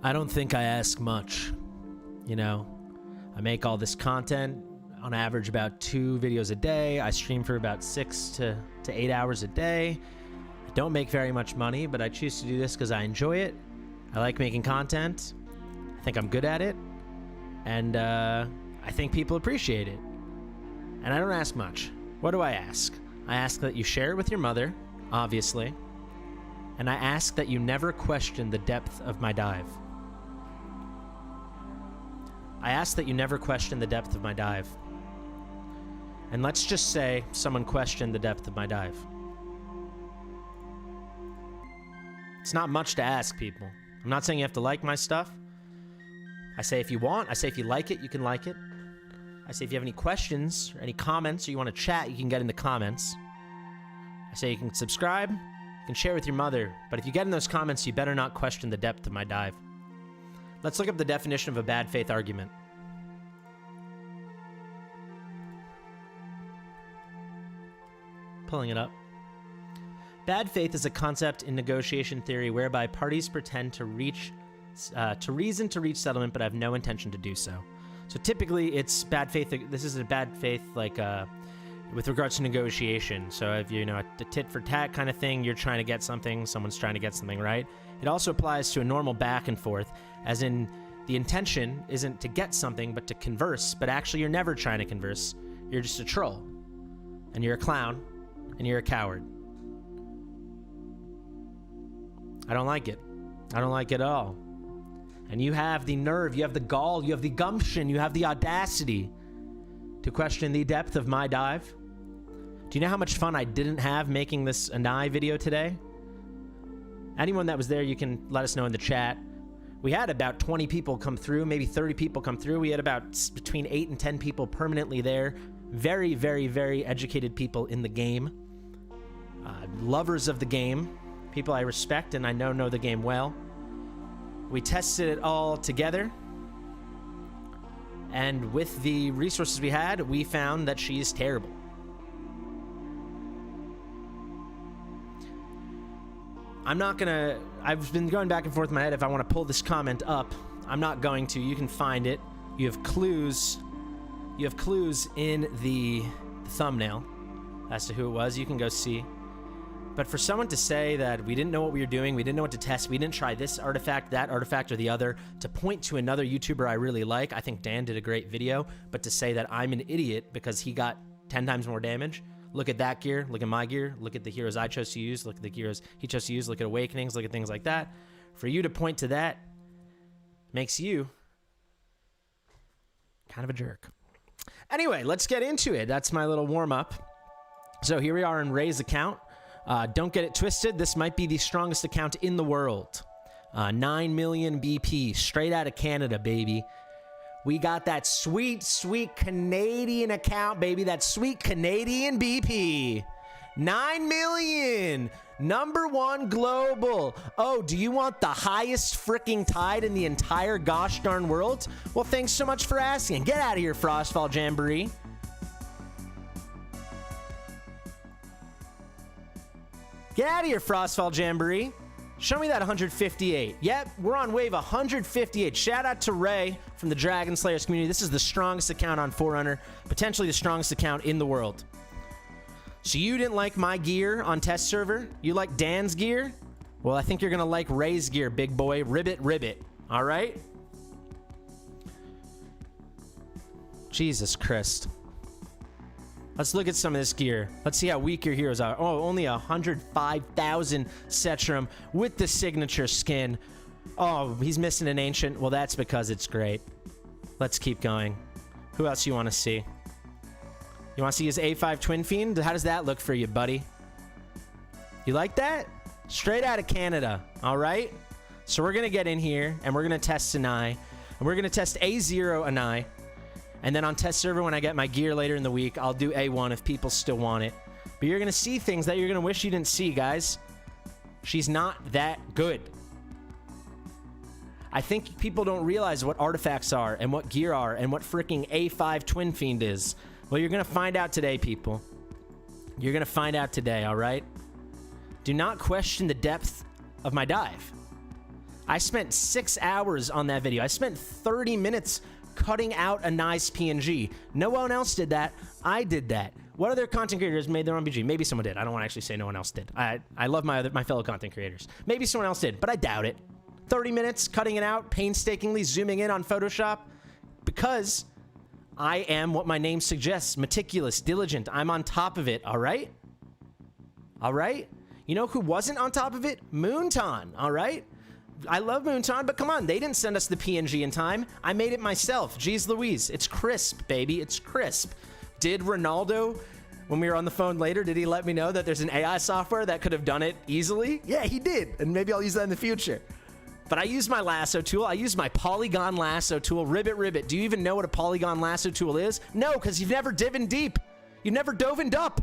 I don't think I ask much. You know, I make all this content, on average about 2 videos a day. I stream for about 6 to 8 hours a day. I don't make very much money, but I choose to do this because I enjoy it. I like making content. I think I'm good at it. And I think people appreciate it. And I don't ask much. What do I ask? I ask that you share it with your mother, obviously. And I ask that you never question the depth of my dive. I ask that you never question the depth of my dive. And let's just say someone questioned the depth of my dive. It's not much to ask, people. I'm not saying you have to like my stuff. I say if you want. I say if you like it, you can like it. I say if you have any questions or any comments or you want to chat, you can get in the comments. I say you can subscribe, you can share with your mother, but if you get in those comments, you better not question the depth of my dive. Let's look up the definition of a bad faith argument. Pulling it up. Bad faith is a concept in negotiation theory whereby parties pretend to reason to reach settlement but have no intention to do so. So typically it's bad faith. This is a bad faith like with regards to negotiation. So if you know a tit for tat kind of thing, you're trying to get something, someone's trying to get something, right? It also applies to a normal back and forth, as in the intention isn't to get something but to converse, but actually you're never trying to converse. You're just a troll, and you're a clown, and you're a coward. I don't like it. I don't like it at all. And you have the nerve, you have the gall, you have the gumption, you have the audacity to question the depth of my dive. Do you know how much fun I didn't have making this Anai video today? Anyone that was there, you can let us know in the chat. We had about 20 people come through, maybe 30 people come through. We had about between 8 and 10 people permanently there. Very, very, very educated people in the game. Lovers of the game. People I respect and I know the game well. We tested it all together. And with the resources we had, we found that she's terrible. I'm not gonna... I've been going back and forth in my head if I want to pull this comment up. I'm not going to. You can find it. You have clues. You have clues in the thumbnail as to who it was. You can go see. But for someone to say that we didn't know what we were doing, we didn't know what to test, we didn't try this artifact, that artifact, or the other, to point to another YouTuber I really like, I think Dan did a great video, but to say that I'm an idiot because he got 10 times more damage, look at that gear, look at my gear, look at the heroes I chose to use, look at the heroes he chose to use, look at Awakenings, look at things like that. For you to point to that makes you kind of a jerk. Anyway, let's get into it. That's my little warm-up. So here we are in Ray's account. Don't get it twisted. This might be the strongest account in the world. 9 million BP, straight out of Canada, baby. We got that sweet, sweet Canadian account, baby. That sweet Canadian BP. 9 million. #1 global. Oh, do you want the highest freaking tide in the entire gosh darn world? Well, thanks so much for asking. Get out of here, Frostfall Jamboree. Get out of here, Frostfall Jamboree. Show me that 158. Yep, we're on wave 158. Shout out to Ray from the Dragon Slayers community. This is the strongest account on Forerunner, potentially the strongest account in the world. So you didn't like my gear on test server? You like Dan's gear? Well, I think you're going to like Ray's gear, big boy. Ribbit, ribbit. All right? Jesus Christ. Let's look at some of this gear. Let's see how weak your heroes are. Oh, only 105,000 Cetrum with the signature skin. Oh, he's missing an ancient. Well, that's because it's great. Let's keep going. Who else you want to see? You want to see his A5 Twin Fiend? How does that look for you, buddy? You like that? Straight out of Canada. All right? So we're going to get in here, and we're going to test Anai. And we're going to test A0 Anai. And then on test server, when I get my gear later in the week, I'll do A1 if people still want it. But you're going to see things that you're going to wish you didn't see, guys. She's not that good. I think people don't realize what artifacts are and what gear are and what freaking A5 Twin Fiend is. Well, you're going to find out today, people. You're going to find out today, all right? Do not question the depth of my dive. I spent 6 hours on that video. I spent 30 minutes cutting out a nice PNG. No one else did that. I did that. What other content creators made their own PNG? Maybe someone did. I don't want to actually say no one else did. I love my fellow content creators. Maybe someone else did, but I doubt it. 30 minutes cutting it out, painstakingly zooming in on Photoshop, because I am what my name suggests, meticulous, diligent. I'm on top of it, all right? All right? You know who wasn't on top of it? Moonton, all right? I love Moonton, but come on, they didn't send us the PNG in time. I made it myself. Jeez Louise. It's crisp, baby. It's crisp. Did Ronaldo, when we were on the phone later, did he let me know that there's an AI software that could have done it easily? Yeah, he did, and maybe I'll use that in the future. But I use my lasso tool. I use my polygon lasso tool. Ribbit. Do you even know what a polygon lasso tool is? No, because you've never divin deep. You've never doven up.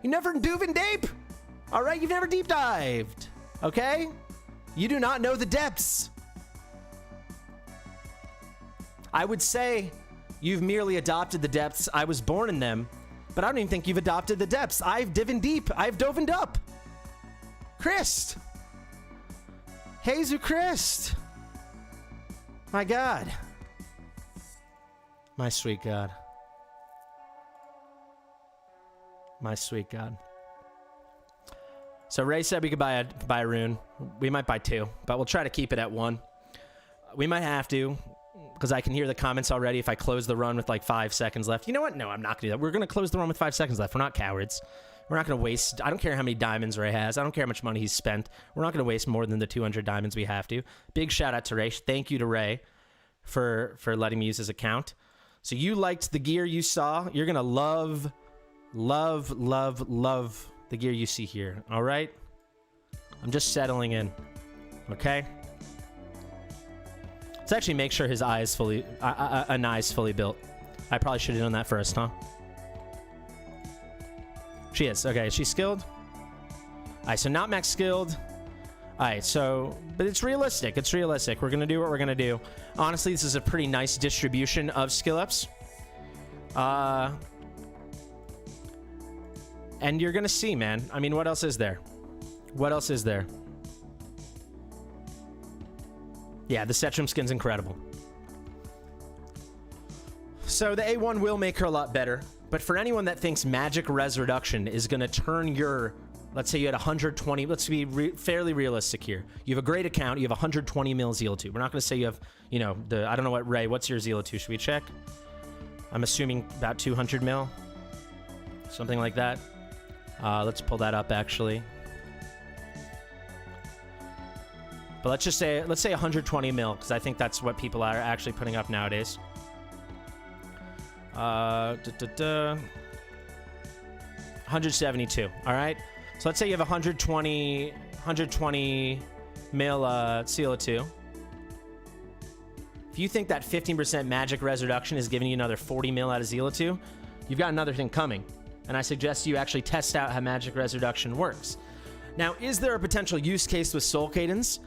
You never doven deep. All right, you've never deep dived. Okay? You do not know the depths. I would say you've merely adopted the depths. I was born in them, but I don't even think you've adopted the depths. I've divin deep. I've dovened up. Christ. Jesus Christ. My God. My sweet God. My sweet God. So Ray said we could buy a rune. We might buy 2, but we'll try to keep it at 1. We might have to, because I can hear the comments already if I close the run with like 5 seconds left. You know what? No, I'm not going to do that. We're going to close the run with 5 seconds left. We're not cowards. We're not going to waste... I don't care how many diamonds Ray has. I don't care how much money he's spent. We're not going to waste more than the 200 diamonds we have to. Big shout out to Ray. Thank you to Ray for letting me use his account. So you liked the gear you saw. You're going to love the gear you see here. All right? I'm just settling in. Okay? Let's actually make sure his eye is fully... Anai is fully built. I probably should have done that first, huh? She is. Okay, is she skilled? All right, so not max skilled. All right, so... But it's realistic. It's realistic. We're going to do what we're going to do. Honestly, this is a pretty nice distribution of skill ups. And you're going to see, man. I mean, what else is there? What else is there? Yeah, the Setrum skin's incredible. So the A1 will make her a lot better. But for anyone that thinks magic res reduction is going to turn your, let's say you had 120, let's be fairly realistic here. You have a great account, you have 120 mil Zeal 2. We're not going to say you have, you know, I don't know what, Ray, what's your Zeal 2? Should we check? I'm assuming about 200 mil. Something like that. Let's pull that up, actually. But let's say 120 mil, because I think that's what people are actually putting up nowadays. 172. All right. So let's say you have 120 mil CO2. If you think that 15% magic res reduction is giving you another 40 mil out of Zeal 2, you've got another thing coming. And I suggest you actually test out how magic res reduction works. Now, is there a potential use case with Soul Cadence?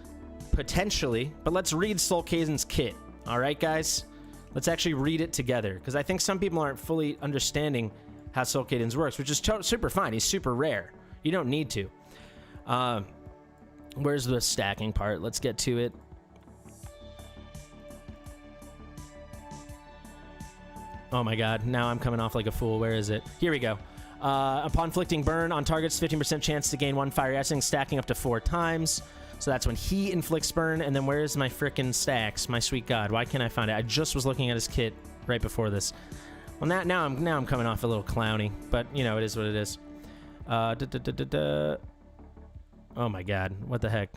Potentially, but let's read Soul Cadence kit. All right, guys? Let's actually read it together, because I think some people aren't fully understanding how Soul Cadence works, which is super fine. He's super rare. You don't need to. Where's the stacking part? Let's get to it. Oh my god, now I'm coming off like a fool. Where is it? Here we go. Upon inflicting burn on targets, 15% chance to gain 1 fire essence, stacking up to 4 times. So that's when he inflicts burn, and then where's my frickin' stacks? My sweet god, why can't I find it? I just was looking at his kit right before this. Well, now I'm coming off a little clowny, but you know, it is what it is. Oh my god, what the heck?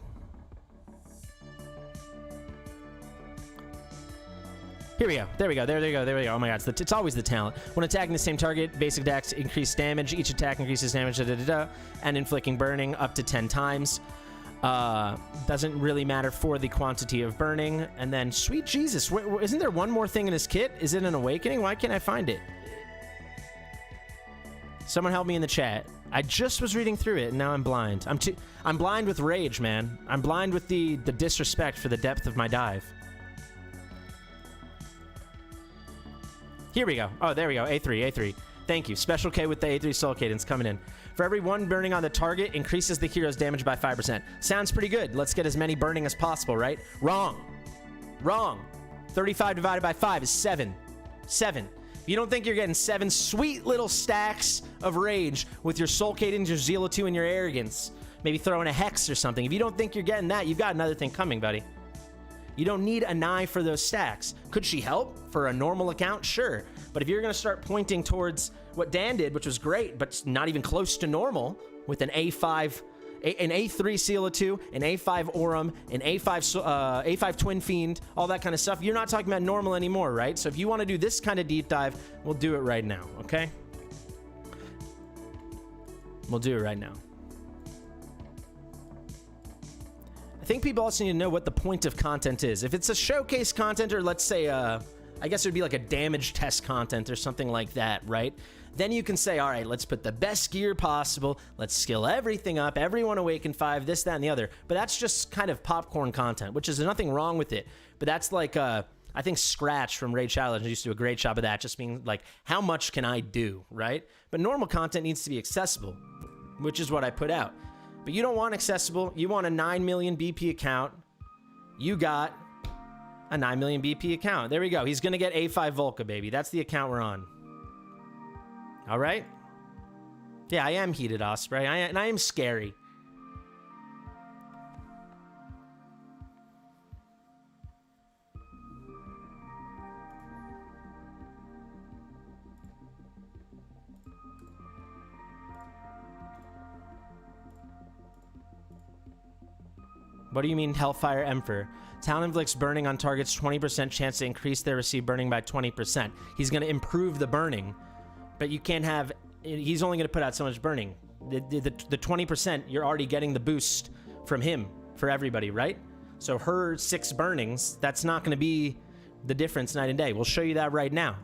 Here we go. There we go. There we go. Oh my god, it's always the talent. When attacking the same target, basic attacks increase damage. Each attack increases damage, and inflicting burning up to 10 times. Doesn't really matter for the quantity of burning. And then, sweet Jesus, isn't there one more thing in his kit? Is it an awakening? Why can't I find it? Someone help me in the chat. I just was reading through it, and now I'm blind. I'm blind with rage, man. I'm blind with the disrespect for the depth of my dive. Here we go. Oh, there we go. A3. Thank you. Special K with the A3 Soul Cadence coming in. For every one burning on the target, increases the hero's damage by 5%. Sounds pretty good. Let's get as many burning as possible, right? Wrong. Wrong. 35 divided by 5 is 7. 7. If you don't think you're getting 7 sweet little stacks of rage with your Soul Cadence, your Zeal of 2, and your Arrogance, maybe throw in a Hex or something. If you don't think you're getting that, you've got another thing coming, buddy. You don't need Anai for those stacks. Could she help for a normal account? Sure. But if you're going to start pointing towards what Dan did, which was great, but not even close to normal, with an A5, an A3 Seal of 2, an A5 Aurum, an A5 Twin Fiend, all that kind of stuff, you're not talking about normal anymore, right? So if you want to do this kind of deep dive, we'll do it right now, okay? We'll do it right now. I think people also need to know what the point of content is. If it's a showcase content, or let's say, I guess it would be like a damage test content or something like that, right? Then you can say, all right, let's put the best gear possible. Let's skill everything up. Everyone awaken 5, this, that, and the other. But that's just kind of popcorn content, which is nothing wrong with it. But that's like, I think Scratch from Raid Shadow Legends used to do a great job of that, just being like, how much can I do, right? But normal content needs to be accessible, which is what I put out. But you don't want accessible. You want a 9 million BP account. You got a 9 million BP account. There we go. He's going to get A5 Volca, baby. That's the account we're on. All right? Yeah, I am heated, Osprey. And I am scary. What do you mean, Hellfire Emperor? Talon inflicts burning on targets, 20% chance to increase their received burning by 20%. He's going to improve the burning, but you can't have... He's only going to put out so much burning. The 20%, you're already getting the boost from him for everybody, right? So her 6 burnings, that's not going to be the difference night and day. We'll show you that right now.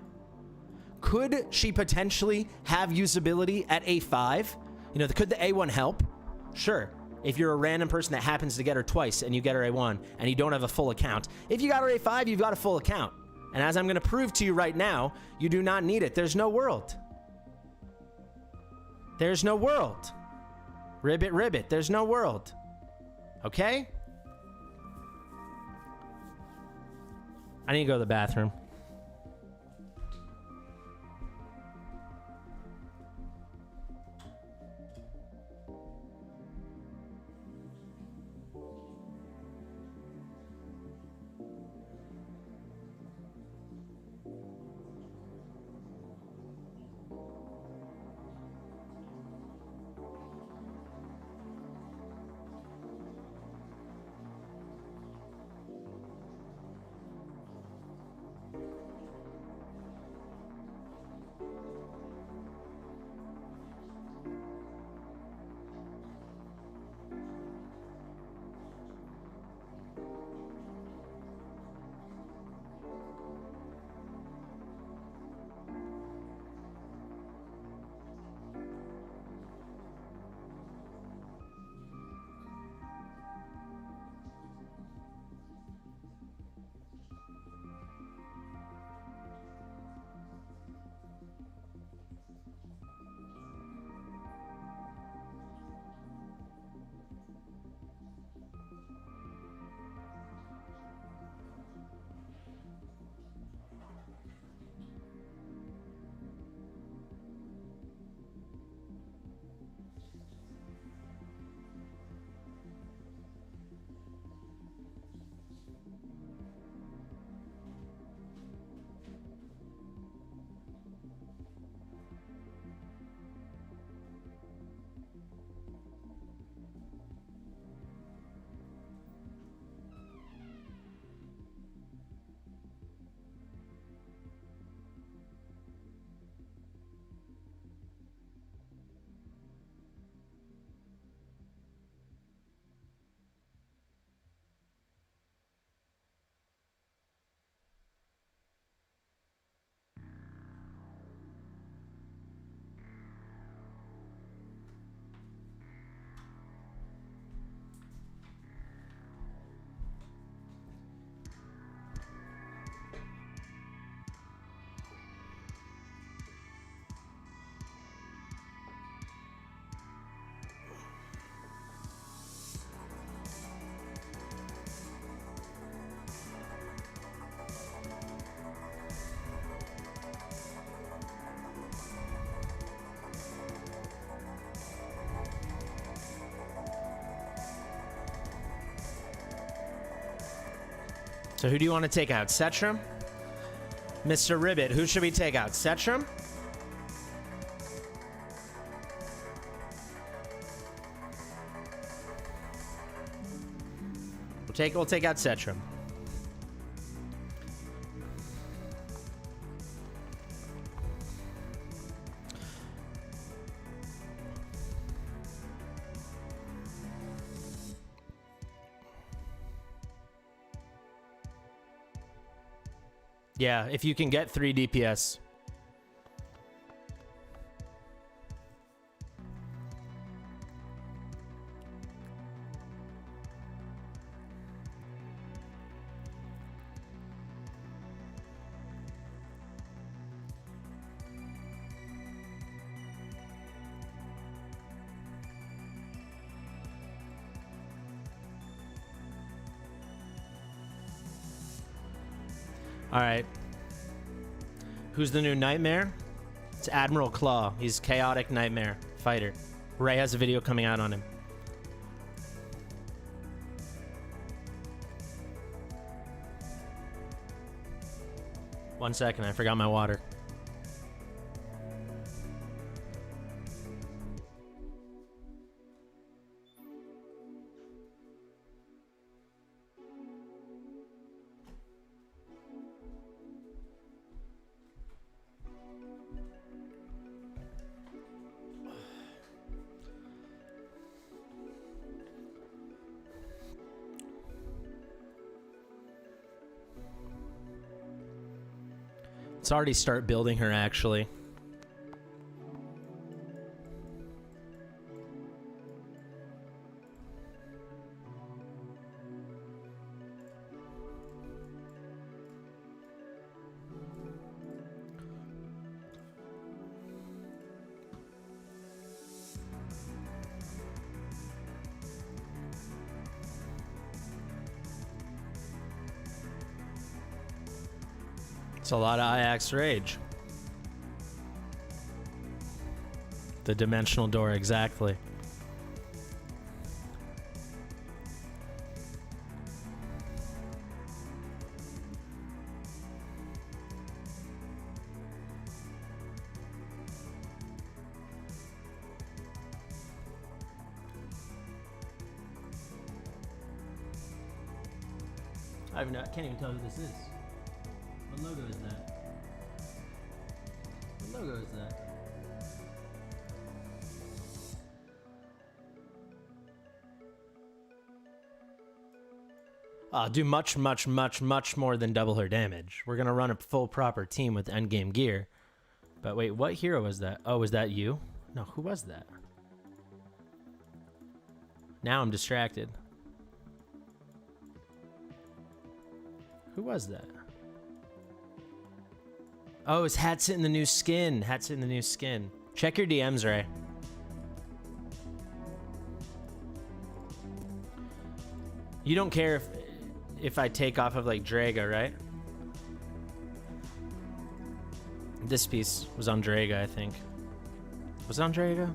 Could she potentially have usability at A5? You know, could the A1 help? Sure. If you're a random person that happens to get her twice and you get her A1 and you don't have a full account. If you got her A5, you've got a full account. And as I'm going to prove to you right now, you do not need it. There's no world. There's no world. Ribbit, ribbit. There's no world. Okay? I need to go to the bathroom. So who do you want to take out? Setram? Mr. Ribbit, who should we take out? Setram? We'll take out Setram. Yeah, if you can get 3 DPS. All right. Who's the new Nightmare? It's Admiral Claw. He's Chaotic Nightmare fighter. Ray has a video coming out on him. One second, I forgot my water. Let's already start building her, actually. It's a lot of IX rage. The dimensional door, exactly. I can't even tell who this is. What logo is that? What logo is that? Do much more than double her damage. We're gonna run a full proper team with endgame gear. But wait, what hero was that? Oh, was that you? No, who was that? Now I'm distracted. Who was that? Oh, it's Hatsit in the new skin. Hatsit in the new skin. Check your DMs, Ray. You don't care if I take off of like Draga, right? This piece was on Draga, I think. Was it on Draga?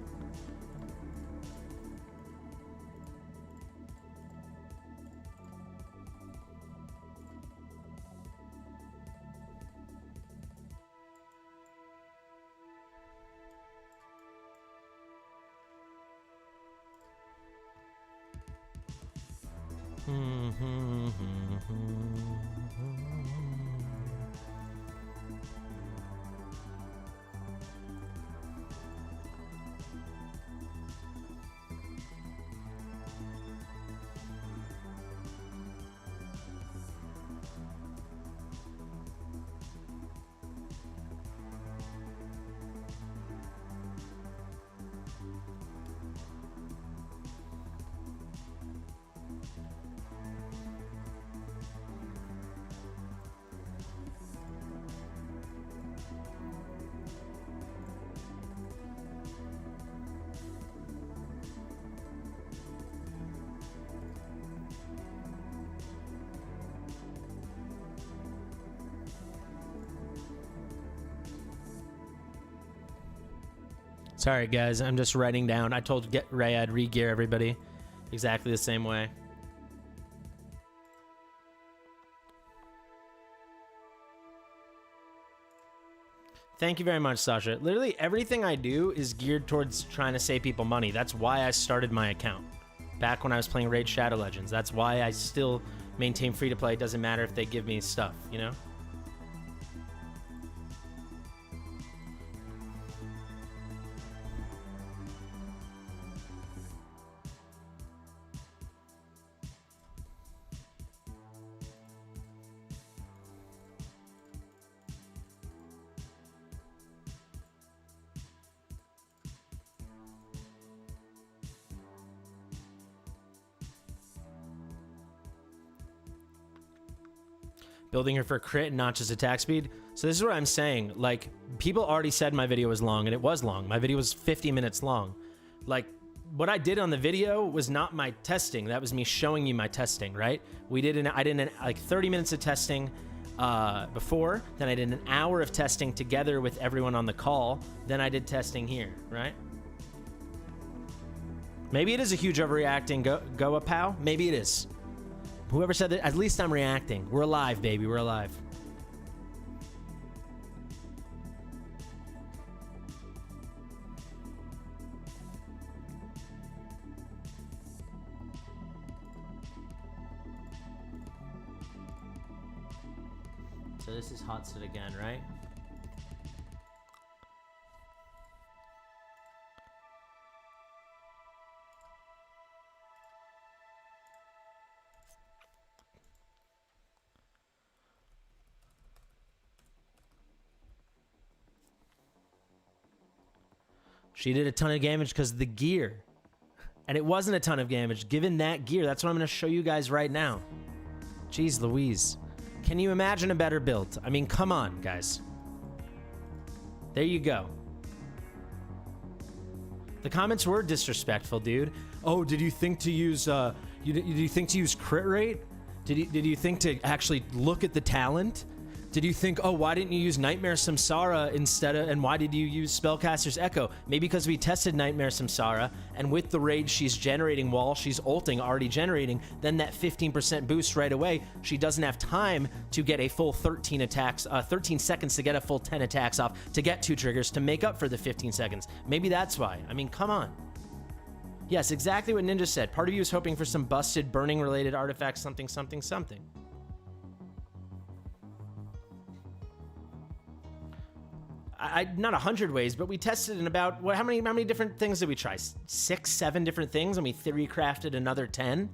Sorry, guys. I'm just writing down. I told Ray I'd re-gear everybody exactly the same way. Thank you very much, Sasha. Literally everything I do is geared towards trying to save people money. That's why I started my account back when I was playing Raid Shadow Legends. That's why I still maintain free to play. It doesn't matter if they give me stuff, you know? Building her for crit and not just attack speed. So this is what I'm saying. Like, people already said my video was long, and it was long. My video was 50 minutes long. Like, what I did on the video was not my testing. That was me showing you my testing, right? I did like 30 minutes of testing before. Then I did an hour of testing together with everyone on the call. Then I did testing here, right? Maybe it is a huge overreacting go pal. Maybe it is. Whoever said that, at least I'm reacting. We're alive, baby. We're alive. So this is hot sit again, right? She did a ton of damage because of the gear. And it wasn't a ton of damage given that gear. That's what I'm going to show you guys right now. Jeez Louise. Can you imagine a better build? I mean, come on, guys. There you go. The comments were disrespectful, dude. Oh, did you think to use did you think to use crit rate? Did you think to actually look at the talent? Did you think, oh, why didn't you use Nightmare Samsara instead of, and why did you use Spellcaster's Echo? Maybe because we tested Nightmare Samsara, and with the rage she's generating while she's ulting, already generating, then that 15% boost right away, she doesn't have time to get a full 13 seconds to get a full 10 attacks off, to get 2 triggers, to make up for the 15 seconds. Maybe that's why. I mean, come on. Yes, exactly what Ninja said. Part of you is hoping for some busted burning-related artifact, something, something, something. Not 100 ways, but we tested in about, how many different things did we try? 6, 7 different things, and we theory crafted another 10?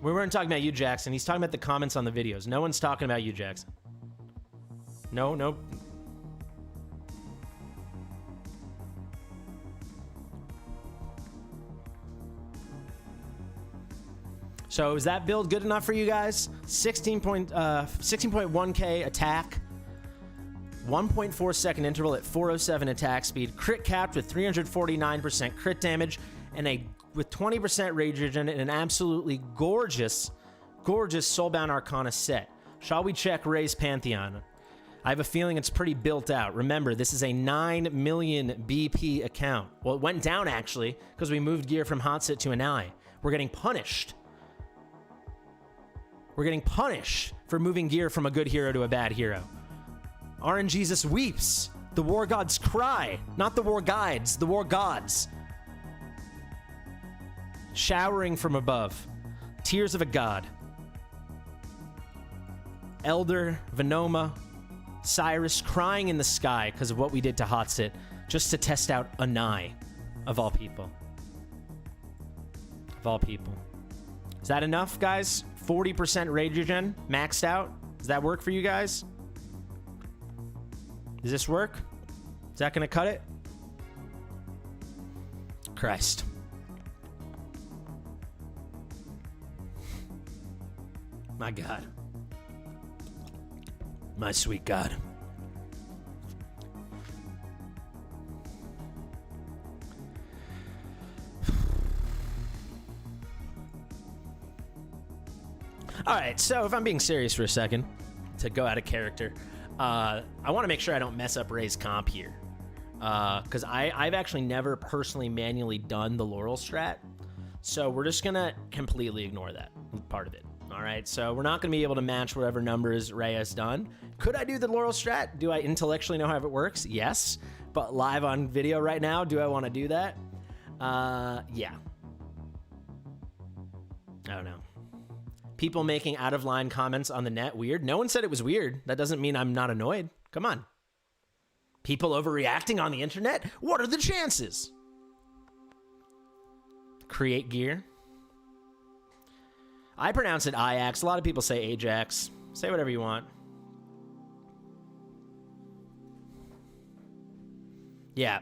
We weren't talking about you, Jackson. He's talking about the comments on the videos. No one's talking about you, Jackson. No. So is that build good enough for you guys? 16.1k attack. 1.4 second interval at 407 attack speed, crit capped with 349% crit damage, and with 20% rage regen, and an absolutely gorgeous Soulbound Arcana set. Shall we check Ray's Pantheon? I have a feeling it's pretty built out. Remember, this is a 9 million BP account. Well, it went down actually because we moved gear from hot sit to Anai. We're getting punished. We're getting punished for moving gear from a good hero to a bad hero. RNGesus weeps. The war gods cry. Not the war guides, the war gods. Showering from above. Tears of a god. Elder, Venoma, Cyrus crying in the sky because of what we did to Hotsit, just to test out Anai, of all people. Of all people. Is that enough, guys? 40% rage regen, maxed out? Does that work for you guys? Does this work? Is that gonna cut it? Christ. My God. My sweet God. All right, so if I'm being serious for a second, to go out of character, I want to make sure I don't mess up Ray's comp here, because I've actually never personally manually done the Laurel strat, so we're just gonna completely ignore that part of it. All right, so we're not going to be able to match whatever numbers Ray has done. Could I do the Laurel strat? Do I intellectually know how it works? Yes. But live on video right now, do I want to do that? Yeah. I don't know. People making out-of-line comments on the net, weird? No one said it was weird. That doesn't mean I'm not annoyed. Come on. People overreacting on the internet? What are the chances? Create gear. I pronounce it Ajax. A lot of people say Ajax. Say whatever you want. Yeah.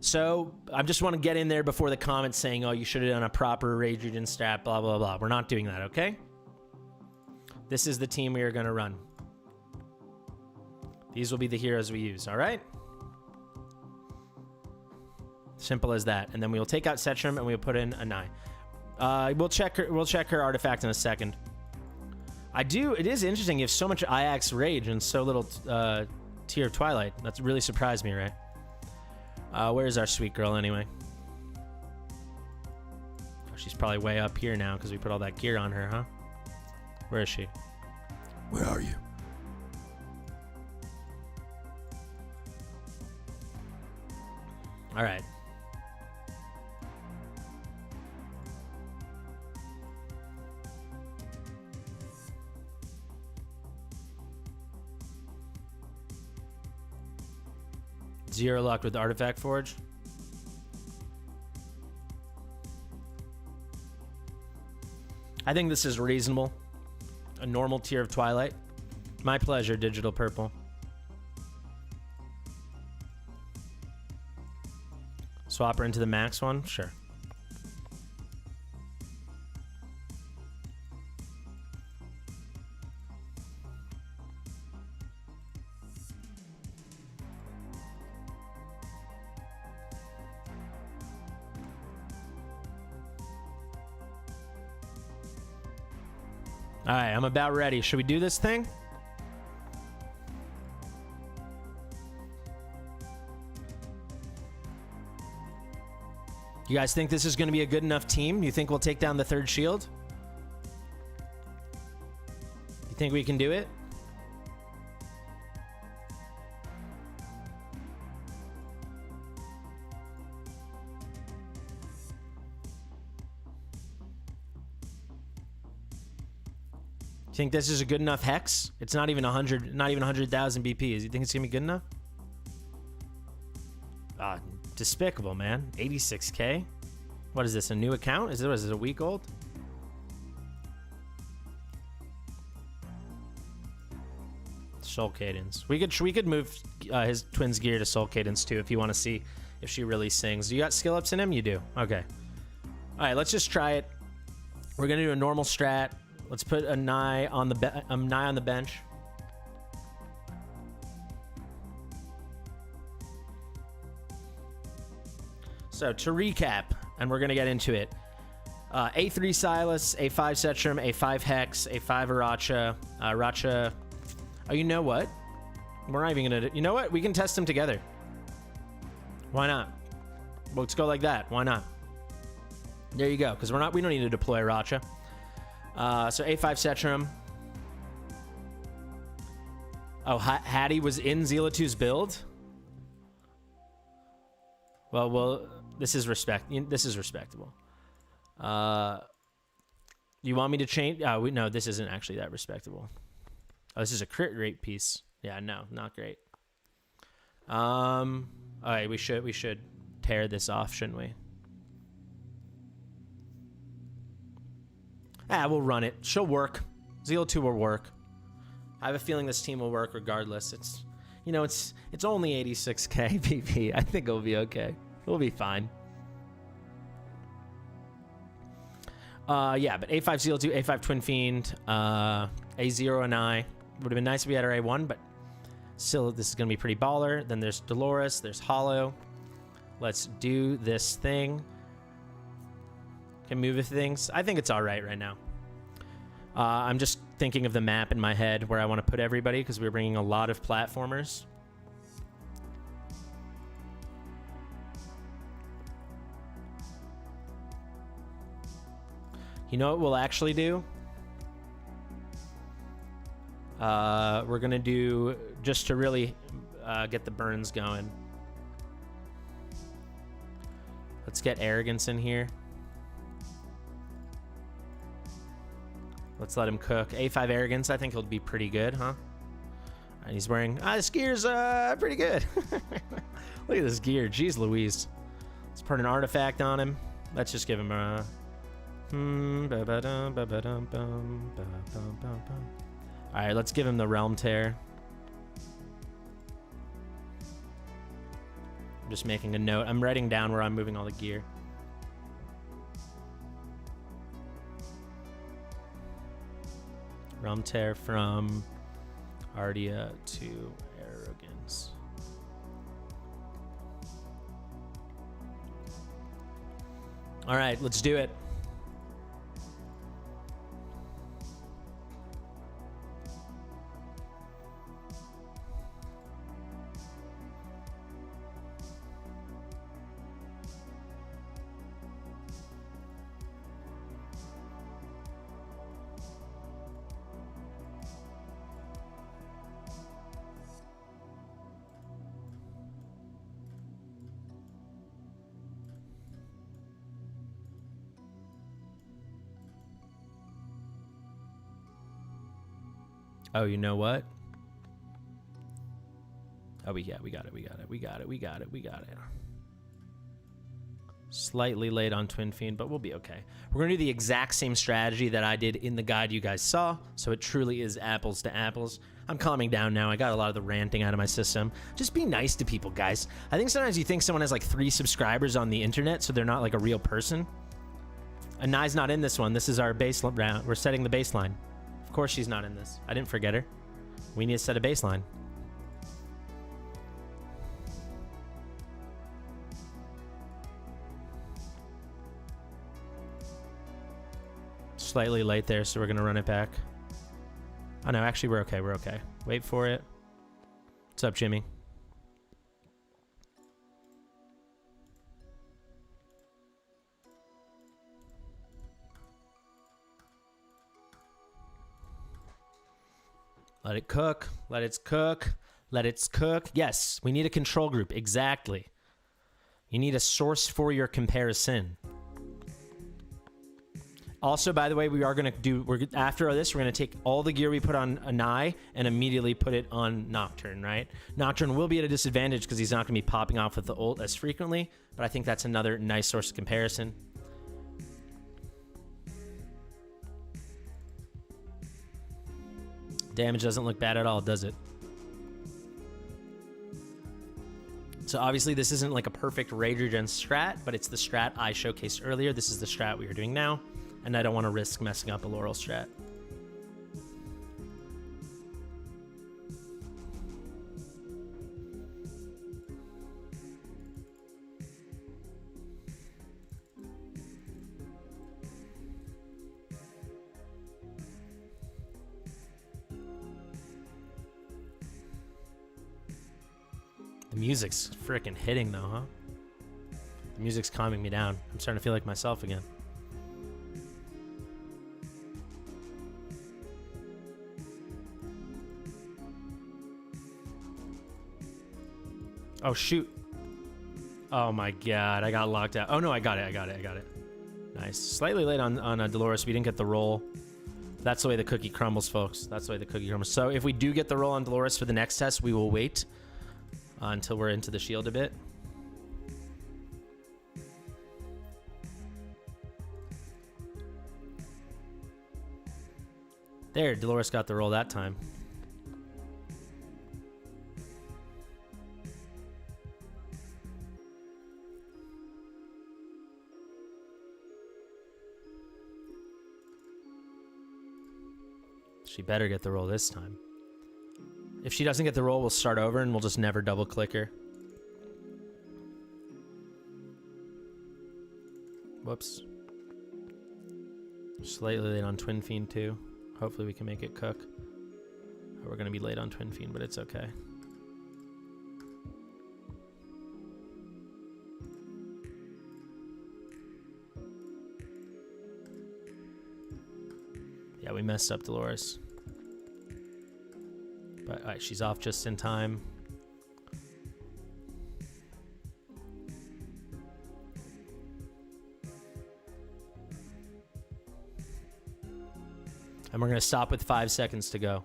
So I just want to get in there before the comments saying, oh, you should have done a proper Rage Regent stat, blah, blah, blah. We're not doing that, okay? This is the team we are going to run. These will be the heroes we use, all right? Simple as that. And then we'll take out Setram and we'll put in Anai. We'll check her artifact in a second. It is interesting you have so much Ajax Rage and so little Tear of Twilight. That's really surprised me, right? Where's our sweet girl anyway? Oh, she's probably way up here now because we put all that gear on her, huh? Where is she? Where are you? All right. Zero luck with Artifact Forge. I think this is reasonable. A normal tier of Twilight. My pleasure, Digital Purple. Swap her into the max one? Sure. All right, I'm about ready. Should we do this thing? You guys think this is going to be a good enough team? You think we'll take down the third shield? You think we can do it? Think this is a good enough hex? It's not even 100, not even 100,000 BPs. You think it's gonna be good enough? Despicable, man. 86k. What is this? A new account? Is it a week old? Soul Cadence. We could move his twins gear to Soul Cadence too if you want to see if she really sings. Do you got skill ups in him? You do. Okay. All right, let's just try it. We're gonna do a normal strat. Let's put Anai on the bench. So to recap, and we're gonna get into it. A3 Silas, A5 Setram, A5 Hex, A5 Aracha, Aracha. Oh, you know what? We're not even gonna. You know what? We can test them together. Why not? Well, let's go like that. Why not? There you go. Because we don't need to deploy Aracha. So A5 Setram. Oh, Hattie was in Zealatu's build? Well, this is respectable. You want me to change? No, this isn't actually that respectable. Oh, this is a crit rate piece. Yeah, no, not great. All right, we should tear this off, shouldn't we? We'll run it. She'll work. Zealatu will work. I have a feeling this team will work regardless. It's only 86k PP. I think it'll be okay. We'll be fine. Yeah, but A5 Zealatu, A5 Twin Fiend, A0 Anai. Would have been nice if we had our A1, but still, this is going to be pretty baller. Then there's Dolores. There's Hollow. Let's do this thing. Can move with things. I think it's all right now. I'm just thinking of the map in my head where I want to put everybody because we're bringing a lot of platformers. You know what we'll actually do? We're gonna do, just to really get the burns going. Let's get arrogance in here. Let's let him cook. A5 arrogance, I think he'll be pretty good, huh? And he's wearing, this gear's pretty good. Look at this gear, jeez Louise. Let's put an artifact on him. Let's just give him a... Alright, let's give him the Realm Tear. I'm just making a note. I'm writing down where I'm moving all the gear. Realm Tear from Ardia to Arrogance. All right, let's do it. Oh, you know what? Oh, we got it. Slightly late on Twin Fiend, but we'll be okay. We're gonna do the exact same strategy that I did in the guide you guys saw, so it truly is apples to apples. I'm calming down now. I got a lot of the ranting out of my system. Just be nice to people, guys. I think sometimes you think someone has like 3 subscribers on the internet, so they're not like a real person. Anai's not in this one. This is our base round. We're setting the baseline. Of course she's not in this. I didn't forget her. We need to set a baseline. Slightly late there, so we're gonna run it back. Oh no, actually we're okay, we're okay. Wait for it. What's up, Jimmy? Let it cook. Let it cook. Let it cook. Yes, we need a control group. Exactly. You need a source for your comparison. Also, by the way, we are going to do... after this, we're going to take all the gear we put on Anai and immediately put it on Nocturne, right? Nocturne will be at a disadvantage because he's not going to be popping off with the ult as frequently, but I think that's another nice source of comparison. Damage doesn't look bad at all, does it? So obviously this isn't like a perfect rage regen strat, but it's the strat I showcased earlier. This is the strat we are doing now, and I don't want to risk messing up a Laurel strat. The music's freaking hitting though, huh? The music's calming me down. I'm starting to feel like myself again. Oh shoot. Oh my god, I got locked out. Oh no, I got it. Nice. Slightly late on Dolores. We didn't get the roll. That's the way the cookie crumbles, folks. That's the way the cookie crumbles. So if we do get the roll on Dolores for the next test, we will wait until we're into the shield a bit. There, Dolores got the roll that time. She better get the roll this time. If she doesn't get the roll, we'll start over and we'll just never double click her. Whoops. Slightly late on Twin Fiend too. Hopefully we can make it cook. We're gonna be late on Twin Fiend, but it's okay. Yeah, we messed up Dolores. But all right, she's off just in time. And we're going to stop with 5 seconds to go.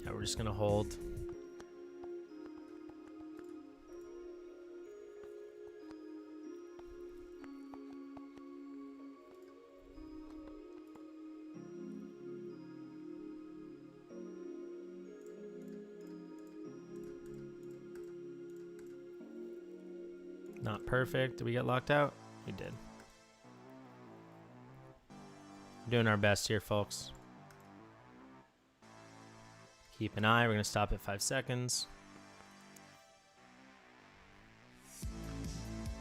Yeah, we're just going to hold. Not perfect. Did we get locked out? We did. We're doing our best here, folks. Keep an eye. We're going to stop at 5 seconds.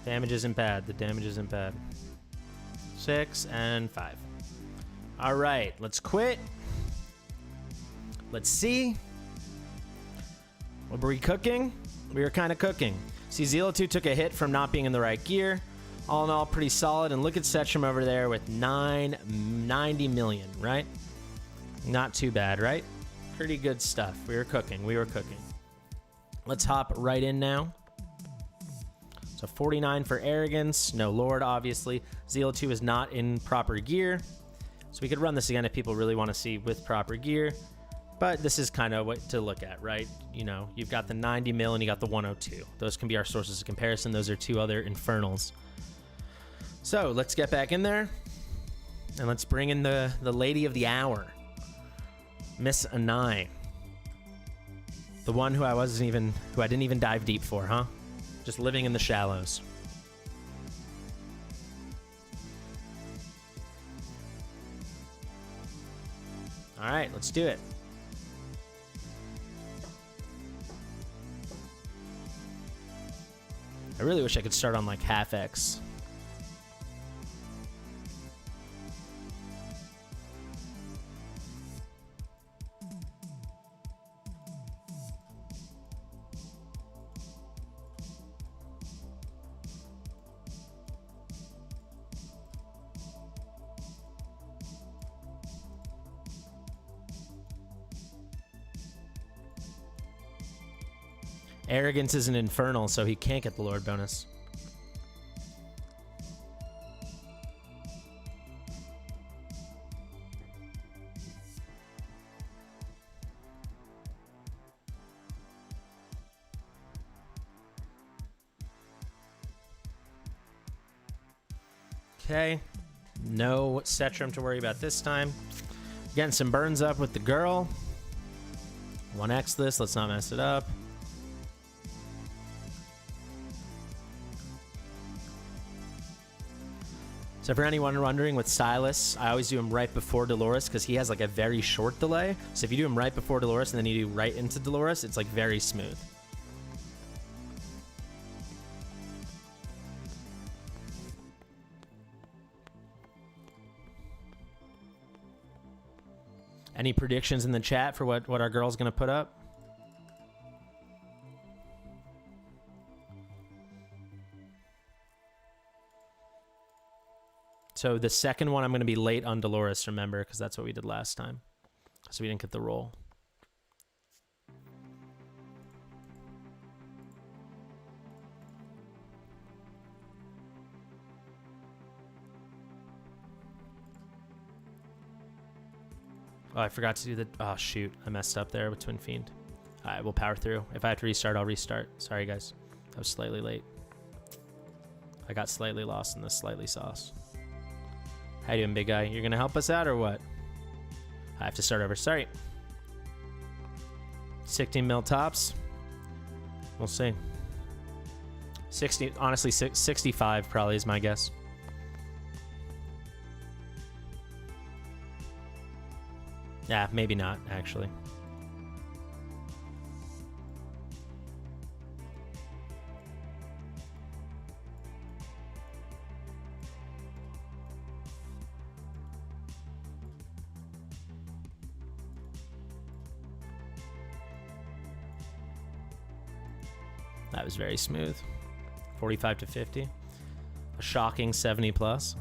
Damage isn't bad. The damage isn't bad. 6 and 5. All right. Let's quit. Let's see. What were we cooking? We were kind of cooking. See, Zealot 2 took a hit from not being in the right gear. All in all, pretty solid. And look at Setchum over there with 90 million, right? Not too bad, right? Pretty good stuff. We were cooking. We were cooking. Let's hop right in now. So 49 for Arrogance. No Lord, obviously. Zealot 2 is not in proper gear. So we could run this again if people really want to see with proper gear. But this is kind of what to look at, right? You know, you've got the 90 mil and you got the 102. Those can be our sources of comparison. Those are two other Infernals. So let's get back in there. And let's bring in the lady of the hour. Miss Anai. The one who I didn't even dive deep for, huh? Just living in the shallows. All right, let's do it. I really wish I could start on like half X. Arrogance is an Infernal, so he can't get the Lord bonus. Okay. No Setchum to worry about this time. Getting some burns up with the girl. 1x this. Let's not mess it up. So for anyone wondering with Silas, I always do him right before Dolores because he has like a very short delay. So if you do him right before Dolores and then you do right into Dolores, it's like very smooth. Any predictions in the chat for what our girl's going to put up? So the second one, I'm going to be late on Dolores, remember, because that's what we did last time. So we didn't get the roll. Oh, I forgot to do the... Oh, shoot. I messed up there with Twin Fiend. All right, we'll power through. If I have to restart, I'll restart. Sorry, guys. I was slightly late. I got slightly lost in this slightly sauce. How you doing, big guy? You're going to help us out or what? I have to start over. Sorry. 16 mil tops. We'll see. 60, honestly, 65 probably is my guess. Yeah, maybe not, actually. That was very smooth. 45 to 50. A shocking 70 plus.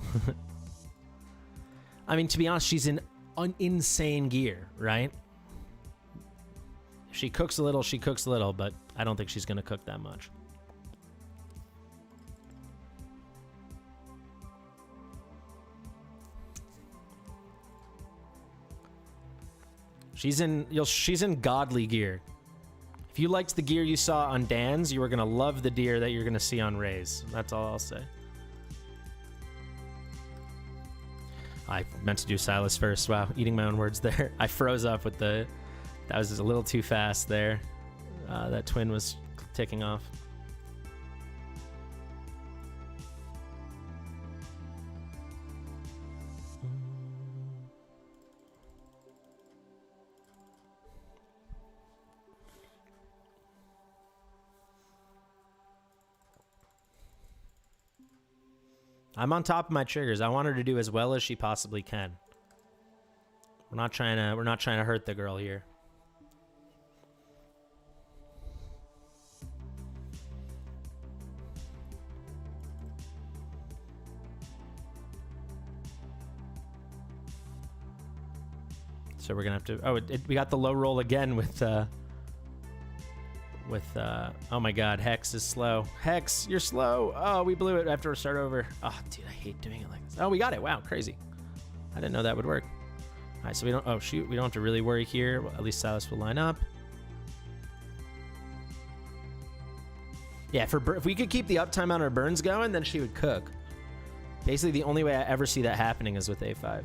I mean, to be honest, she's in an insane gear, right? If she cooks a little, she cooks a little, but I don't think she's going to cook that much. She's in godly gear. If you liked the gear you saw on Dan's, you were going to love the gear that you're going to see on Ray's. That's all I'll say. I meant to do Silas first. Wow, eating my own words there. I froze up with the... That was just a little too fast there. That twin was ticking off. I'm on top of my triggers. I want her to do as well as she possibly can. We're not trying to hurt the girl here. So we're gonna have to. Oh, we got the low roll again with. Oh my God, Hex is slow. Hex, you're slow. Oh, we blew it. I have to start over. Oh, dude, I hate doing it like this. Oh, we got it. Wow, crazy. I didn't know that would work. All right, so we don't. Oh shoot, we don't have to really worry here. Well, at least Silas will line up. Yeah, if we could keep the uptime on our burns going, then she would cook. Basically, the only way I ever see that happening is with A5.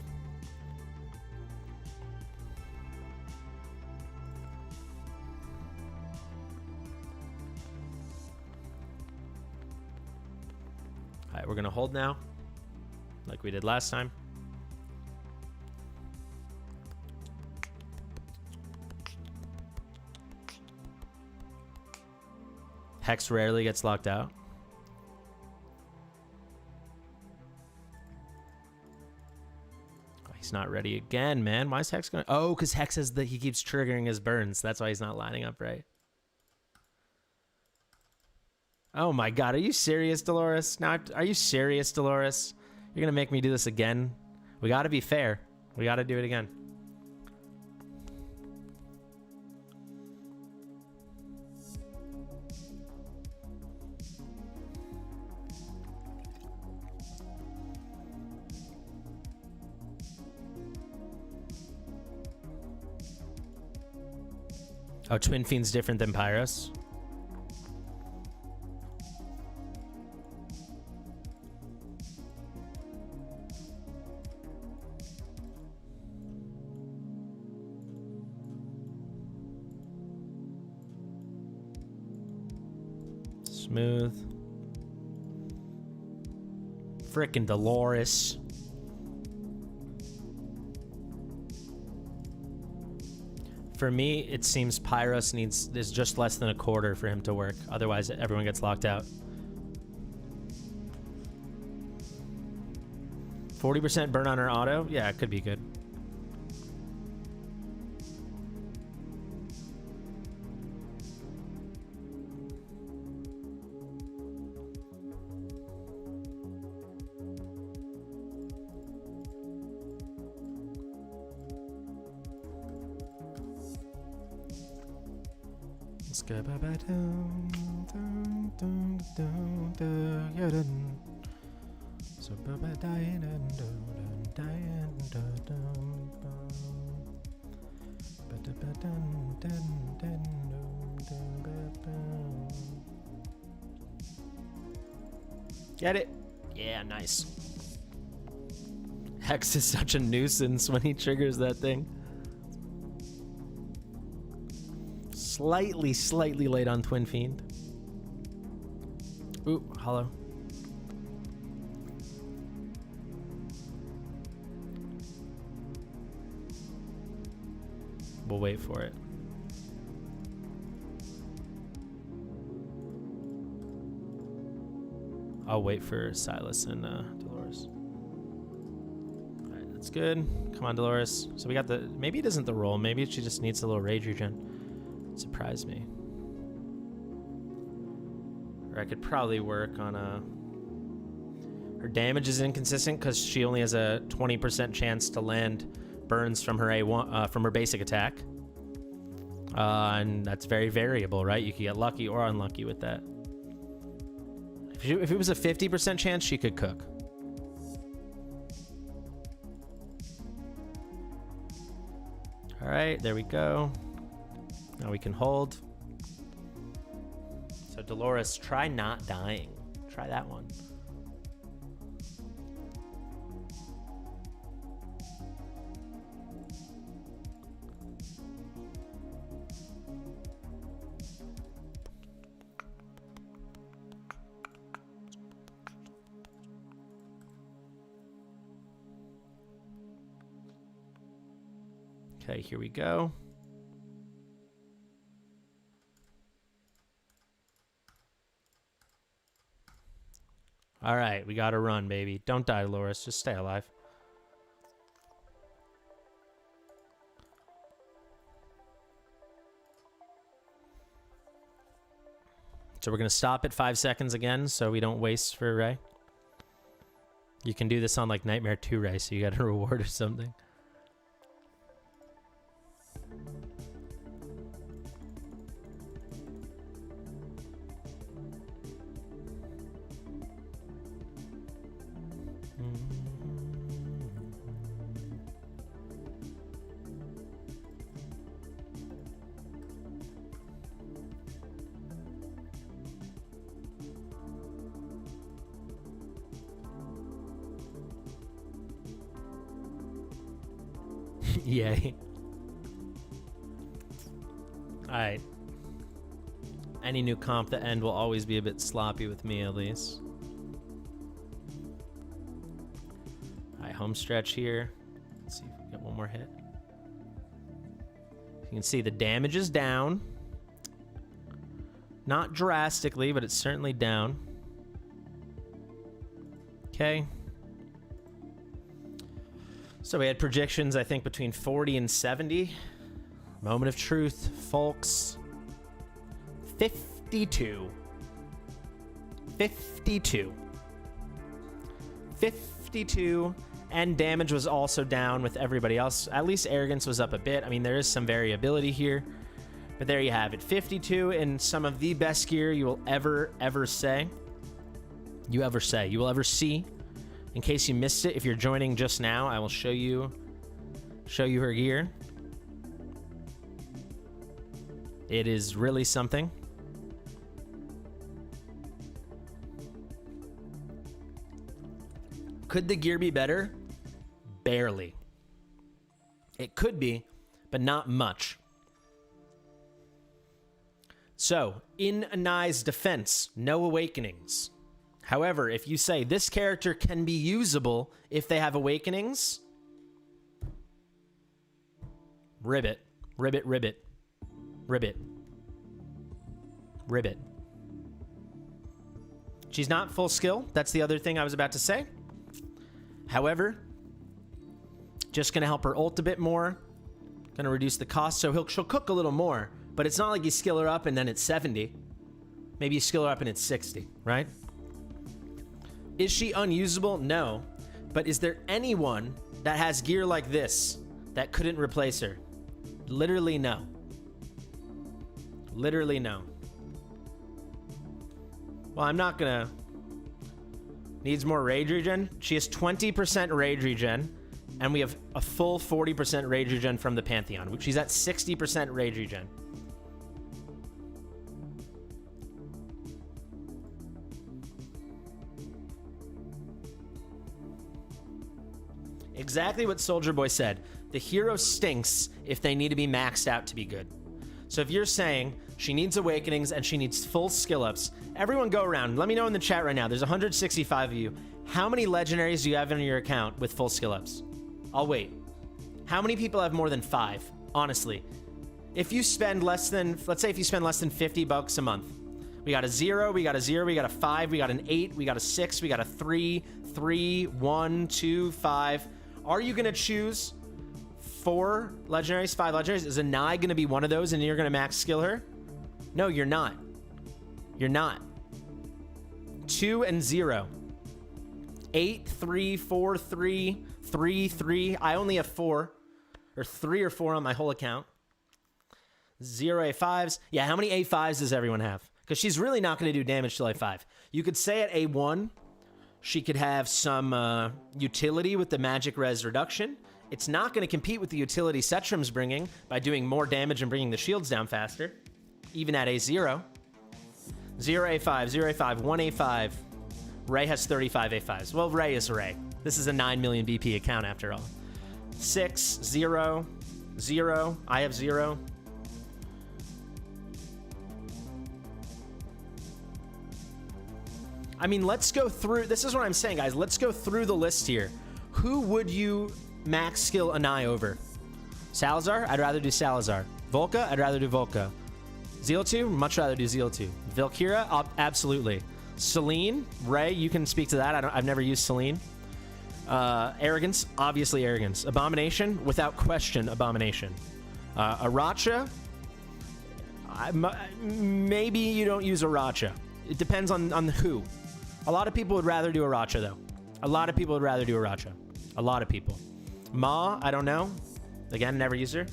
All right, we're gonna hold now, like we did last time. Hex rarely gets locked out. Oh, he's not ready again, man. Why is Hex going? Oh, because Hex has he keeps triggering his burns. That's why he's not lining up right. Oh my God, are you serious, Dolores? Now, are you serious, Dolores? You're gonna make me do this again? We gotta be fair. We gotta do it again. Oh, Twin Fiend's different than Pyros? Smooth. Frickin' Dolores. For me, it seems Pyros there's just less than a quarter for him to work. Otherwise, everyone gets locked out. 40% burn on her auto? Yeah, it could be good. Get it? Yeah, nice. Hex is such a nuisance when he triggers that thing. Slightly late on Twin Fiend. Ooh, hollow. We'll wait for it. I'll wait for Silas and Dolores. All right, that's good. Come on, Dolores. So we got the... Maybe it isn't the roll. Maybe she just needs a little rage regen. Surprise me. I could probably work on a... Her damage is inconsistent because she only has a 20% chance to land burns from her A1 from her basic attack. And that's very variable, right? You could get lucky or unlucky with that. If it was a 50% chance, she could cook. All right, there we go. Now we can hold. So Dolores, try not dying. Try that one. Okay, here we go. All right, we got to run, baby. Don't die, Dolores. Just stay alive. So we're going to stop at 5 seconds again so we don't waste for Ray. You can do this on like Nightmare 2, Ray, so you got a reward or something. Yay. Alright. Any new comp that end will always be a bit sloppy with me, at least. Alright, home stretch here. Let's see if we get one more hit. You can see the damage is down. Not drastically, but it's certainly down. Okay. So we had projections, I think, between 40 and 70. Moment of truth, folks. 52. 52. 52. And damage was also down with everybody else. At least arrogance was up a bit. I mean, there is some variability here. But there you have it. 52 in some of the best gear you will ever say. You will ever see. In case you missed it, if you're joining just now, I will show you her gear. It is really something. Could the gear be better? Barely. It could be, but not much. So, in Anai's defense, no awakenings. However, if you say this character can be usable if they have awakenings, ribbit, ribbit, ribbit, ribbit, ribbit. She's not full skill. That's the other thing I was about to say. However, just going to help her ult a bit more. Going to reduce the cost, so she'll cook a little more. But it's not like you skill her up and then it's 70. Maybe you skill her up and it's 60, right? Is she unusable? No. But is there anyone that has gear like this that couldn't replace her? Literally no. Literally no. Well, I'm not gonna... Needs more rage regen? She has 20% rage regen, and we have a full 40% rage regen from the Pantheon, which she's at 60% rage regen. Exactly what Soldier Boy said. The hero stinks if they need to be maxed out to be good. So if you're saying she needs awakenings and she needs full skill ups, everyone go around. Let me know in the chat right now. There's 165 of you. How many legendaries do you have in your account with full skill ups? I'll wait. How many people have more than 5? Honestly. If you spend less than, let's say if you spend less than $50 a month. We got a 0, we got a 0, we got a 5, we got an 8, we got a 6, we got a 3, 3, 1, 2, 5. Are you going to choose 4 legendaries, 5 legendaries? Is Anai going to be one of those and you're going to max skill her? No, you're not. You're not. 2 and 0. 8, 3, 4, 3, 3, 3. I only have 4. Or 3 or 4 on my whole account. 0 A5s. Yeah, how many A5s does everyone have? Because she's really not going to do damage till A5. You could say at A1, she could have some utility with the magic res reduction. It's not going to compete with the utility Cetrum's bringing by doing more damage and bringing the shields down faster. Even at A0. 0 A5, 0 A5, 1 A5. Ray has 35 A5s. Well, Ray is Ray. This is a 9 million BP account after all. 6, 0, 0. I have 0. I mean, let's go through. This is what I'm saying, guys. Let's go through the list here. Who would you max skill Anai over? Salazar? I'd rather do Salazar. Volca? I'd rather do Volca. Zeal 2? Much rather do Zeal 2. Valkyria? Absolutely. Celine? Ray, you can speak to that. I've never used Celine. Arrogance? Obviously Arrogance. Abomination? Without question, Abomination. Aracha? Maybe you don't use Aracha. It depends on who. A lot of people would rather do Aracha, though. A lot of people would rather do Aracha. A lot of people. Ma, I don't know. Again, never used her.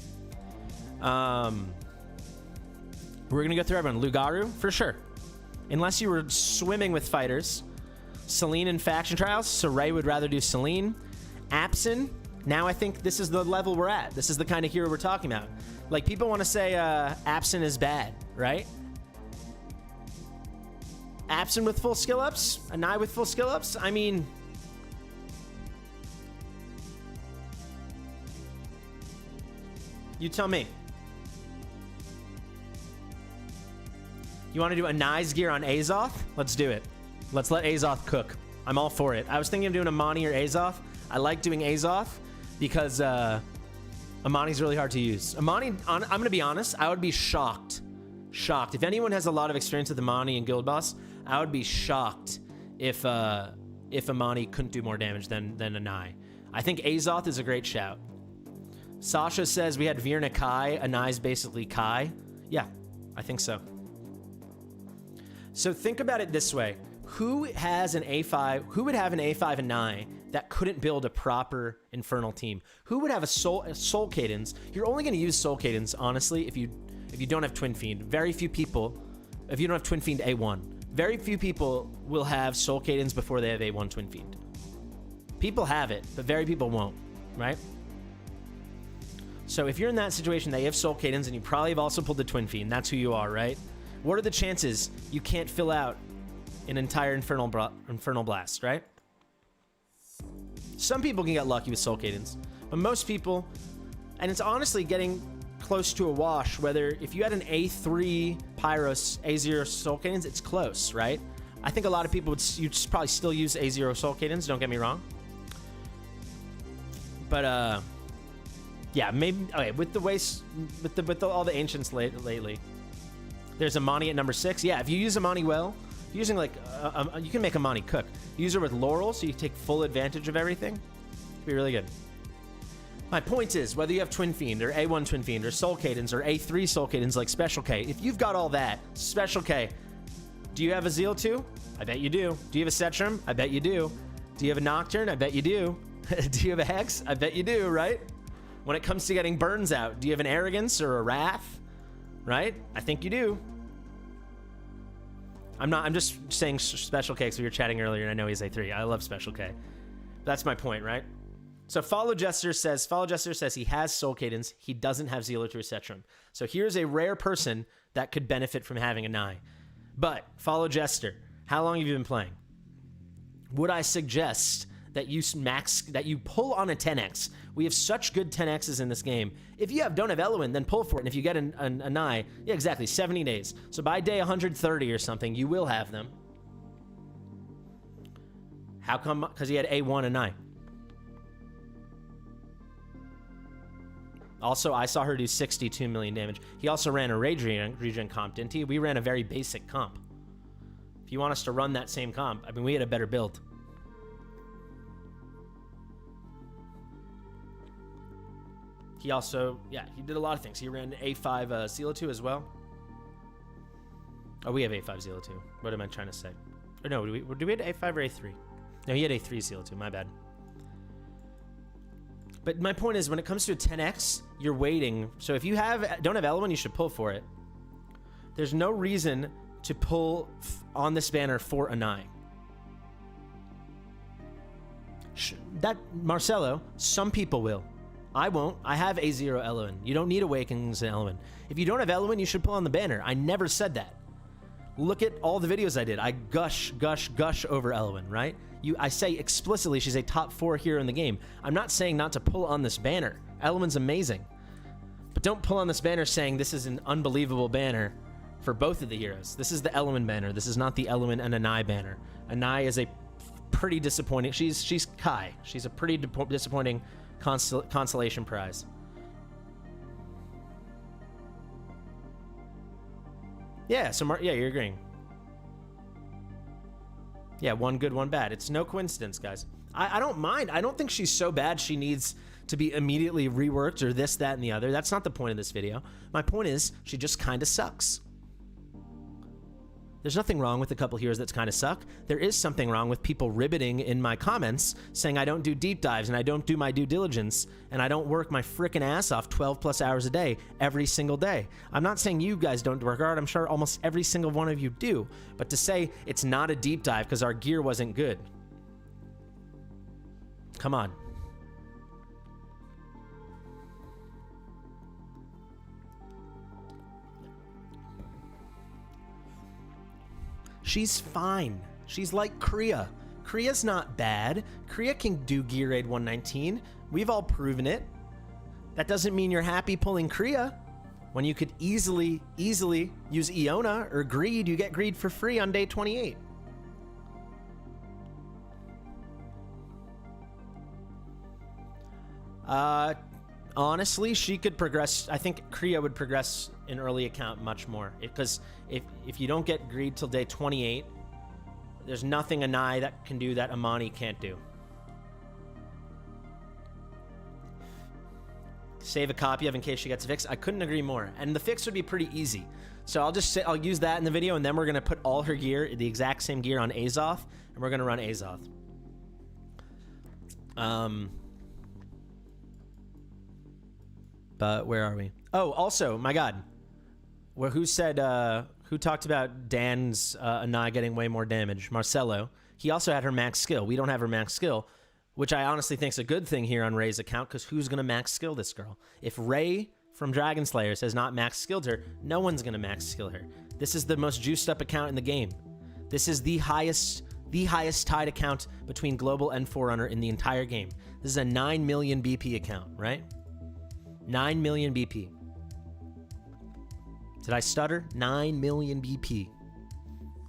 We're going to go through everyone. Lugaru, for sure. Unless you were swimming with fighters. Celine in Faction Trials, so Ray would rather do Celine. Absin, now I think this is the level we're at. This is the kind of hero we're talking about. Like, people want to say Absin is bad, right? Absin with full skill ups? Anai with full skill ups? I mean... You tell me. You want to do Anai's gear on Aoth? Let's do it. Let's let Aoth cook. I'm all for it. I was thinking of doing Ammani or Aoth. I like doing Aoth because Ammani's really hard to use. Ammani, I'm going to be honest, I would be shocked. If anyone has a lot of experience with Ammani and Guild Boss, I would be shocked if Ammani couldn't do more damage than Anai. I think Aoth is a great shout. Sasha says we had Virna Kai. Anai's basically Kai. Yeah, I think so. So think about it this way. Who has an A5? Who would have an A5 Anai that couldn't build a proper Infernal team? Who would have a Soul Cadence? You're only going to use Soul Cadence, honestly, if you don't have Twin Fiend. Very few people, if you don't have Twin Fiend A1, very few people will have Soul Cadence before they have A1 Twin Fiend. People have it, but very people won't, right? So if you're in that situation that you have Soul Cadence and you probably have also pulled the Twin Fiend, that's who you are, right? What are the chances you can't fill out an entire Infernal Blast, right? Some people can get lucky with Soul Cadence, but most people, and it's honestly getting close to a wash, whether if you had an A3 Pyros, A0 Soul Cadence, it's close, right? I think a lot of people you'd probably still use A0 Soul Cadence, don't get me wrong. But, yeah, maybe, okay, with all the ancients lately, there's Ammani at number 6. Yeah, if you use Ammani well, using like, you can make Ammani cook. Use her with Laurel so you take full advantage of everything. It'd be really good. My point is, whether you have Twin Fiend or A1 Twin Fiend or Soul Cadence or A3 Soul Cadence like Special K, if you've got all that, Special K, do you have a Zeal 2? I bet you do. Do you have a Cetrum? I bet you do. Do you have a Nocturne? I bet you do. Do you have a Hex? I bet you do, right? When it comes to getting burns out, do you have an Arrogance or a Wrath? Right? I think you do. I'm just saying Special K because we were chatting earlier and I know he's A3. I love Special K. That's my point, right? So Follow Jester says he has Soul Cadence. He doesn't have Zeal or Cetrum. So here's a rare person that could benefit from having Anai. But Follow Jester, how long have you been playing? Would I suggest that you pull on a 10x? We have such good 10x's in this game. If you don't have Eloin, then pull for it. And if you get an Anai, yeah, exactly, 70 days. So by day 130 or something, you will have them. How come? Because he had A1 Anai. Also, I saw her do 62 million damage. He also ran a regen comp, didn't he? We ran a very basic comp. If you want us to run that same comp, I mean, we had a better build. He also, yeah, he did a lot of things. He ran A5 Zeal 2 as well. Oh, we have A5 Zeal 2. What am I trying to say? Or no, do we have A5 or A3? No, he had A3 seal too, my bad. But my point is, when it comes to a 10x, you're waiting. So if you don't have L1, you should pull for it. There's no reason to pull on this banner for Anai. That, Marcelo, some people will. I won't. I have A0 Eloin. You don't need Awakenings and Eloin. If you don't have Eloin, you should pull on the banner. I never said that. Look at all the videos I did. I gush over Eloin, right? I say explicitly she's a top 4 hero in the game. I'm not saying not to pull on this banner. Eloin's amazing. But don't pull on this banner saying this is an unbelievable banner for both of the heroes. This is the Eloin banner. This is not the Eloin and Anai banner. Anai is a pretty disappointing. She's Kai. She's a pretty disappointing consolation prize. Yeah, so yeah, you're agreeing. Yeah, one good, one bad. It's no coincidence, guys. I don't mind. I don't think she's so bad she needs to be immediately reworked or this, that, and the other. That's not the point of this video. My point is, she just kind of sucks. There's nothing wrong with a couple heroes that kind of suck. There is something wrong with people ribbiting in my comments saying I don't do deep dives and I don't do my due diligence and I don't work my frickin' ass off 12 plus hours a day every single day. I'm not saying you guys don't work hard. I'm sure almost every single one of you do. But to say it's not a deep dive because our gear wasn't good. Come on. She's fine. She's like Kriya. Kriya's not bad. Kriya can do Gear Raid 119. We've all proven it. That doesn't mean you're happy pulling Kriya. When you could easily use Iona or Greed, you get Greed for free on day 28. Honestly, she could progress. I think Kriya would progress in early account much more. Because if you don't get Greed till day 28, there's nothing Anai that can do that Ammani can't do. Save a copy of in case she gets fixed. I couldn't agree more. And the fix would be pretty easy. So I'll use that in the video, and then we're going to put all her gear, the exact same gear, on Aoth, and we're going to run Aoth. But where are we? Oh, also, my God. Well, who talked about Dan's Anai getting way more damage? Marcelo. He also had her max skill. We don't have her max skill, which I honestly think is a good thing here on Ray's account, because who's going to max skill this girl? If Ray from Dragon Slayers has not max skilled her, no one's going to max skill her. This is the most juiced up account in the game. This is the highest tied account between Global and Forerunner in the entire game. This is a 9 million BP account, right? 9 million BP. Did I stutter? 9 million BP.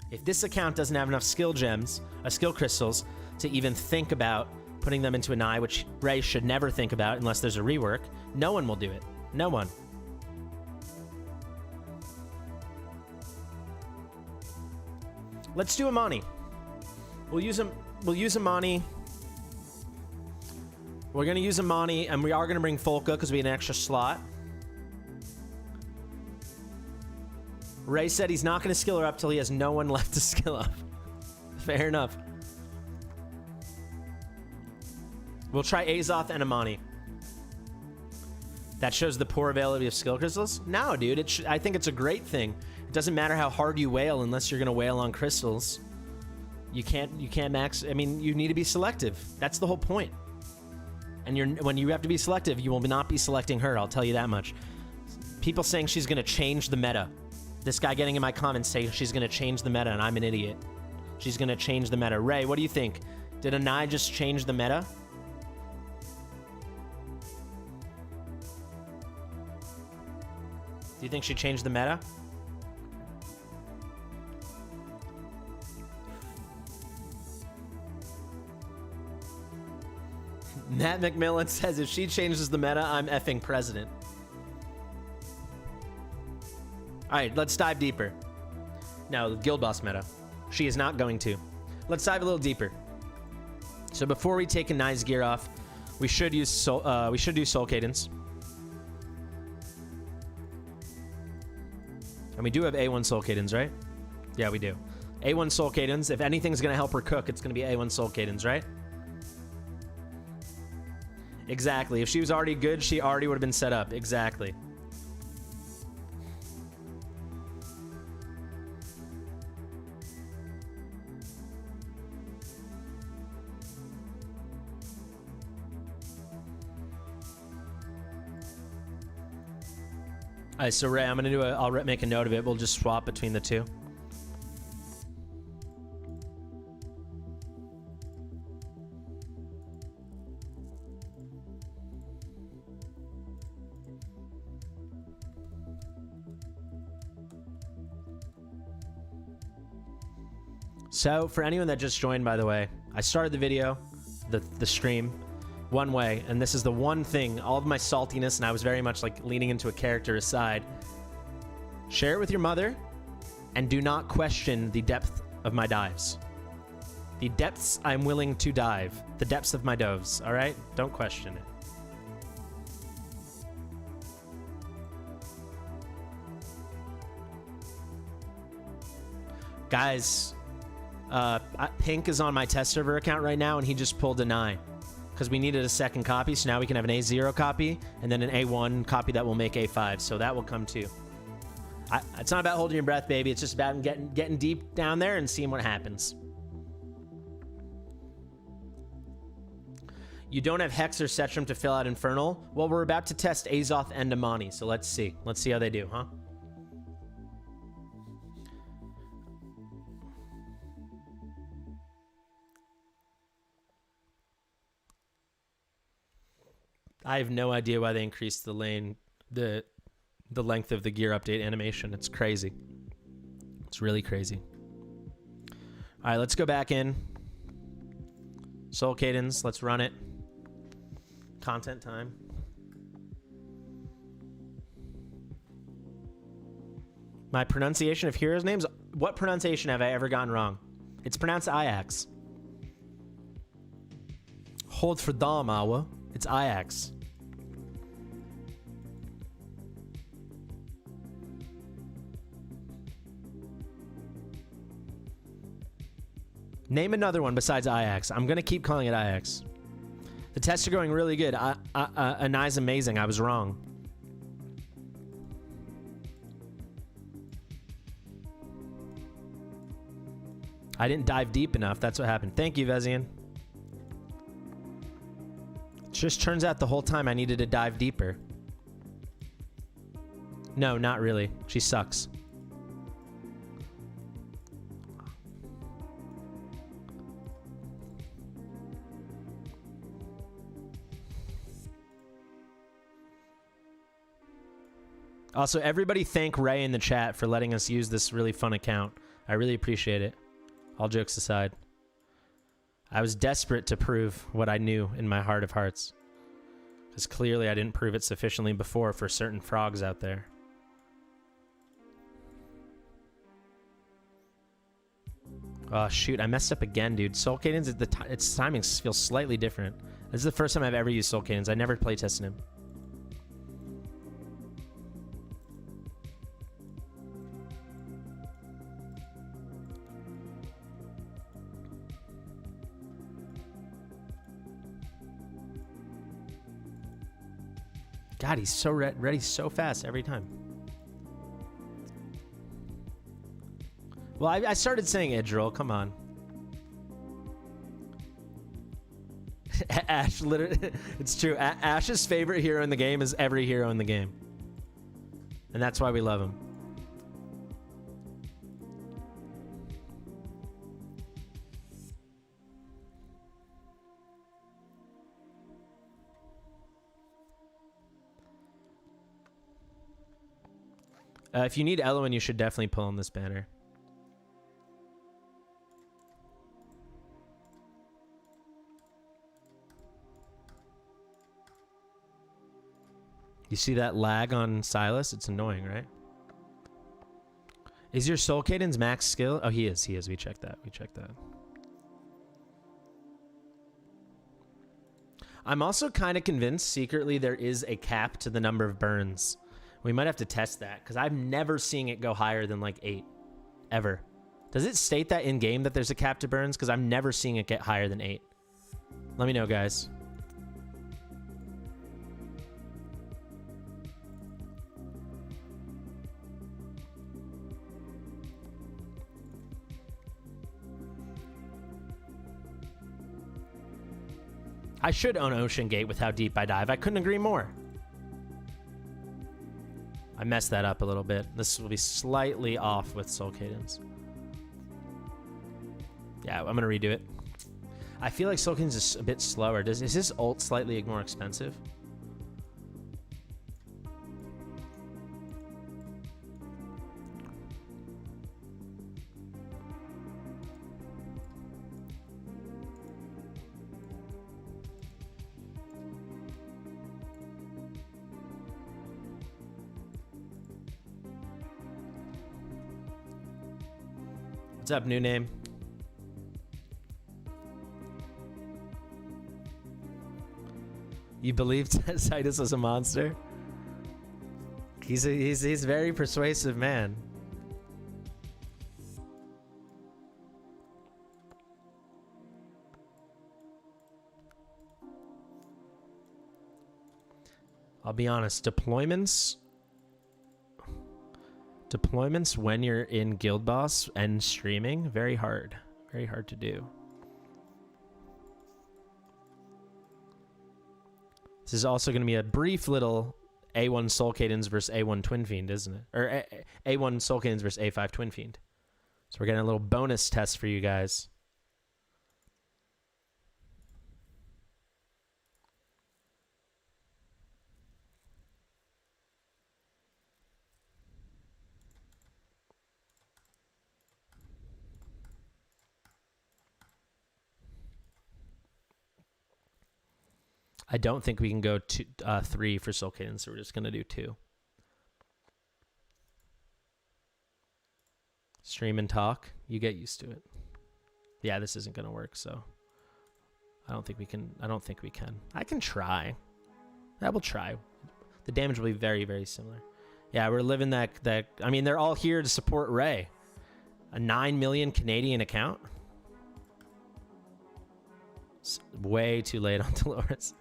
If this account doesn't have enough skill gems, skill crystals, to even think about putting them into Anai, which Ray should never think about unless there's a rework, no one will do it. No one. Let's do Ammani. We'll use Ammani. We're going to use Ammani, and we are going to bring Folka because we have an extra slot. Ray said he's not going to skill her up till he has no one left to skill up. Fair enough. We'll try Aoth and Ammani. That shows the poor availability of skill crystals? No, dude. I think it's a great thing. It doesn't matter how hard you wail unless you're going to wail on crystals. You can't max. I mean, you need to be selective. That's the whole point. And when you have to be selective, you will not be selecting her. I'll tell you that much. People saying she's going to change the meta. This guy getting in my comments saying she's going to change the meta, and I'm an idiot. She's going to change the meta. Ray, what do you think? Did Anai just change the meta? Do you think she changed the meta? Matt McMillan says if she changes the meta, I'm effing president. All right, let's dive deeper. No, guild boss meta. She is not going to. Let's dive a little deeper. So before we take Anai's gear off, we should do Soul Cadence. And we do have A1 Soul Cadence, right? Yeah, we do. A1 Soul Cadence. If anything's going to help her cook, it's going to be A1 Soul Cadence, right? Exactly. If she was already good, she already would have been set up. Exactly. All right, so Ray, I'm gonna do I'll make a note of it. We'll just swap between the two. So for anyone that just joined, by the way, I started the video, the stream, one way, and this is the one thing, all of my saltiness, and I was very much like leaning into a character aside. Share it with your mother, and do not question the depth of my dives. The depths I'm willing to dive. The depths of my doves, all right? Don't question it. Guys, Pink is on my test server account right now, and he just pulled Anai. Because we needed a second copy, so now we can have an A0 copy and then an A1 copy that will make A5. So that will come too. It's not about holding your breath, baby. It's just about getting deep down there and seeing what happens. You don't have Hex or Cetrum to fill out Infernal? Well, we're about to test Aoth and Ammani, so let's see. Let's see how they do, huh? I have no idea why they increased the length of the gear update animation. It's crazy. It's really crazy. All right, let's go back in. Soul Cadence, let's run it. Content time. My pronunciation of heroes' names? What pronunciation have I ever gotten wrong? It's pronounced Ajax. Hold for Dom, Awa. It's Ajax. Name another one besides Ajax. I'm going to keep calling it Ajax. The tests are going really good. Anai's amazing. I was wrong. I didn't dive deep enough. That's what happened. Thank you, Vezian. It just turns out the whole time I needed to dive deeper. No, not really. She sucks. Also, everybody thank Ray in the chat for letting us use this really fun account. I really appreciate it. All jokes aside. I was desperate to prove what I knew in my heart of hearts. Because clearly I didn't prove it sufficiently before for certain frogs out there. Oh, shoot. I messed up again, dude. Soul Cadence, its timing feels slightly different. This is the first time I've ever used Soul Cadence. I never playtested him. God, he's so ready so fast every time. Well, I started saying Idril. Come on. Ash, literally, it's true. Ash's favorite hero in the game is every hero in the game. And that's why we love him. If you need Eloin, you should definitely pull on this banner. You see that lag on Silas? It's annoying, right? Is your Soul Cadence max skill? Oh, he is. He is. We checked that. We checked that. I'm also kind of convinced secretly there is a cap to the number of burns. We might have to test that because I'm never seeing it go higher than like 8 ever. Does it state that in game that there's a cap to burns? Because I'm never seeing it get higher than 8. Let me know, guys. I should own Ocean Gate with how deep I dive. I couldn't agree more. I messed that up a little bit. This will be slightly off with Soul Cadence. Yeah, I'm gonna redo it. I feel like Soul Cadence is a bit slower. Is his ult slightly more expensive? What's up, new name? You believed Titus was a monster? He's a very persuasive man. I'll be honest, deployments when you're in Guild Boss and streaming, very hard to do. This is also going to be a brief little A1 Soul Cadence versus A1 Twin Fiend, isn't it? Or A1 Soul Cadence versus A5 Twin Fiend. So we're getting a little bonus test for you guys. I don't think we can go 3 for Soul Cadence, so we're just going to do 2. Stream and talk. You get used to it. Yeah, this isn't going to work, so I don't think we can. I can try. I will try. The damage will be very, very similar. Yeah, we're living that. I mean, they're all here to support Ray. A 9 million Canadian account. It's way too late on Dolores.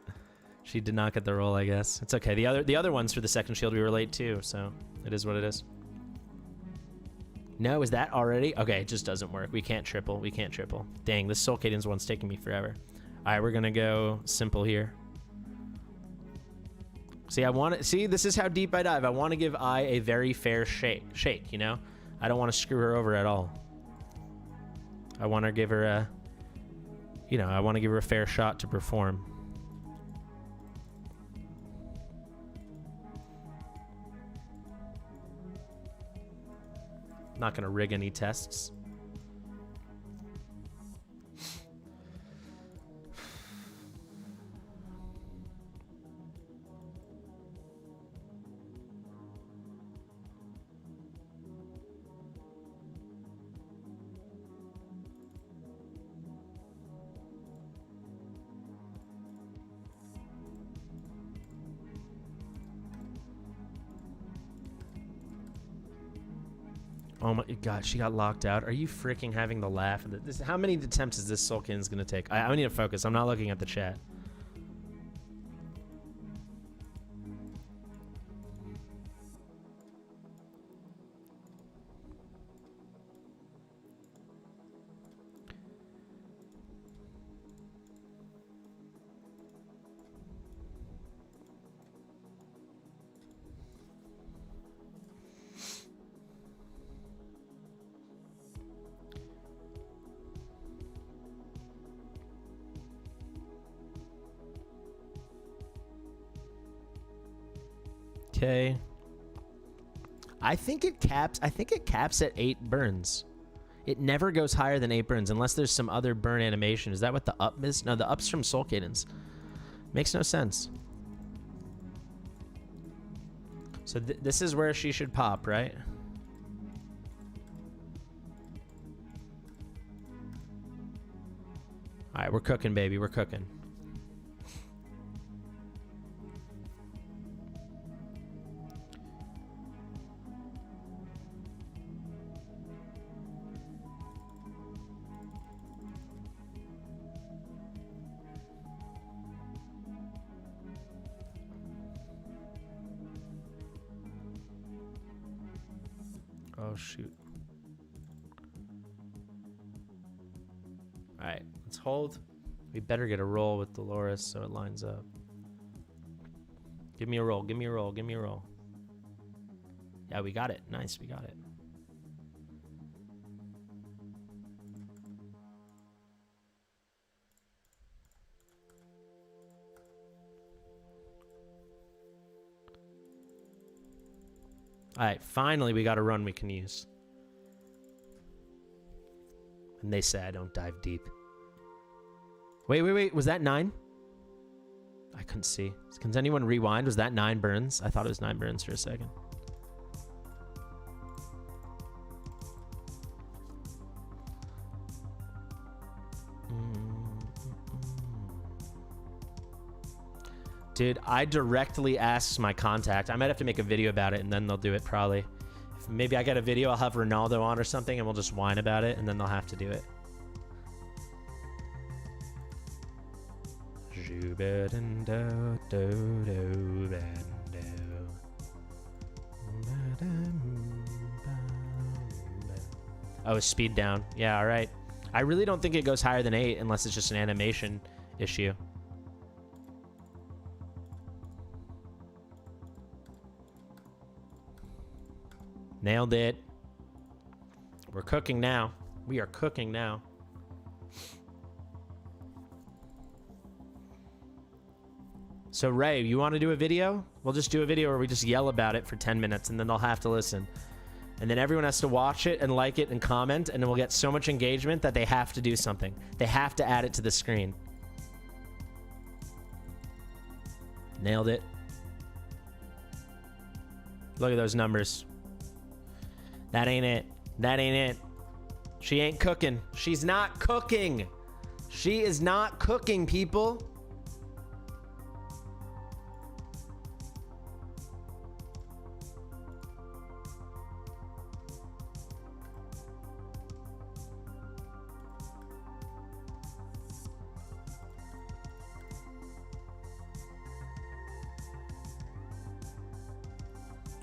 She did not get the role, I guess. It's okay. The other ones for the second shield we were late too, so it is what it is. No, is that already? Okay, it just doesn't work. We can't triple. Dang, this Soul Cadence one's taking me forever. All right, we're gonna go simple here. See, this is how deep I dive. I want to give I a very fair shake, you know? I don't want to screw her over at all. I want to give her a, I want to give her a fair shot to perform. Not going to rig any tests. Oh my god, she got locked out. Are you freaking having the laugh? How many attempts is this Soul Cadence going to take? I need to focus. I'm not looking at the chat. Okay. I think it caps at 8 burns. It never goes higher than 8 burns unless there's some other burn animation. Is that what the up is? No, the up's from Soul Cadence. Makes no sense. So this is where she should pop, right? All right, we're cooking, baby. We're cooking. shoot. All right, let's hold. We better get a roll with Dolores so it lines up. Give me a roll, give me a roll, give me a roll. Yeah, we got it. Nice, we got it. All right, finally we got a run we can use. And they say I don't dive deep. Wait. Was that 9? I couldn't see. Can anyone rewind? Was that 9 burns? I thought it was 9 burns for a second. Dude, I directly asked my contact. I might have to make a video about it, and then they'll do it probably. If maybe I get a video, I'll have Ronaldo on or something, and we'll just whine about it, and then they'll have to do it. Oh, speed down. Yeah, all right. I really don't think it goes higher than 8 unless it's just an animation issue. Nailed it. We're cooking now. We are cooking now. So Ray, you want to do a video? We'll just do a video where we just yell about it for 10 minutes and then they'll have to listen. And then everyone has to watch it and like it and comment, and then we'll get so much engagement that they have to do something. They have to add it to the screen. Nailed it. Look at those numbers. That ain't it. That ain't it. She ain't cooking. She's not cooking. She is not cooking, people.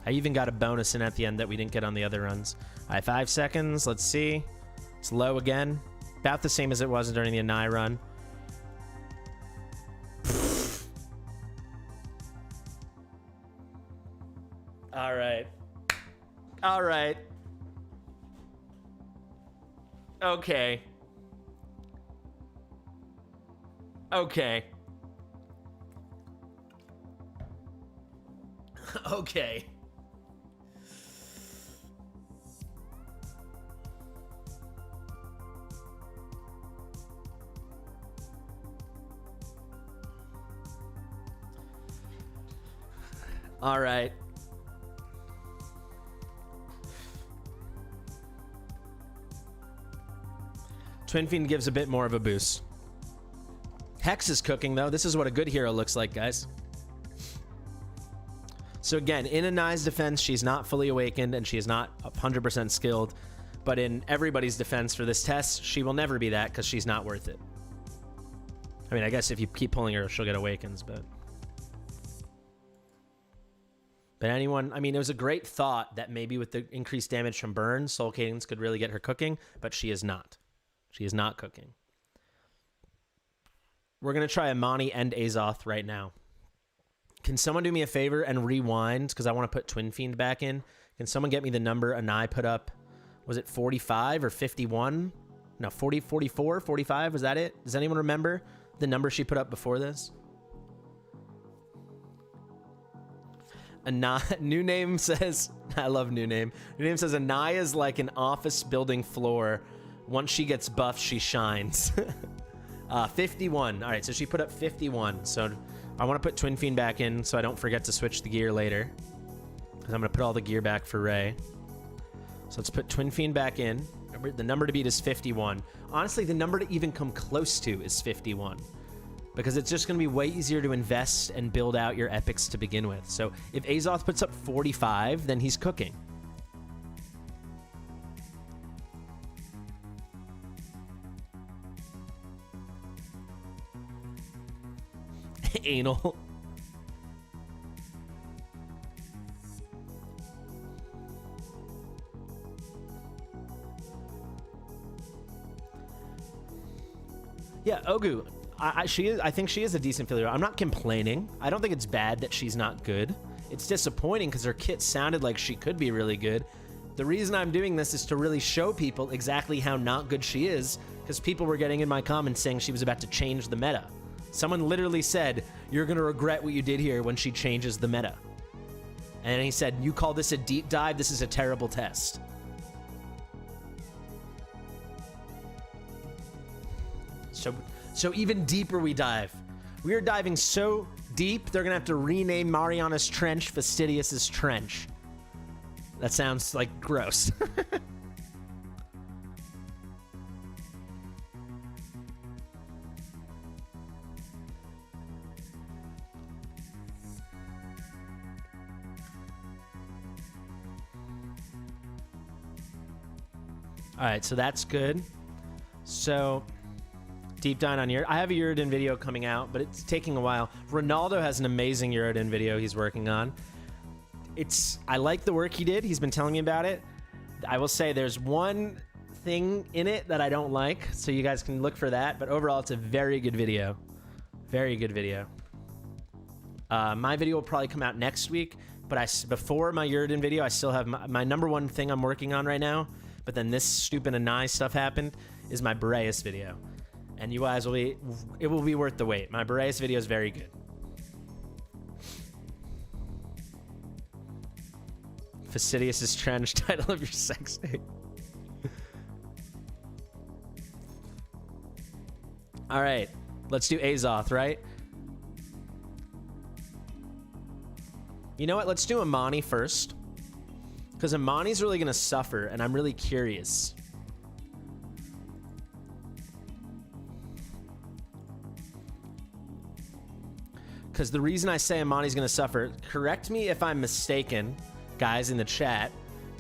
I even got a bonus in at the end that we didn't get on the other runs. All right, 5 seconds. Let's see. It's low again. About the same as it was during the Anai run. All right. All right. Okay. Okay. Okay. All right. Twin Fiend gives a bit more of a boost. Hex is cooking, though. This is what a good hero looks like, guys. So again, in Anai's defense, she's not fully awakened and she is not 100% skilled. But in everybody's defense for this test, she will never be that because she's not worth it. I mean, I guess if you keep pulling her, she'll get awakens, but... But anyone, I mean, it was a great thought that maybe with the increased damage from burn, Soul Cadence could really get her cooking, but she is not. She is not cooking. We're going to try Ammani and Aoth right now. Can someone do me a favor and rewind? Because I want to put Twin Fiend back in. Can someone get me the number Anai put up? Was it 45 or 51? No, 40, 44, 45? Was that it? Does anyone remember the number she put up before this? Anai, new name says, I love new name. New name says Anai is like an office building floor. Once she gets buffed, she shines. 51. All right, so she put up 51. So I want to put Twin Fiend back in so I don't forget to switch the gear later. Because I'm going to put all the gear back for Ray. So let's put Twin Fiend back in. The number to beat is 51. Honestly, the number to even come close to is 51. Because it's just going to be way easier to invest and build out your epics to begin with. So if Aoth puts up 45, then he's cooking. Anal. Yeah, Ogu. I think she is a decent filler. I'm not complaining. I don't think it's bad that she's not good. It's disappointing because her kit sounded like she could be really good. The reason I'm doing this is to really show people exactly how not good she is, because people were getting in my comments saying she was about to change the meta. Someone literally said, "You're going to regret what you did here when she changes the meta." And he said, "You call this a deep dive? This is a terrible test." So even deeper we dive. We are diving so deep, they're gonna have to rename Mariana's Trench Fastidious's Trench. That sounds like gross. All right, so that's good. So deep dive on I have a Uridin video coming out, but it's taking a while. Ronaldo has an amazing Uridin video he's working on. I like the work he did. He's been telling me about it. I will say there's one thing in it that I don't like, so you guys can look for that. But overall, it's a very good video. Very good video. My video will probably come out next week, but before my Uridin video, I still have my number one thing I'm working on right now. But then this stupid Anai stuff happened, is my Boreas video. And you guys it will be worth the wait. My Boreas video is very good. Fastidious' Trench, title of your sex tape. All right, let's do Aoth, right? You know what? Let's do Ammani first, because Ammani's really gonna suffer, and I'm really curious. Because the reason I say Ammani's gonna suffer, correct me if I'm mistaken, guys in the chat,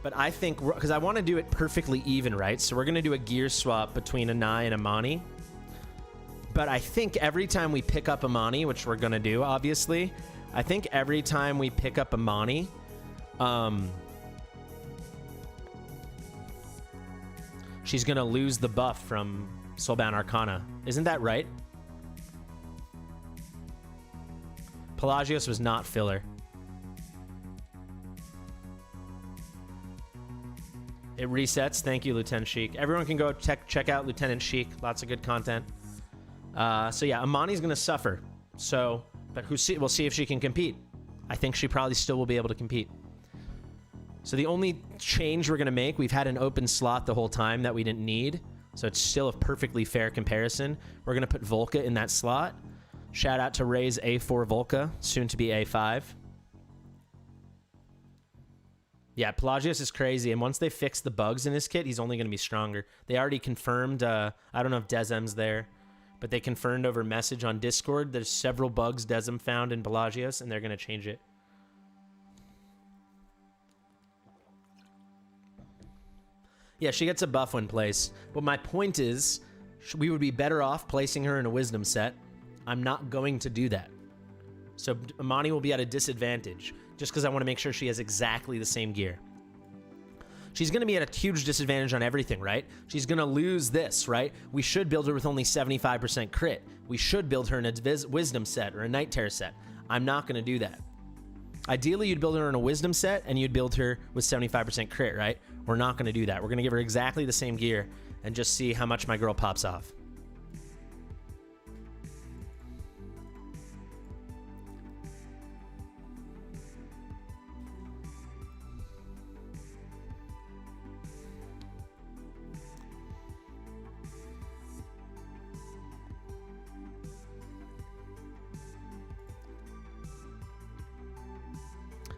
but I think, because I want to do it perfectly even, right? So we're gonna do a gear swap between Anai and Ammani. But I think every time we pick up Ammani, which we're gonna do, obviously, I think every time we pick up Ammani, she's gonna lose the buff from Soulbound Arcana. Isn't that right? Pelagios was not filler. It resets. Thank you, Lieutenant Sheik. Everyone can go check out Lieutenant Sheik. Lots of good content. So yeah, Ammani's gonna suffer. So, but we'll see if she can compete. I think she probably still will be able to compete. So the only change we're gonna make, we've had an open slot the whole time that we didn't need. So it's still a perfectly fair comparison. We're gonna put Volca in that slot. Shout out to Ray's A4 Volca, soon to be A5. Yeah, Pelagios is crazy, and once they fix the bugs in his kit, he's only going to be stronger. They already confirmed, I don't know if Dezem's there, but they confirmed over message on Discord there's several bugs Dezem found in Pelagios, and they're going to change it. Yeah, she gets a buff when placed. But my point is, we would be better off placing her in a Wisdom set. I'm not going to do that. So Ammani will be at a disadvantage, just because I want to make sure she has exactly the same gear. She's going to be at a huge disadvantage on everything, right? She's going to lose this, right? We should build her with only 75% crit. We should build her in a Wisdom set or a Night Terror set. I'm not going to do that. Ideally, you'd build her in a Wisdom set, and you'd build her with 75% crit, right? We're not going to do that. We're going to give her exactly the same gear and just see how much my girl pops off.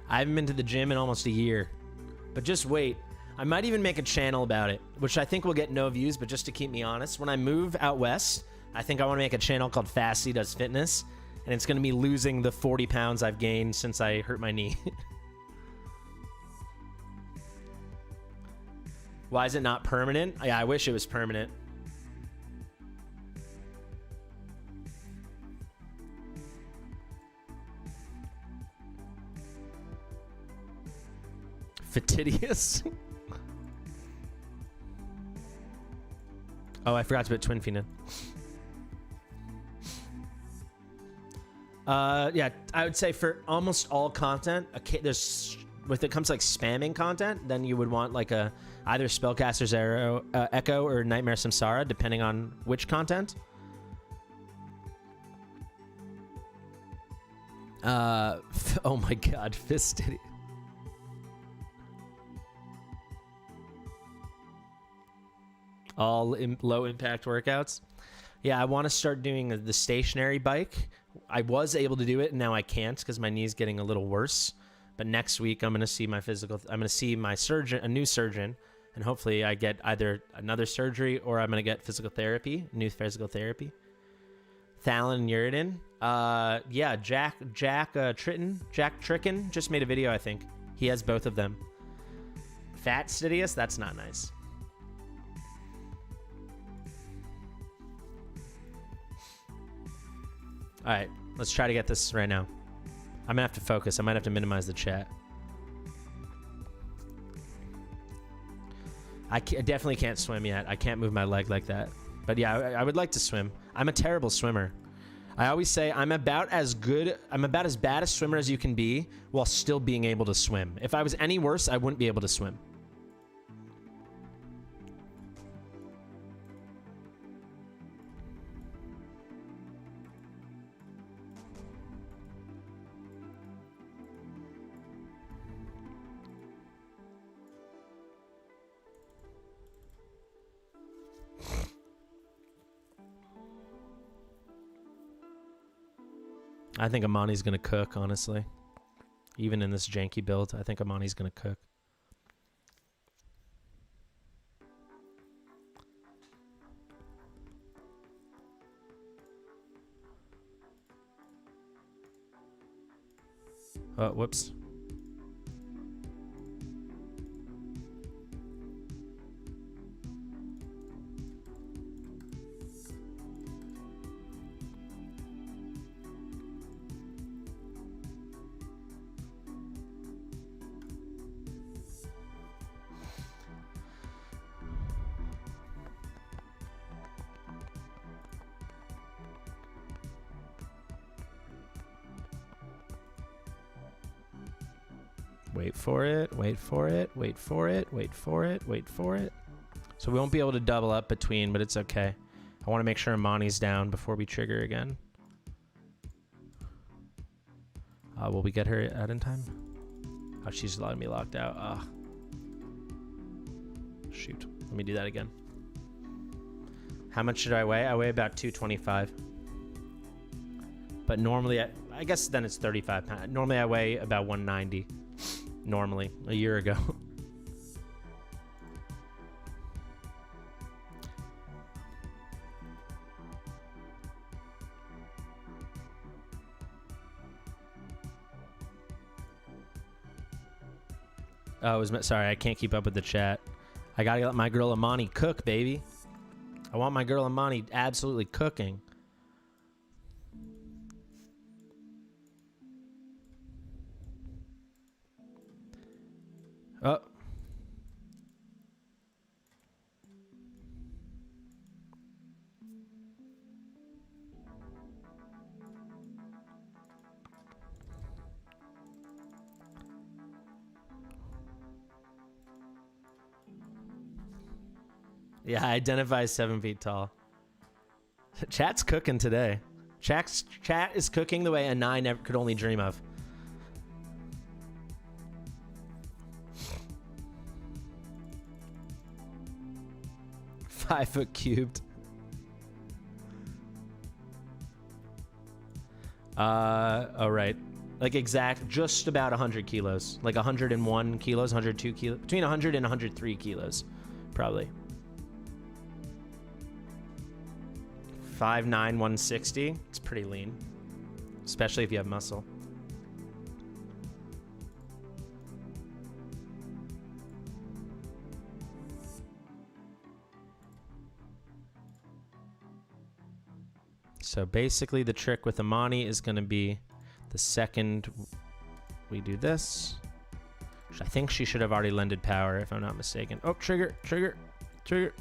I haven't been to the gym in almost a year, but just wait. I might even make a channel about it, which I think will get no views, but just to keep me honest, when I move out west, I think I want to make a channel called Fasty Does Fitness, and it's going to be losing the 40 pounds I've gained since I hurt my knee. Why is it not permanent? Yeah, I wish it was permanent. Fastidious. Oh, I forgot to put Twin Fiend in. Yeah, I would say for almost all content, there's if it comes to like spamming content, then you would want like a either Spellcaster's Echo or Nightmare Samsara, depending on which content. Oh my God, Fastidious. All low impact workouts. Yeah, I want to start doing the stationary bike. I was able to do it, and now I can't because my knee's getting a little worse. But next week, I'm going to see my I'm going to see my surgeon, a new surgeon, and hopefully I get either another surgery or I'm going to get physical therapy, new physical therapy. Thalen and Uridin. Yeah, Jack Tricken just made a video, I think. He has both of them. Fastidious, that's not nice. All right, let's try to get this right now. I'm gonna have to focus. I might have to minimize the chat. I definitely can't swim yet. I can't move my leg like that. But yeah, I would like to swim. I'm a terrible swimmer. I always say I'm about as bad a swimmer as you can be while still being able to swim. If I was any worse, I wouldn't be able to swim. I think Ammani's gonna cook, honestly. Even in this janky build, I think Ammani's gonna cook. Oh, whoops. Wait for it, wait for it, wait for it, wait for it, wait for it. So we won't be able to double up between, but it's okay. I want to make sure Ammani's down before we trigger again. Will we get her out in time? Oh, she's letting me locked out. Shoot. Let me do that again. How much should I weigh? I weigh about 225. But normally, I guess then it's 35 pounds. Normally, I weigh about 190. Normally, a year ago. Oh, sorry, I can't keep up with the chat. I gotta let my girl Ammani cook, baby. I want my girl Ammani absolutely cooking. Oh. Yeah, I identify 7 feet tall. Chat's cooking today. Chat is cooking the way Anai never could only dream of. Five foot cubed. Oh, right. Like just about 100 kilos. Like 101 kilos, 102 kilos. Between 100 and 103 kilos, probably. 5'9", 160. It's pretty lean. Especially if you have muscle. So basically the trick with Ammani is going to be the second we do this. Which I think she should have already lended power if I'm not mistaken. Oh, trigger. Did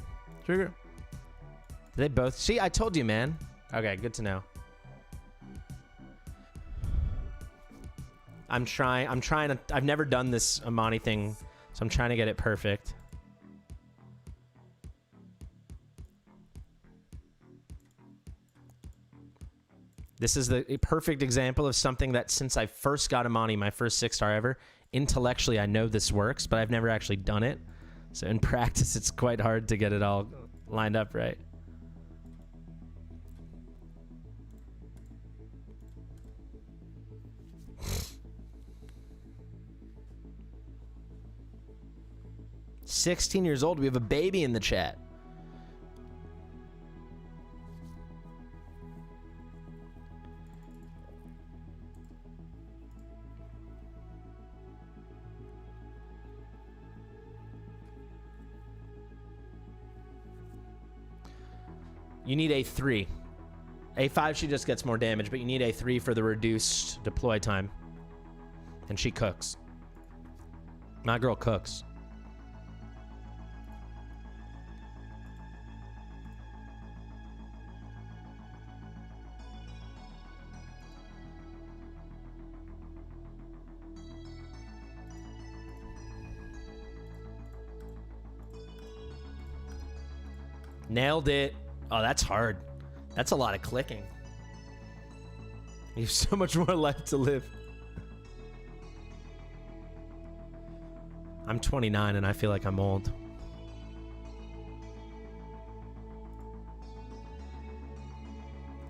they both? See, I told you, man. Okay, good to know. I'm trying to, I've never done this Ammani thing, so I'm trying to get it perfect. This is the perfect example of something that since I first got Ammani, my first 6-star ever, intellectually I know this works, but I've never actually done it. So in practice, it's quite hard to get it all lined up right. "16 years old, we have a baby in the chat." You need A3. A5, she just gets more damage, but you need A3 for the reduced deploy time. And she cooks. My girl cooks. Nailed it. Oh, that's hard. That's a lot of clicking. You have so much more life to live. I'm 29 and I feel like I'm old.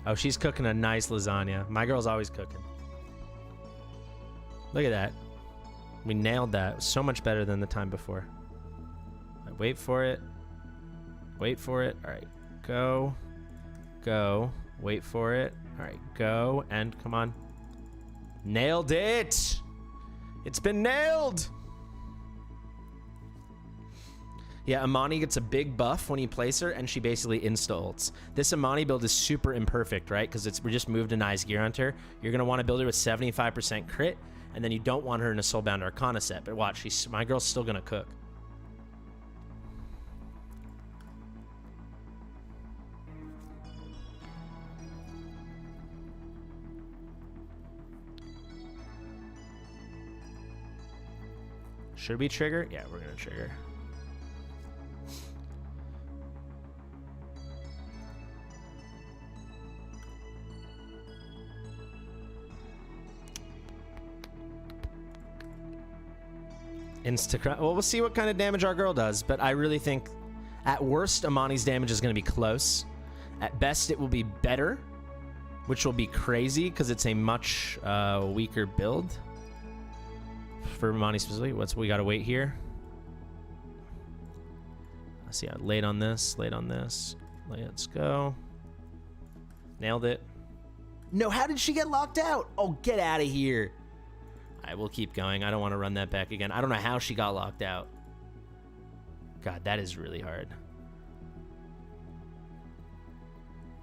Oh, she's cooking a nice lasagna. My girl's always cooking. Look at that. We nailed that. It was so much better than the time before. Right, wait for it. Wait for it. All right. Go. Go. Wait for it. All right. Go. And come on. Nailed it. It's been nailed. Yeah, Ammani gets a big buff when you place her, and she basically insta-ults. This Ammani build is super imperfect, right? Because we just moved a nice Gear Hunter. You're going to want to build her with 75% crit, and then you don't want her in a Soulbound Arcana set. But watch, my girl's still going to cook. Should we trigger? Yeah, we're going to trigger. Well, we'll see what kind of damage our girl does, but I really think at worst, Ammani's damage is going to be close. At best, it will be better, which will be crazy because it's a much weaker build. For Ammani specifically, we got to wait here. Let's see, late on this, late on this. Let's go. Nailed it. No, how did she get locked out? Oh, get out of here. I will keep going. I don't want to run that back again. I don't know how she got locked out. God, that is really hard.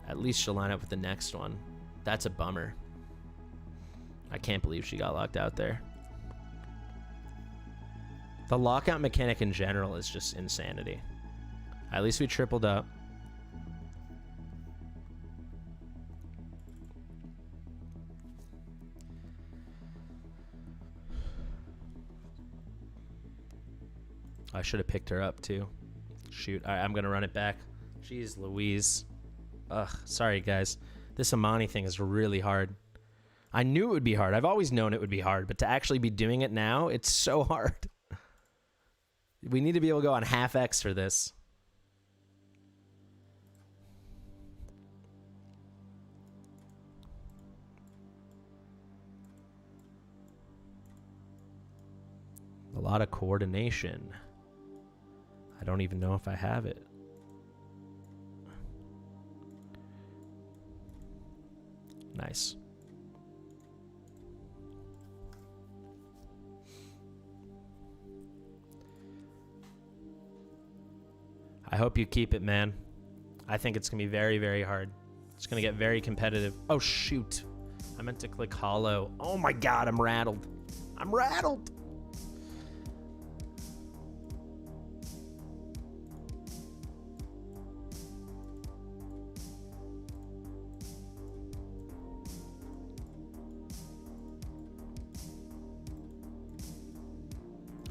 At least she'll line up with the next one. That's a bummer. I can't believe she got locked out there. The lockout mechanic in general is just insanity. At least we tripled up. I should have picked her up too. Shoot, I'm gonna run it back. Jeez Louise. Ugh, sorry guys. This Ammani thing is really hard. I knew it would be hard. I've always known it would be hard, but to actually be doing it now, it's so hard. We need to be able to go on half X for this. A lot of coordination. I don't even know if I have it. Nice. I hope you keep it, man. I think it's going to be very, very hard. It's going to get very competitive. Oh, shoot. I meant to click hollow. Oh, my God. I'm rattled. I'm rattled.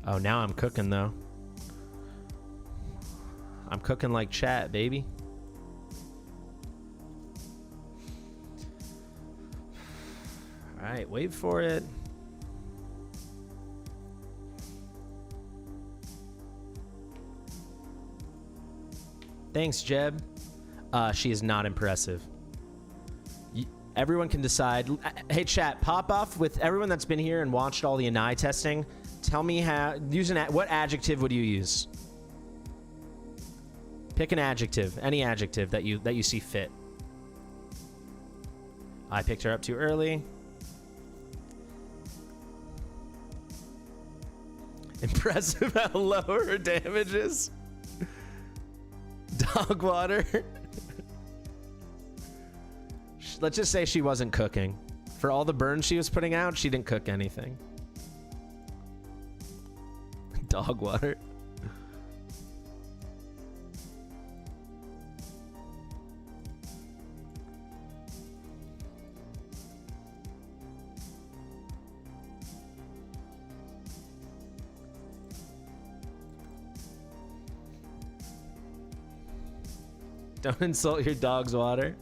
Oh, now I'm cooking, though. I'm cooking like chat, baby. All right, wait for it. Thanks, Jeb. She is not impressive. Everyone can decide. Hey, chat, pop off with everyone that's been here and watched all the Anai testing. Tell me how. What adjective would you use? Pick an adjective, any adjective that you see fit. I picked her up too early. Impressive how low her damage is. Dog water. Let's just say she wasn't cooking. For all the burns she was putting out, she didn't cook anything. Dog water. Don't insult your dog's water.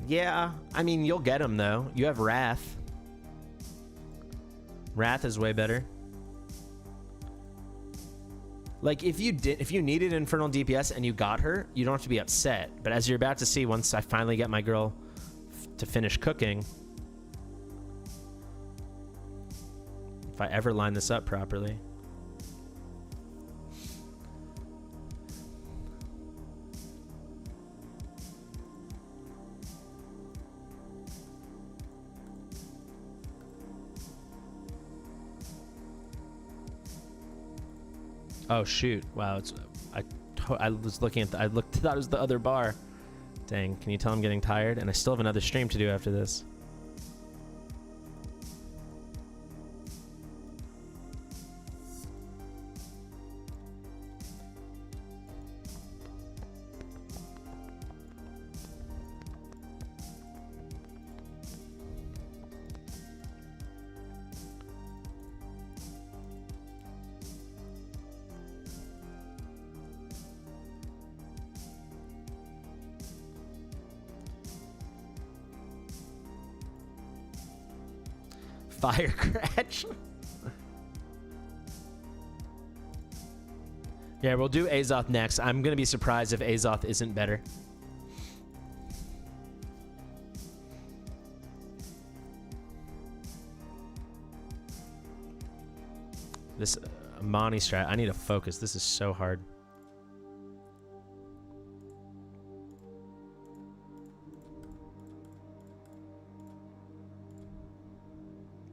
Yeah, I mean, you'll get him though. You have Wrath. Wrath is way better. Like if you needed Infernal DPS and you got her, you don't have to be upset. But as you're about to see, once I finally get my girl to finish cooking, if I ever line this up properly. Oh shoot! Wow, I was looking at thought it was the other bar. Dang! Can you tell I'm getting tired? And I still have another stream to do after this. Fire Cratch. Yeah, we'll do Aoth next. I'm gonna be surprised if Aoth isn't better. This Ammani strat, I need to focus. This is so hard.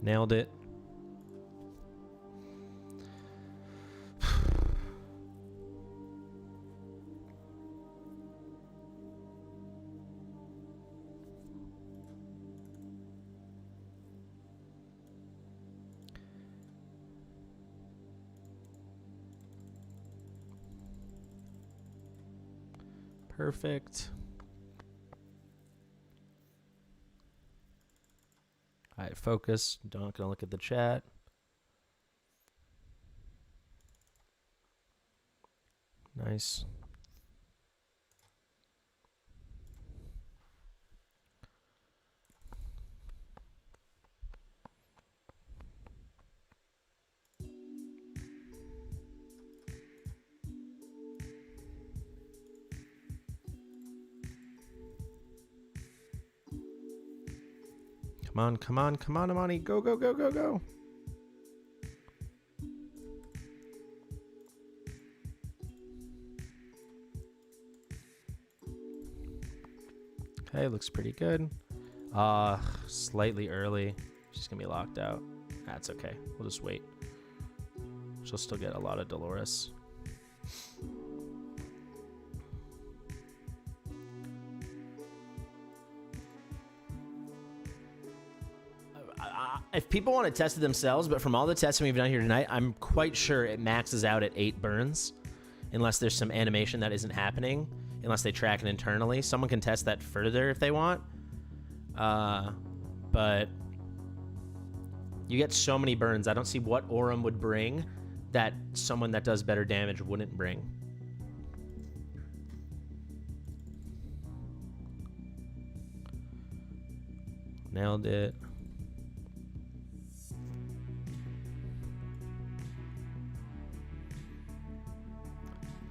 Nailed it. Perfect. All right, focus. Not gonna look at the chat. Nice. Come on, come on, come on, Ammani. Go, go, go, go, go. Okay, looks pretty good. Slightly early. She's gonna be locked out. That's okay. We'll just wait. She'll still get a lot of Dolores. If people want to test it themselves, but from all the testing we've done here tonight, I'm quite sure it maxes out at 8 burns, unless there's some animation that isn't happening, unless they track it internally. Someone can test that further if they want. but you get so many burns. I don't see what Aurum would bring that someone that does better damage wouldn't bring. Nailed it.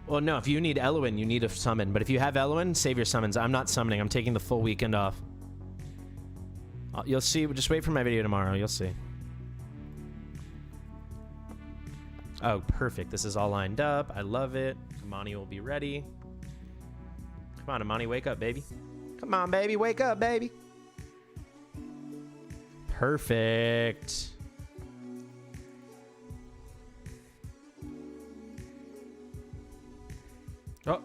Well, no, if you need Eloin, you need a summon. But if you have Eloin, save your summons. I'm not summoning. I'm taking the full weekend off. You'll see. Just wait for my video tomorrow. You'll see. Oh, perfect. This is all lined up. I love it. Ammani will be ready. Come on, Ammani, wake up, baby. Come on, baby. Wake up, baby. Perfect. Oh.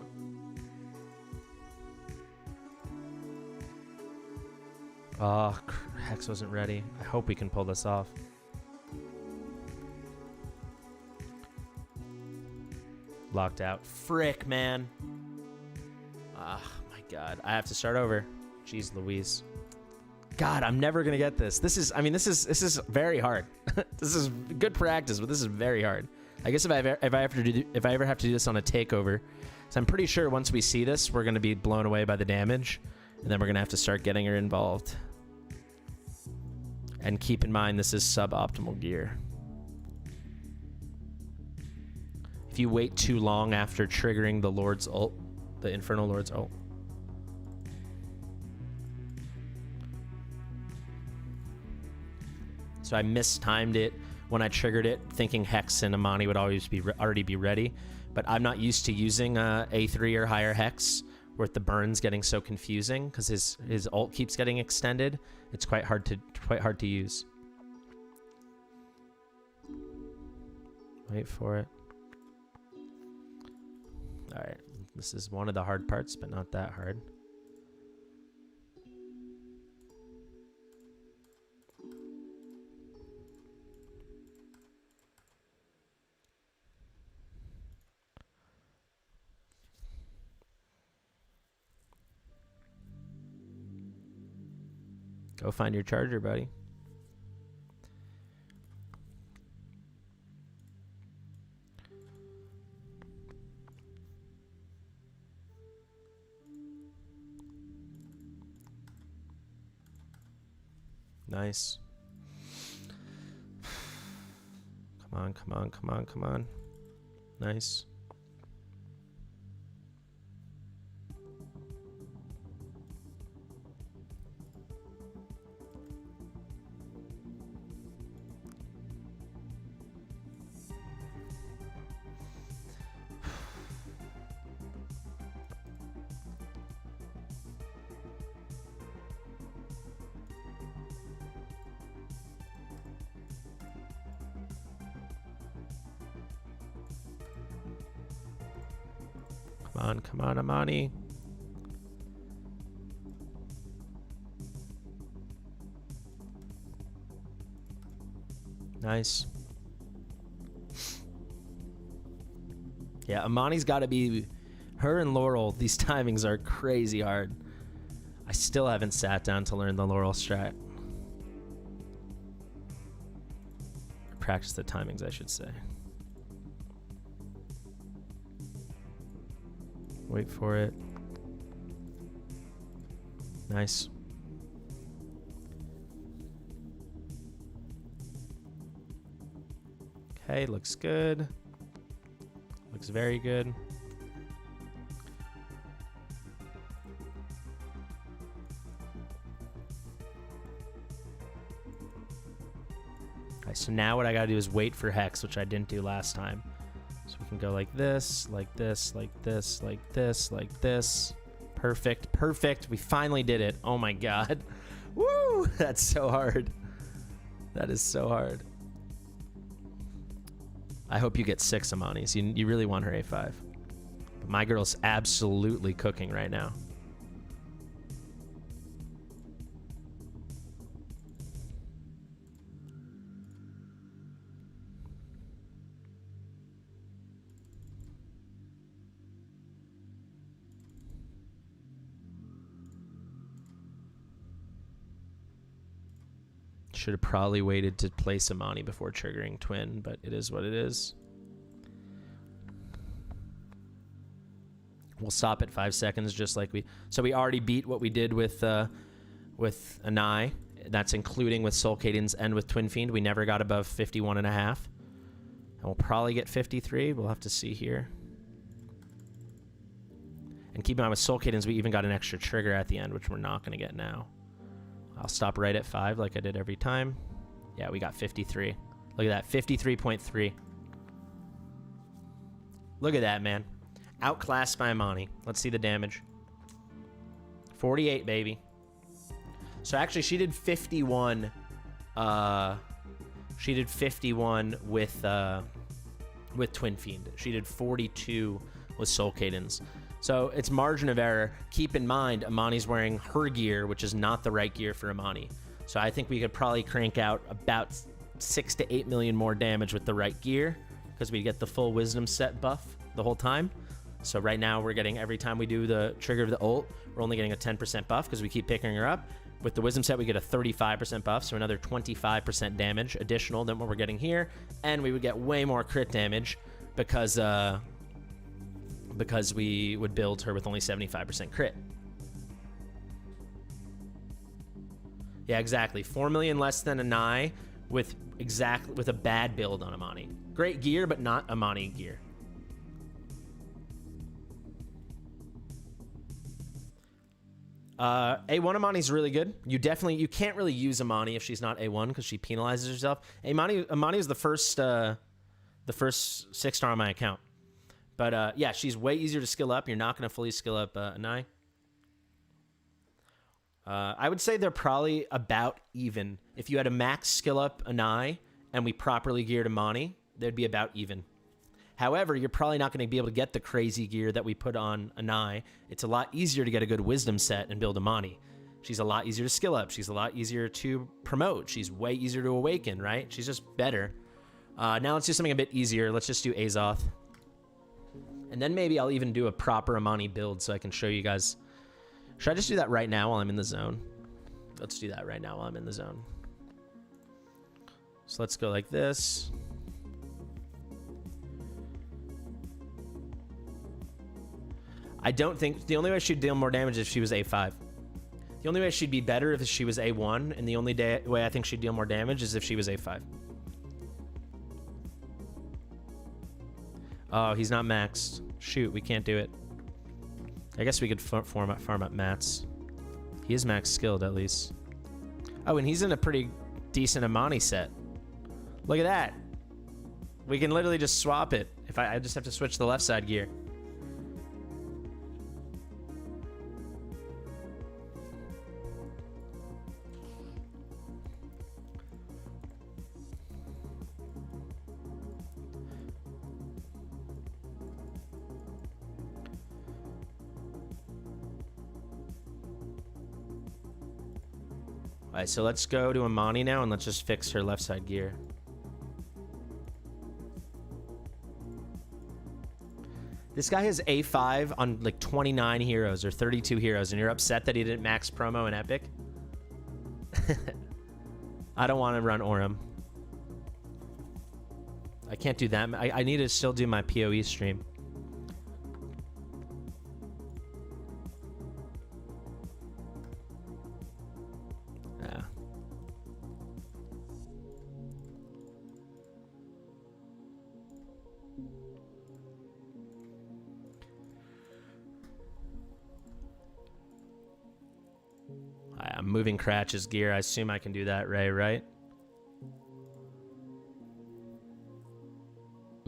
Oh, Hex wasn't ready. I hope we can pull this off. Locked out. Frick, man. Ah, my God. I have to start over. Jeez Louise. God, I'm never gonna get this. This is very hard. This is good practice, but this is very hard. I guess if I ever have to do this on a takeover, so I'm pretty sure once we see this, we're gonna be blown away by the damage, and then we're gonna have to start getting her involved. And keep in mind, this is suboptimal gear. If you wait too long after triggering the Lord's ult, the Infernal Lord's ult. So I mistimed it when I triggered it, thinking Hex and Ammani would always be already be ready. But I'm not used to using A3 or higher Hex, with the burns getting so confusing because his ult keeps getting extended. It's quite hard to use. Wait for it. All right, this is one of the hard parts, but not that hard. Go find your charger, buddy. Nice. Come on, come on, come on, come on. Nice. Come on, Ammani. Nice. Yeah, Ammani's got to be... Her and Laurel, these timings are crazy hard. I still haven't sat down to learn the Laurel strat. Practice the timings, I should say. Wait for it. Nice. Okay, looks good. Looks very good. Okay, so now what I gotta do is wait for Hex, which I didn't do last time. So we can go like this, like this, like this, like this, like this. Perfect, perfect. We finally did it. Oh my God. Woo! That's so hard. That is so hard. I hope you get 6 Ammanis. You really want her A5. But my girl's absolutely cooking right now. Should have probably waited to place Ammani before triggering Twin, but it is what it is. We'll stop at 5 seconds, just like we... So we already beat what we did with Anai. That's including with Soul Cadence and with Twin Fiend. We never got above 51 and a half. And we'll probably get 53. We'll have to see here. And keep in mind, with Soul Cadence, we even got an extra trigger at the end, which we're not going to get now. I'll stop right at 5 like I did every time. Yeah, we got 53. Look at that, 53.3. Look at that, man. Outclassed by Ammani. Let's see the damage. 48, baby. So actually, she did 51. She did 51 with Twin Fiend. She did 42 with Soul Cadence. So it's margin of error. Keep in mind, Ammani's wearing her gear, which is not the right gear for Ammani. So I think we could probably crank out about 6 to 8 million more damage with the right gear, because we get the full wisdom set buff the whole time. So right now we're getting, every time we do the trigger of the ult, we're only getting a 10% buff because we keep picking her up. With the wisdom set, we get a 35% buff, so another 25% damage additional than what we're getting here. And we would get way more crit damage because we would build her with only 75% crit. Yeah, exactly. 4 million less than Anai with a bad build on Ammani. Great gear, but not Ammani gear. A1 Ammani's really good. You can't really use Ammani if she's not A1 because she penalizes herself. Ammani is the first 6-star on my account. But yeah, she's way easier to skill up. You're not going to fully skill up Anai. I would say they're probably about even. If you had a max skill up Anai and we properly geared Ammani, they'd be about even. However, you're probably not going to be able to get the crazy gear that we put on Anai. It's a lot easier to get a good wisdom set and build Ammani. She's a lot easier to skill up. She's a lot easier to promote. She's way easier to awaken, right? She's just better. Now let's do something a bit easier. Let's just do Aoth. And then maybe I'll even do a proper Ammani build so I can show you guys. Should I just do that right now while I'm in the zone? Let's do that right now while I'm in the zone. So let's go like this. I don't think... The only way she'd deal more damage is if she was A5. The only way she'd be better if she was A1, and the only way I think she'd deal more damage is if she was A5. Oh, he's not maxed. Shoot, we can't do it. I guess we could farm up mats. He is max skilled, at least. Oh, and he's in a pretty decent Ammani set. Look at that. We can literally just swap it. If I just have to switch the left side gear. All right, so let's go to Ammani now and let's just fix her left side gear. This guy has A5 on like 29 heroes or 32 heroes, and you're upset that he didn't max promo in Epic? I don't want to run Aurum. I can't do that. I need to still do my PoE stream. I'm moving Cratch's gear. I assume I can do that, Ray, right?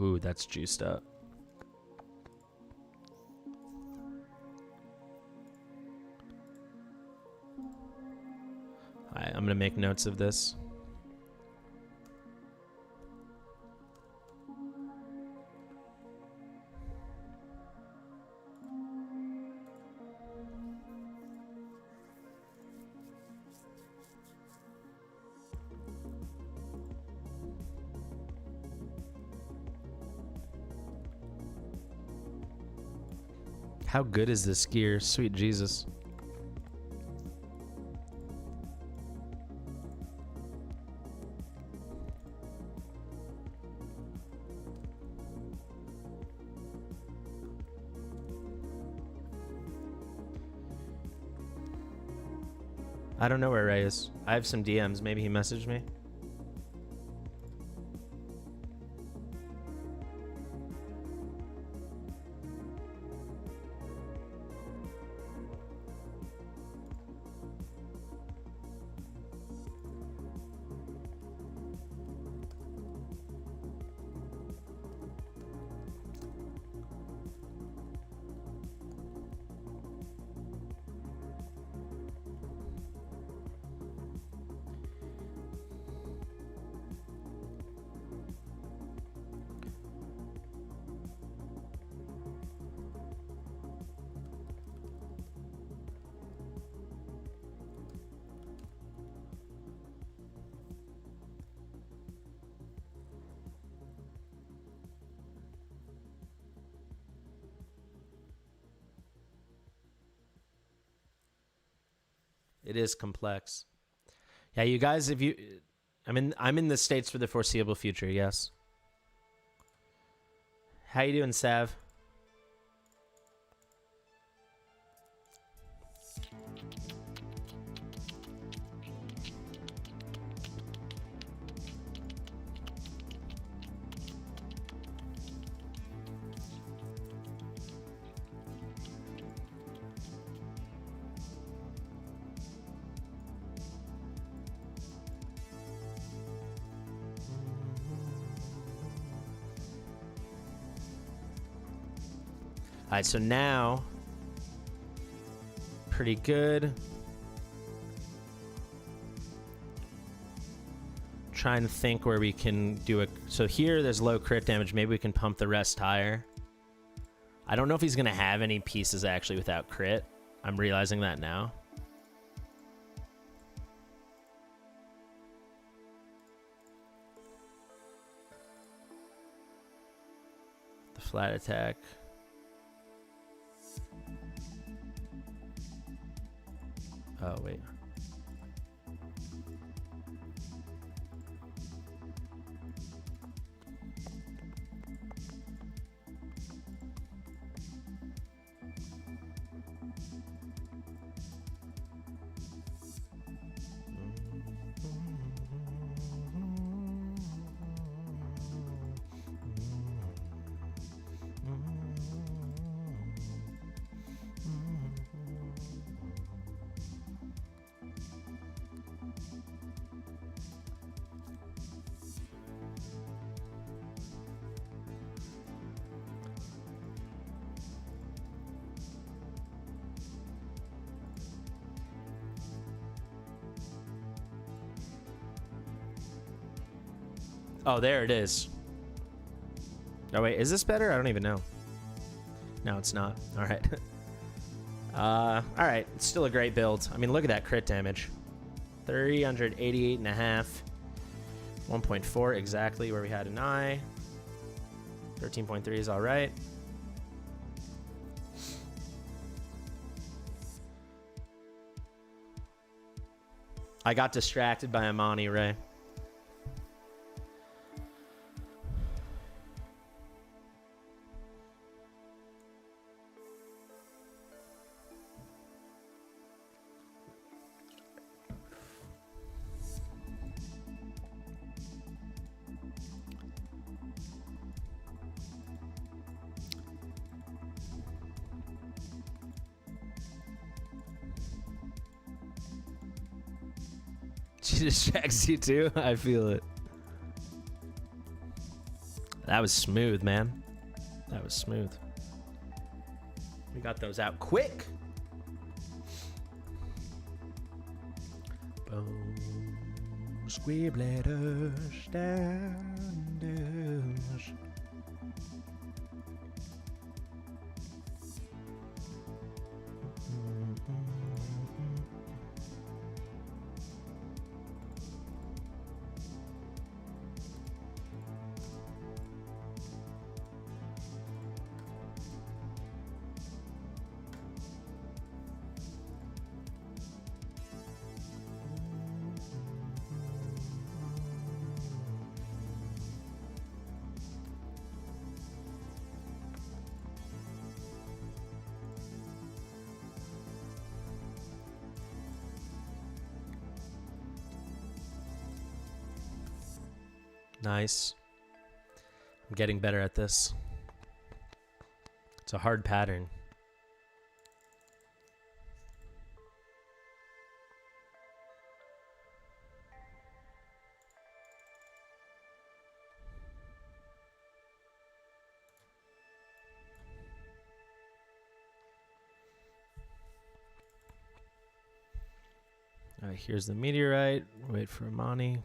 Ooh, that's juiced up. Alright, I'm gonna make notes of this. How good is this gear? Sweet Jesus. I don't know where Ray is. I have some DMs. Maybe he messaged me. It is complex. Yeah, you guys, if you, I'm in the States for the foreseeable future. Yes. How you doing, Sav? All right, so now, pretty good. Trying to think where we can do it. So here, there's low crit damage. Maybe we can pump the rest higher. I don't know if he's going to have any pieces actually without crit. I'm realizing that now. The flat attack. Oh, wait. Oh, there it is. Oh, wait. Is this better? I don't even know. No, it's not. All right. All right. It's still a great build. I mean, look at that crit damage. 388 and a half. 1.4 exactly where we had Anai. 13.3 is all right. I got distracted by Ammani, Ray. She distracts you too? I feel it. That was smooth, man. That was smooth. We got those out quick. Boom, squiblaters, standers. Nice. I'm getting better at this. It's a hard pattern. All right, here's the meteorite. Wait for Ammani.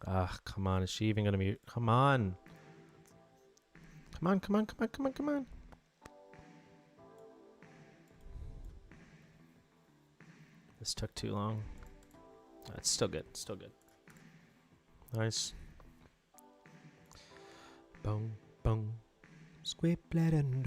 Ah, come on. Is she even going to be... Come on. Come on, come on, come on, come on, come on. This took too long. It's still good. Still good. Nice. Boom, boom. Squip blood and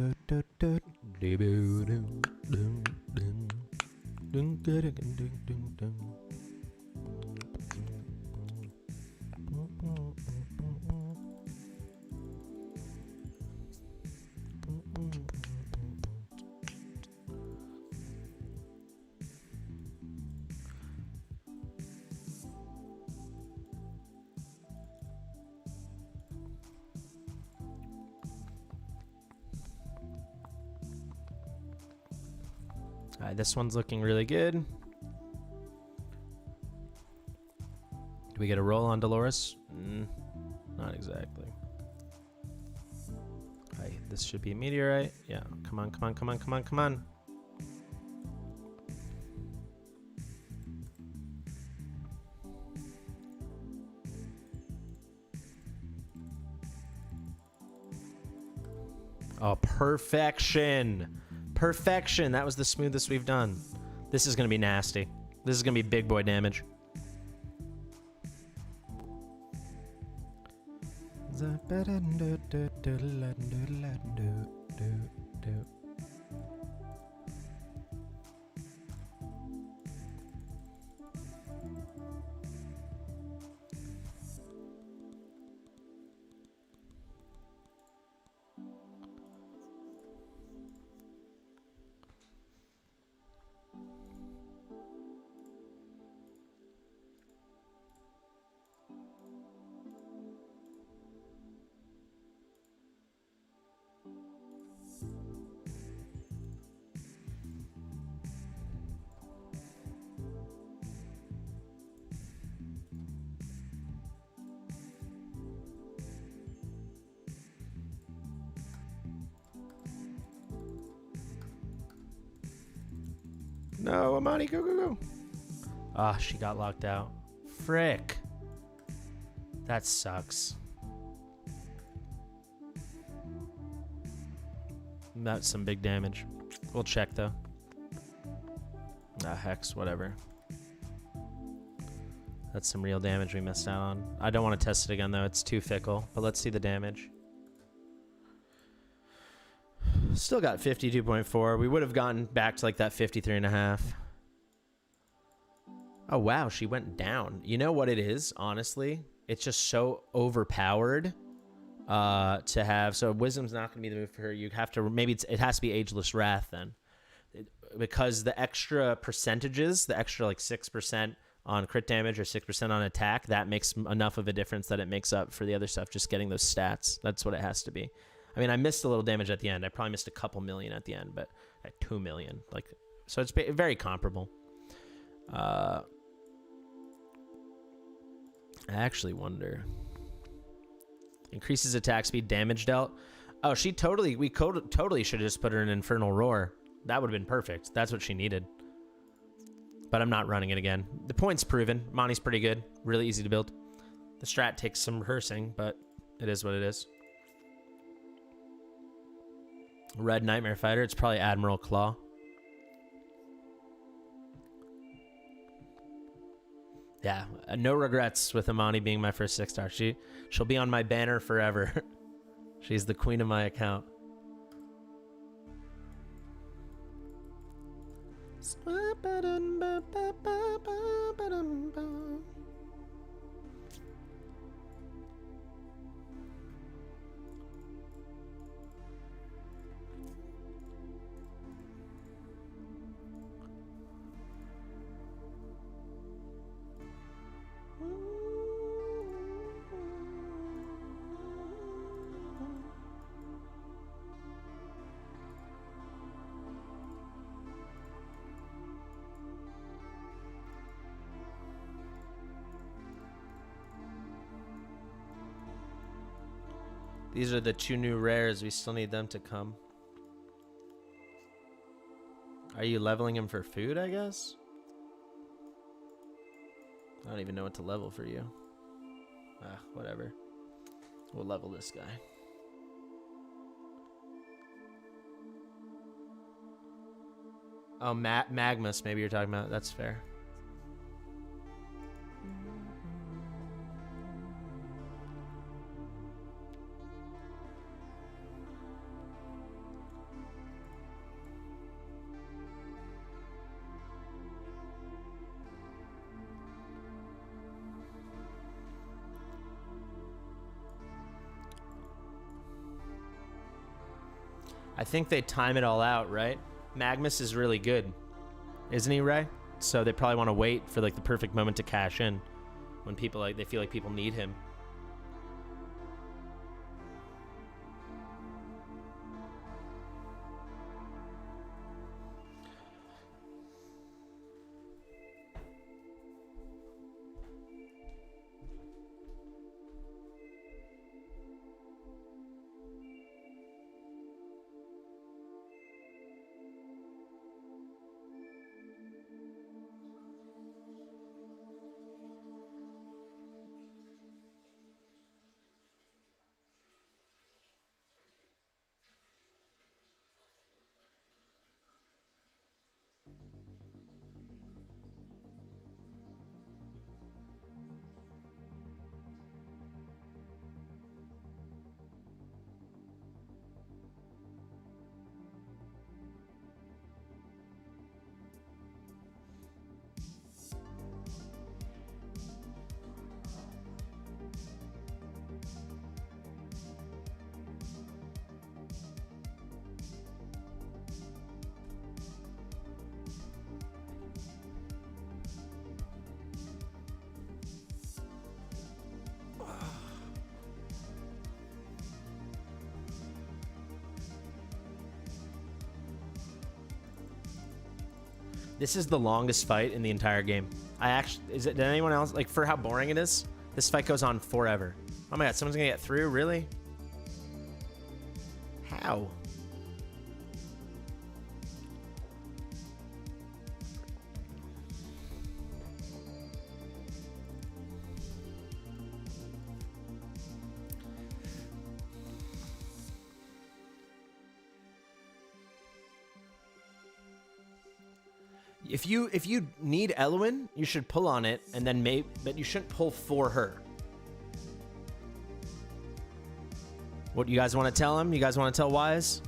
Alright, this one's looking really good. Do we get a roll on Dolores? Not exactly. Alright, this should be a meteorite. Yeah, come on, come on, come on, come on, come on. Oh, perfection. Perfection. That was the smoothest we've done. This is going to be nasty. This is going to be big boy damage. No, Ammani, go, go, go. Ah, she got locked out. Frick. That sucks. That's some big damage. We'll check, though. Ah, hex, whatever. That's some real damage we missed out on. I don't want to test it again, though. It's too fickle. But let's see the damage. Still got 52.4. We would have gotten back to like that 53.5. Oh, wow. She went down. You know what it is, honestly? It's just so overpowered to have. So Wisdom's not going to be the move for her. You have to, maybe it has to be Ageless Wrath then. Because the extra percentages, the extra like 6% on crit damage or 6% on attack, that makes enough of a difference that it makes up for the other stuff, just getting those stats. That's what it has to be. I mean, I missed a little damage at the end. I probably missed a couple million at the end, but at 2 million. Like, so it's very comparable. I actually wonder. Increases attack speed, damage dealt. Oh, we totally should have just put her in Infernal Roar. That would have been perfect. That's what she needed. But I'm not running it again. The point's proven. Monty's pretty good. Really easy to build. The strat takes some rehearsing, but it is what it is. Red Nightmare Fighter. It's probably Admiral Claw. Yeah, no regrets with Ammani being my first 6-star. She'll be on my banner forever. She's the queen of my account. These are the 2 new rares. We still need them to come. Are you leveling him for food, I guess? I don't even know what to level for you. Ah, whatever. We'll level this guy. Oh, Magmus, maybe you're talking about. That's fair. I think they time it all out, right? Magmus is really good, isn't he, Ray? So they probably want to wait for like the perfect moment to cash in when people they feel like people need him. This is the longest fight in the entire game. Did anyone else, like, for how boring it is? This fight goes on forever. Oh my god, someone's gonna get through? Really? How? If you need Elwyn, you should pull on it, and then but you shouldn't pull for her. What, you guys want to tell him? You guys want to tell Wise?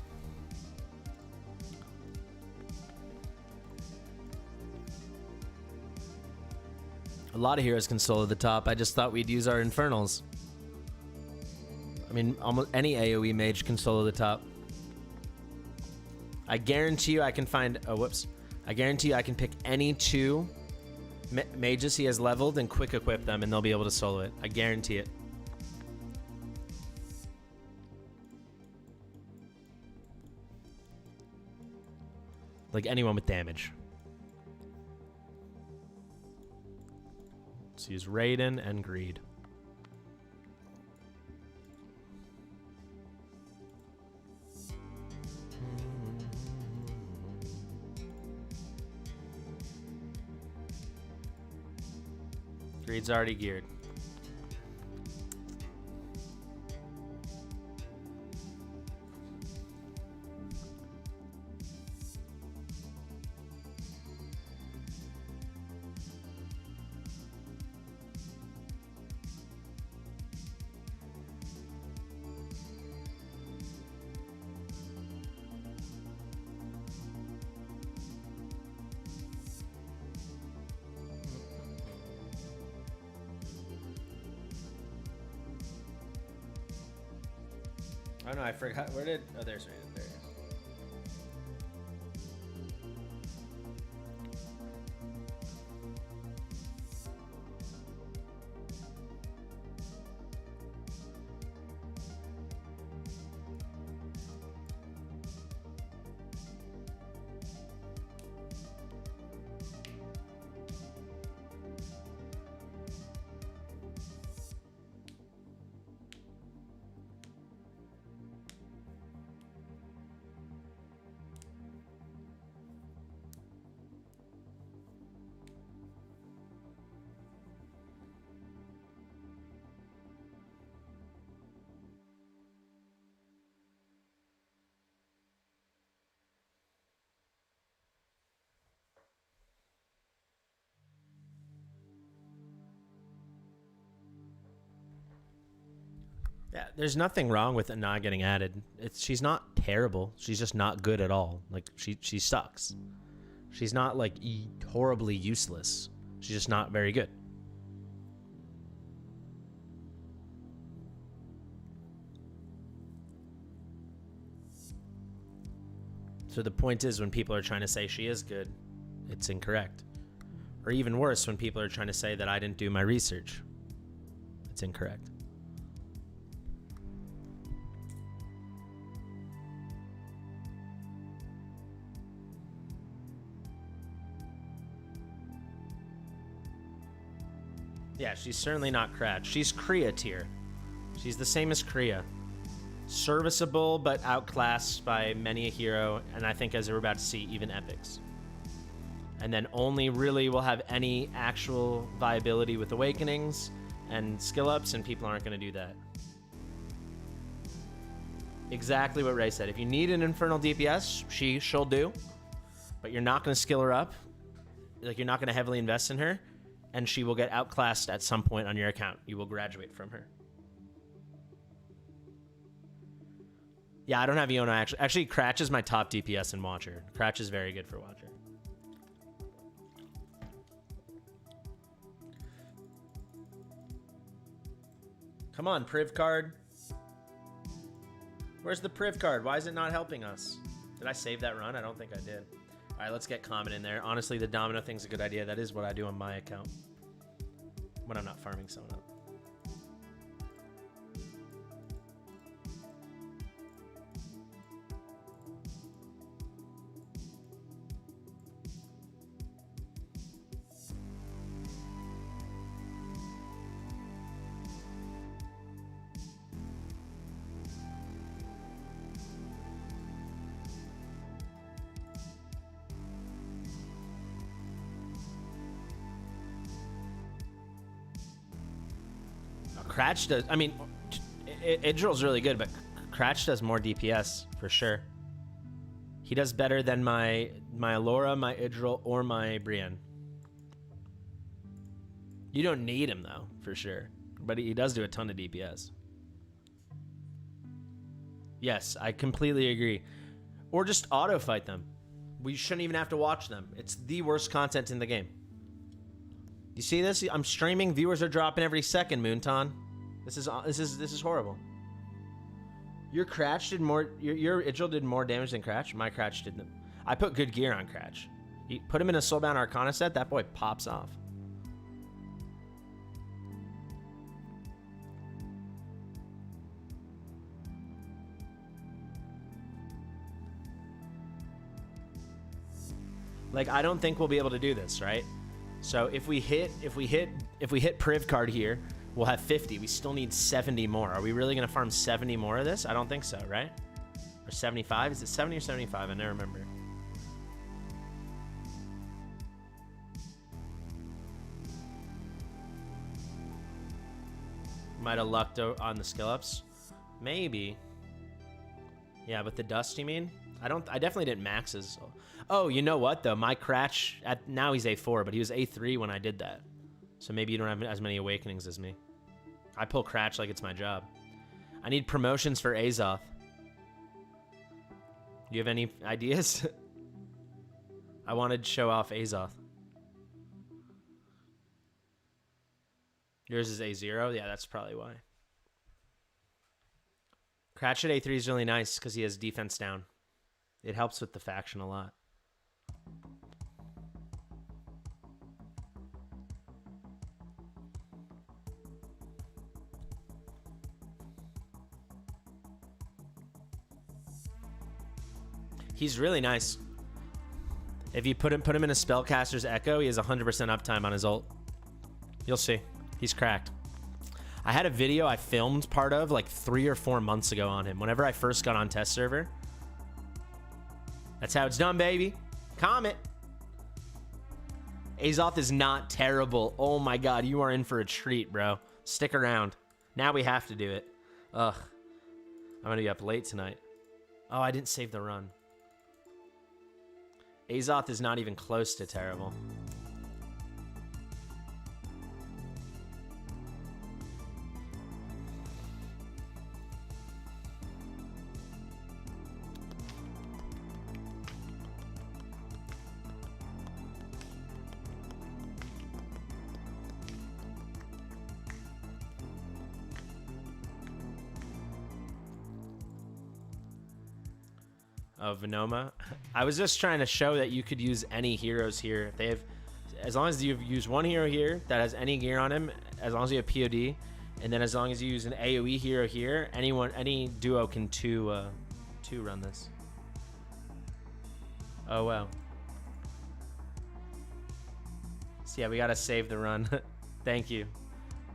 A lot of heroes can solo the top. I just thought we'd use our Infernals. I mean, almost any AoE mage can solo the top. I guarantee you I can find... Oh, whoops. I guarantee you I can pick any 2 mages he has leveled and quick equip them, and they'll be able to solo it. I guarantee it. Like anyone with damage. Let's use Raiden and Greed. Greed's already geared. Oh no, I forgot. Where did... Oh, there's Raiden. There he is. Yeah, there's nothing wrong with Anai getting added. She's not terrible. She's just not good at all. Like she sucks. She's not like horribly useless. She's just not very good. So the point is, when people are trying to say she is good, it's incorrect. Or even worse, when people are trying to say that I didn't do my research, it's incorrect. Yeah, she's certainly not Kratch. She's Kriya tier. She's the same as Kriya. Serviceable, but outclassed by many a hero, and I think, as we're about to see, even epics. And then only really will have any actual viability with awakenings and skill ups, and people aren't going to do that. Exactly what Ray said. If you need an Infernal DPS, she'll do, but you're not going to skill her up. Like, you're not going to heavily invest in her, and she will get outclassed at some point on your account. You will graduate from her. Yeah, I don't have Iona actually. Actually, Kratch is my top DPS in Watcher. Kratch is very good for Watcher. Come on, Priv card. Where's the Priv card? Why is it not helping us? Did I save that run? I don't think I did. All right, let's get Common in there. Honestly, the Domino thing's a good idea. That is what I do on my account when I'm not farming someone up. Kratch does, I mean, Idril's really good, but Kratch does more DPS for sure. He does better than my Alora, my Idril, or my Brienne. You don't need him though, for sure, but he does do a ton of DPS. Yes, I completely agree. Or just auto fight them. We shouldn't even have to watch them. It's the worst content in the game. You see this? I'm streaming. Viewers are dropping every second, Moonton. This is horrible. Your Kratch did more. Your Idril did more damage than Kratch. My Kratch didn't. I put good gear on Kratch. You put him in a Soulbound Arcana set. That boy pops off. Like, I don't think we'll be able to do this, right? So if we hit Priv card here, we'll have 50. We still need 70 more. Are we really gonna farm 70 more of this? I don't think so, right? Or 75? Is it 70 or 75? I never remember. Might have lucked on the skill ups. Maybe. Yeah, but the dust, you mean? I definitely didn't max his. Oh, you know what though? My Kratch now he's A4, but he was A3 when I did that. So maybe you don't have as many awakenings as me. I pull Kratch like it's my job. I need promotions for Aoth. Do you have any ideas? I wanted to show off Aoth. Yours is A0? Yeah, that's probably why. Kratch at A3 is really nice because he has defense down. It helps with the faction a lot. He's really nice. If you put him in a Spellcaster's Echo, he has 100% uptime on his ult. You'll see. He's cracked. I had a video I filmed part of like 3 or 4 months ago on him. Whenever I first got on test server. That's how it's done, baby. Comment. Aoth is not terrible. Oh my god, you are in for a treat, bro. Stick around. Now we have to do it. Ugh. I'm gonna be up late tonight. Oh, I didn't save the run. Aoth is not even close to terrible. of Venoma. I was just trying to show that you could use any heroes here. They have, as long as you use one hero here that has any gear on him, as long as you have POD, and then as long as you use an AoE hero here, any duo can two run this. Oh wow. So yeah, we gotta save the run. Thank you.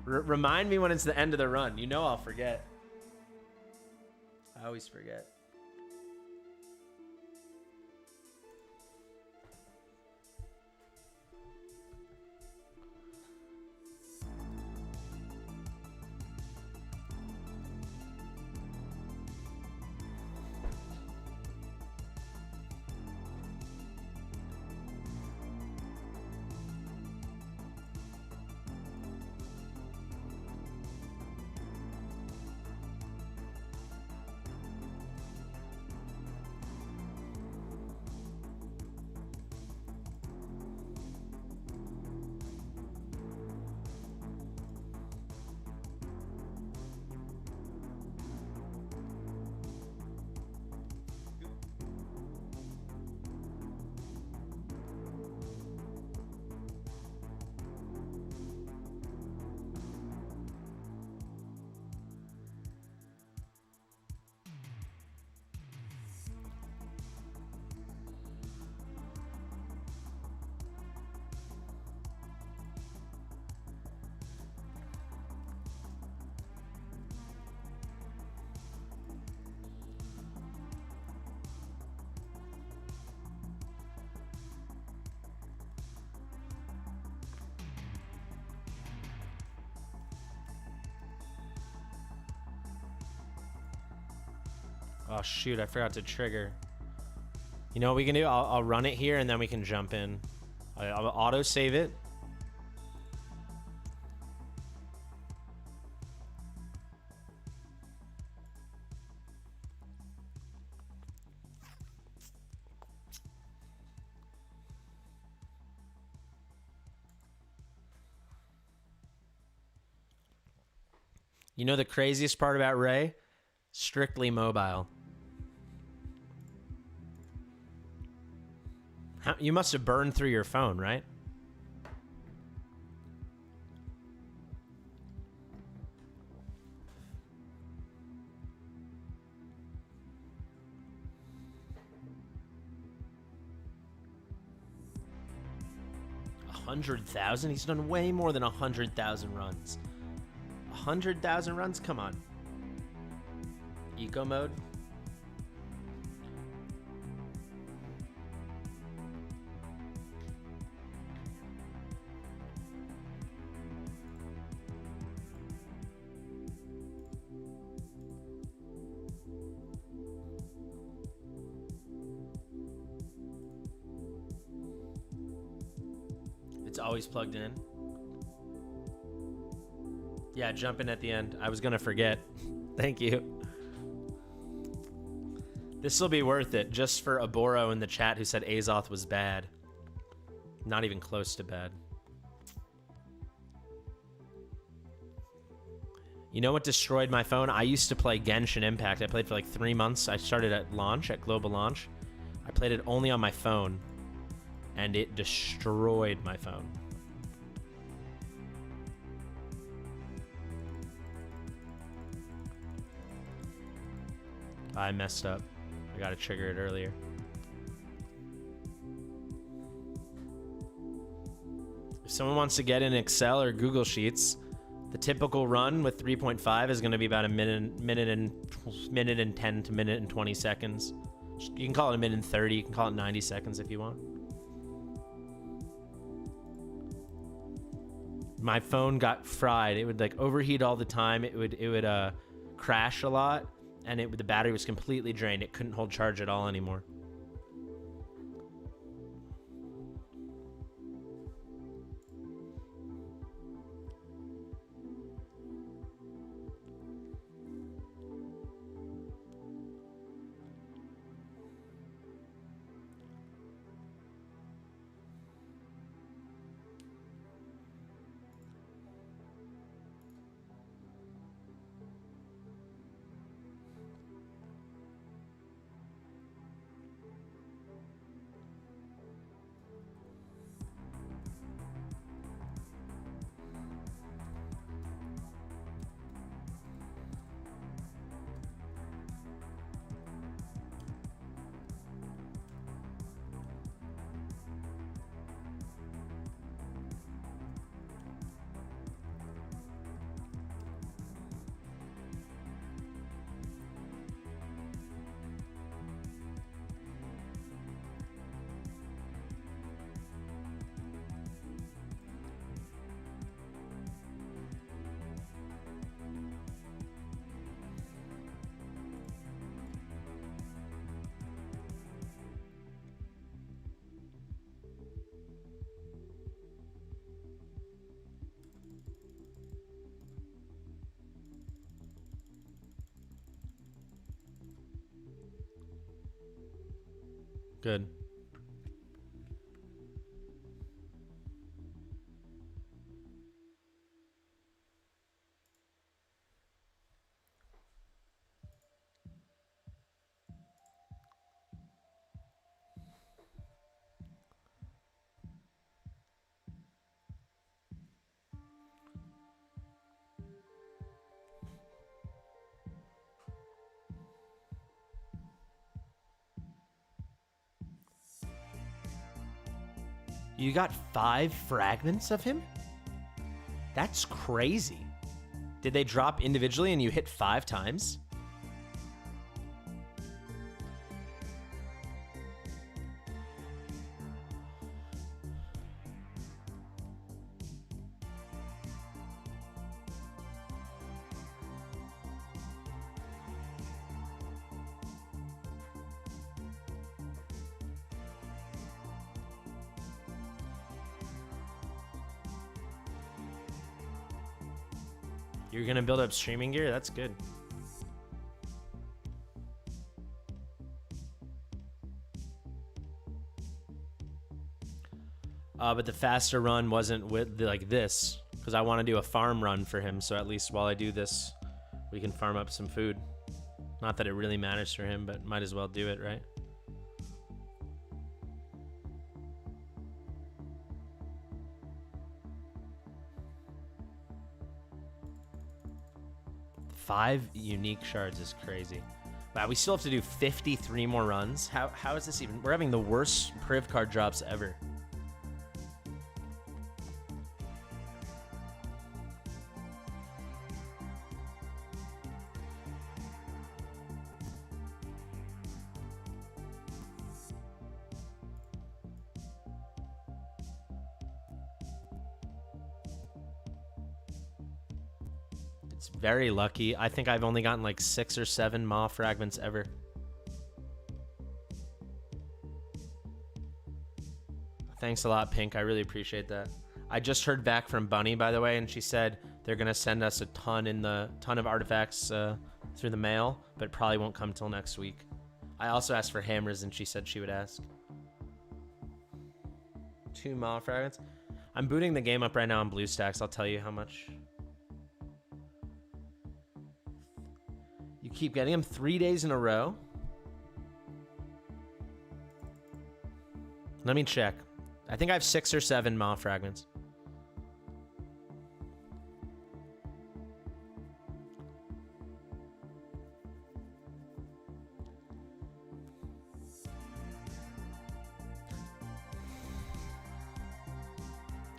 Remind me when it's the end of the run. You know I'll forget. I always forget. Oh shoot, I forgot to trigger. You know what we can do? I'll run it here and then we can jump in. I'll auto save it. You know the craziest part about Ray? Strictly mobile. You must have burned through your phone, right? $100,000? He's done way more than 100,000 runs. 100,000 runs? Come on. Eco mode. It's always plugged in. Yeah, jump in at the end. I was gonna forget. Thank you. This will be worth it, just for Aboro in the chat who said Aoth was bad. Not even close to bad. You know what destroyed my phone? I used to play Genshin Impact. I played for like 3 months. I started at launch, at global launch. I played it only on my phone, and it destroyed my phone. I messed up. I gotta trigger it earlier. If someone wants to get in Excel or Google Sheets, the typical run with 3.5 is going to be about a minute and 10 to minute and 20 seconds. You can call it a minute and 30. You can call it 90 seconds if you want. My phone got fried. It would like overheat all the time. It would crash a lot, and the battery was completely drained. It couldn't hold charge at all anymore. Good. You got 5 fragments of him? That's crazy. Did they drop individually and you hit 5 times? You're gonna build up streaming gear? That's good. But the faster run wasn't with like this, because I want to do a farm run for him, so at least while I do this, we can farm up some food. Not that it really matters for him, but might as well do it, right? Five unique shards is crazy. Wow, we still have to do 53 more runs. How is this even? We're having the worst Priv card drops ever. It's very lucky. I think I've only gotten like 6 or 7 Maw fragments ever. Thanks a lot, Pink. I really appreciate that. I just heard back from Bunny, by the way, and she said they're gonna send us a ton of artifacts through the mail, but it probably won't come till next week. I also asked for hammers, and she said she would ask. 2 Maw fragments. I'm booting the game up right now on BlueStacks. I'll tell you how much. You keep getting them 3 days in a row? Let me check. I think I have 6 or 7 Maw fragments.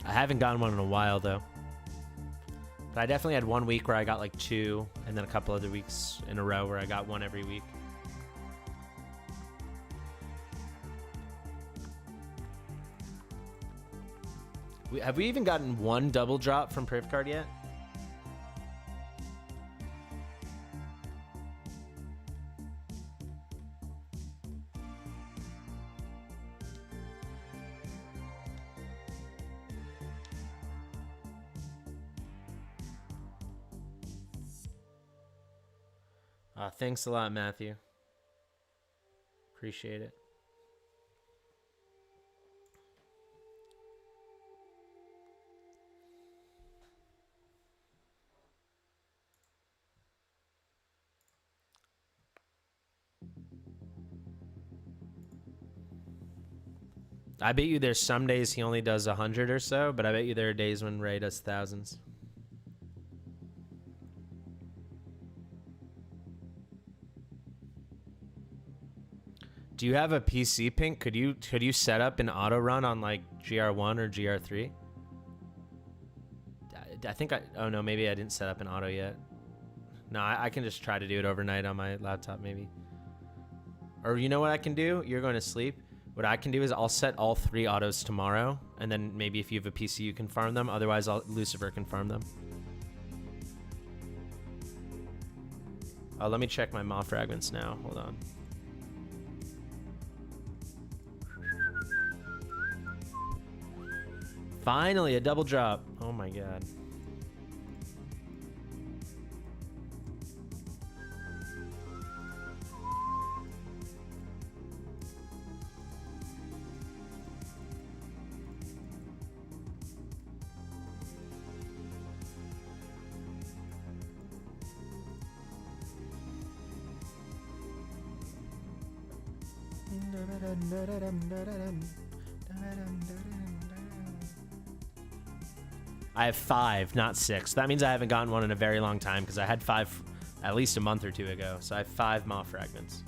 I haven't gotten one in a while, though. But I definitely had 1 week where I got like 2, and then a couple other weeks in a row where I got 1 every week. Have we even gotten 1 double drop from Priv card yet? Thanks a lot, Matthew. Appreciate it. I bet you there's some days he only does 100 or so, but I bet you there are days when Ray does thousands. Do you have a PC, Pink? Could you set up an auto run on like GR1 or GR3? I think oh no, maybe I didn't set up an auto yet. No, I can just try to do it overnight on my laptop maybe. Or you know what I can do? You're going to sleep. What I can do is I'll set all 3 autos tomorrow, and then maybe if you have a PC you can farm them. Otherwise Lucifer can farm them. Let me check my Maw fragments now. Hold on. Finally, a double drop. Oh my god. I have 5, not 6. That means I haven't gotten one in a very long time because I had 5 at least a month or 2 ago. So I have 5 Maw fragments.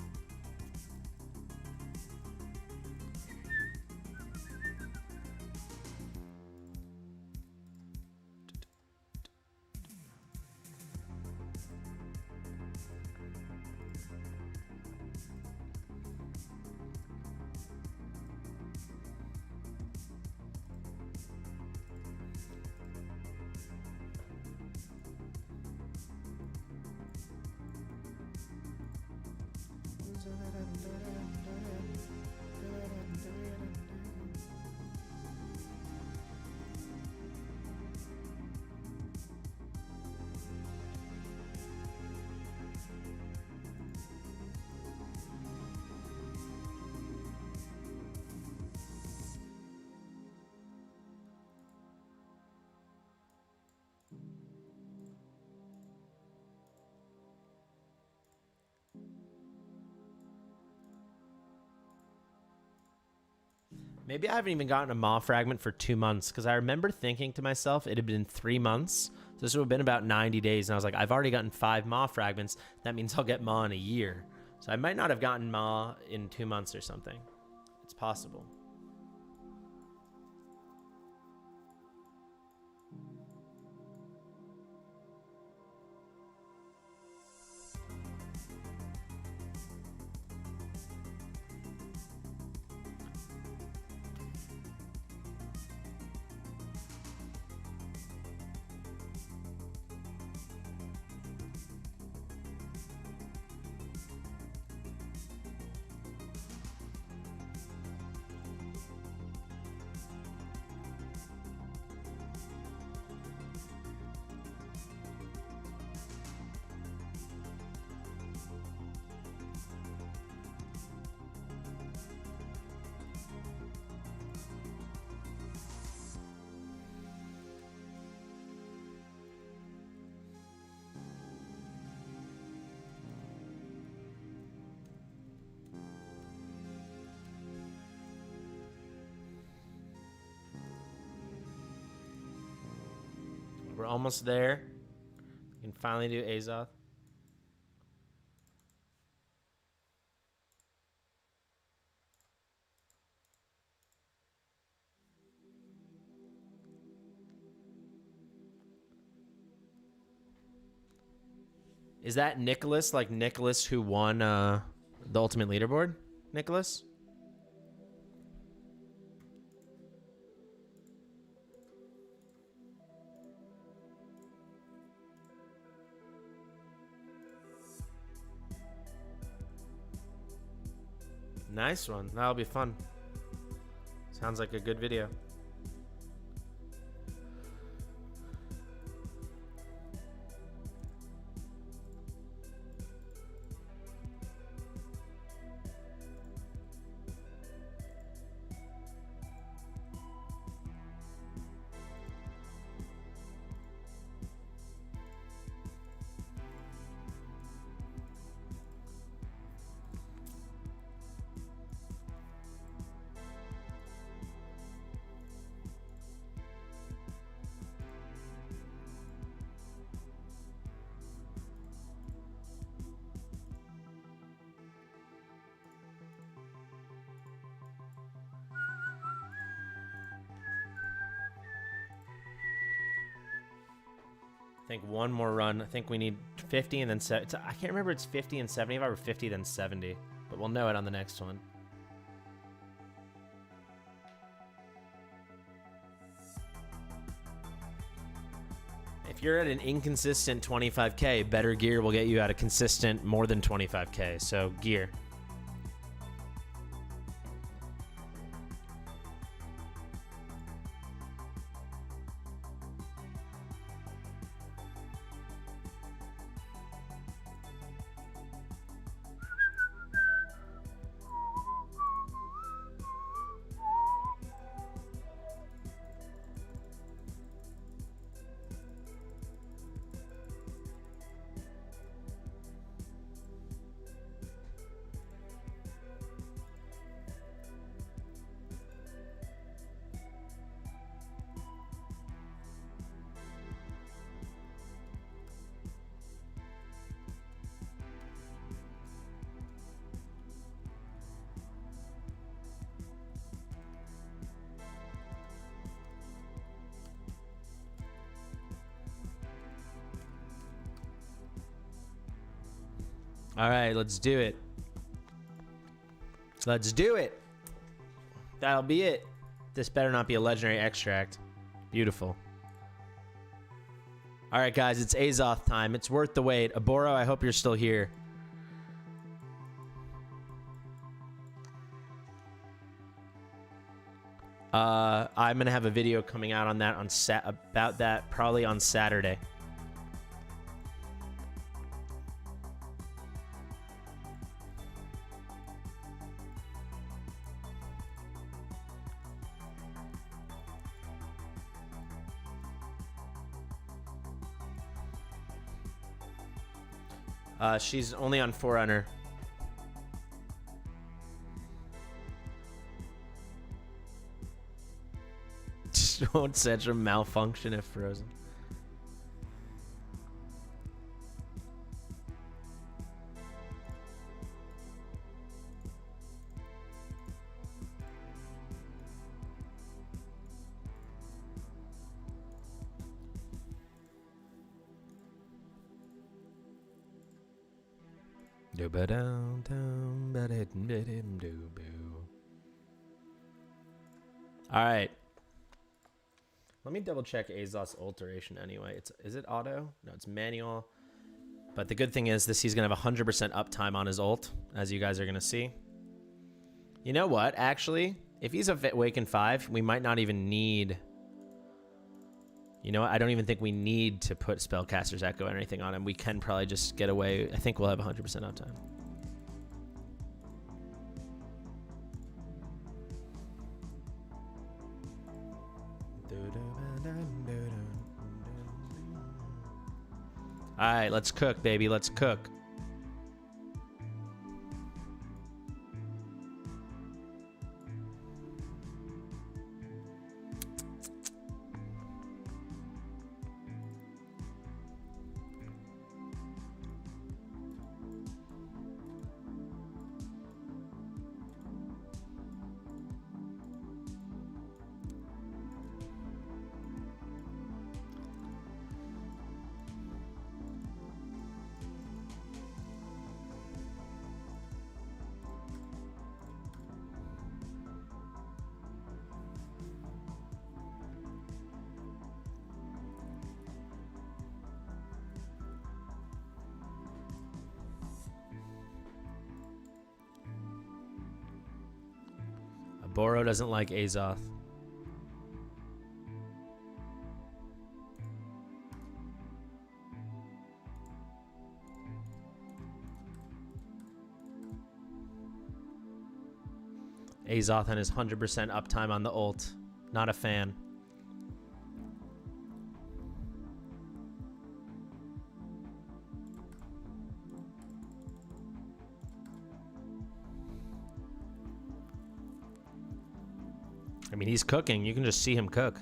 Maybe I haven't even gotten a Maw fragment for 2 months because I remember thinking to myself it had been 3 months. So this would have been about 90 days. And I was like, I've already gotten 5 Maw fragments. That means I'll get Maw in a year. So I might not have gotten Maw in 2 months or something. It's possible. We're almost there. We can finally do Azoth. Is that Nicholas, like Nicholas who won the Ultimate Leaderboard? Nicholas? Nice one. That'll be fun. Sounds like a good video. I think one more run. I think we need 50 and then I can't remember it's 50 and 75 or 50 then 70, but we'll know it on the next one. If you're at an inconsistent 25k, better gear will get you at a consistent more than 25k. So gear. All right, let's do it. Let's do it. That'll be it. This better not be a legendary extract. Beautiful. All right, guys, it's Aoth time. It's worth the wait. Aboro, I hope you're still here. I'm gonna have a video coming out on that about that probably on Saturday. She's only on Forerunner. Won't such a malfunction if frozen. All right. Let me double check Azoth's alteration anyway. Is it auto? No, it's manual. But the good thing is he's going to have 100% uptime on his ult, as you guys are going to see. You know what? Actually, if he's Awakened 5, we might not even need... You know what? I don't even think we need to put Spellcaster's Echo or anything on him. We can probably just get away. I think we'll have 100% uptime. All right, let's cook, baby. Let's cook. Boro doesn't like Azoth. Azoth and his 100% uptime on the ult. Not a fan. I mean, he's cooking. You can just see him cook.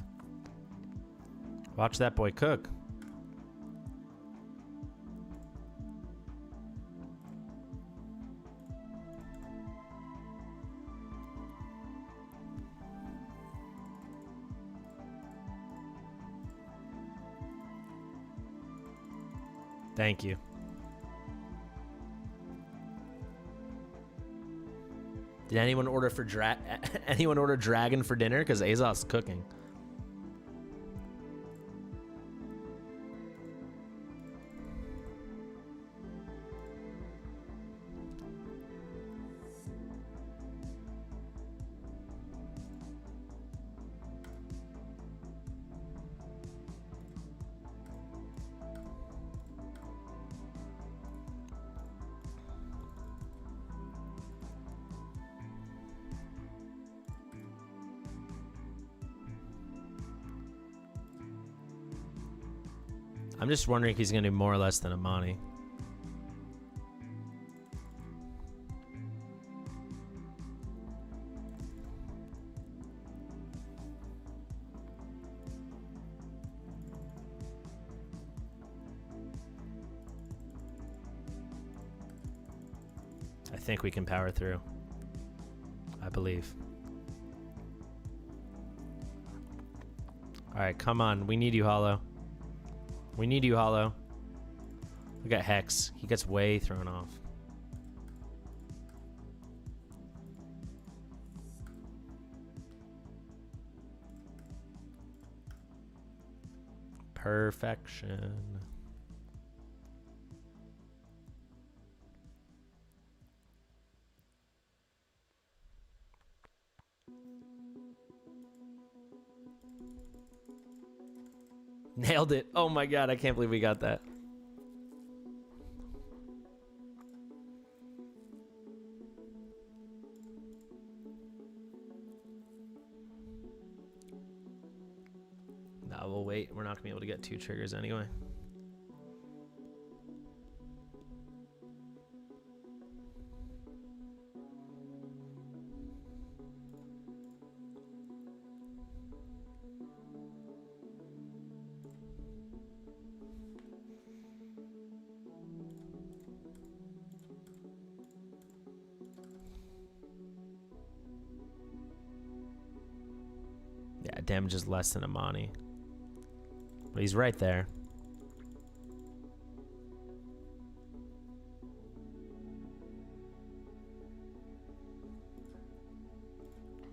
Watch that boy cook. Thank you. Did anyone order dragon for dinner? Because Azoth's cooking. I'm just wondering if he's going to do more or less than Ammani. I think we can power through. I believe. All right, come on. We need you, Hollow. We need you, Hollow. Look at Hex. He gets way thrown off. Perfection. Nailed it. Oh my god, I can't believe we got that. No, we'll wait. We're not gonna be able to get 2 triggers anyway. Yeah, damage is less than Ammani. But he's right there.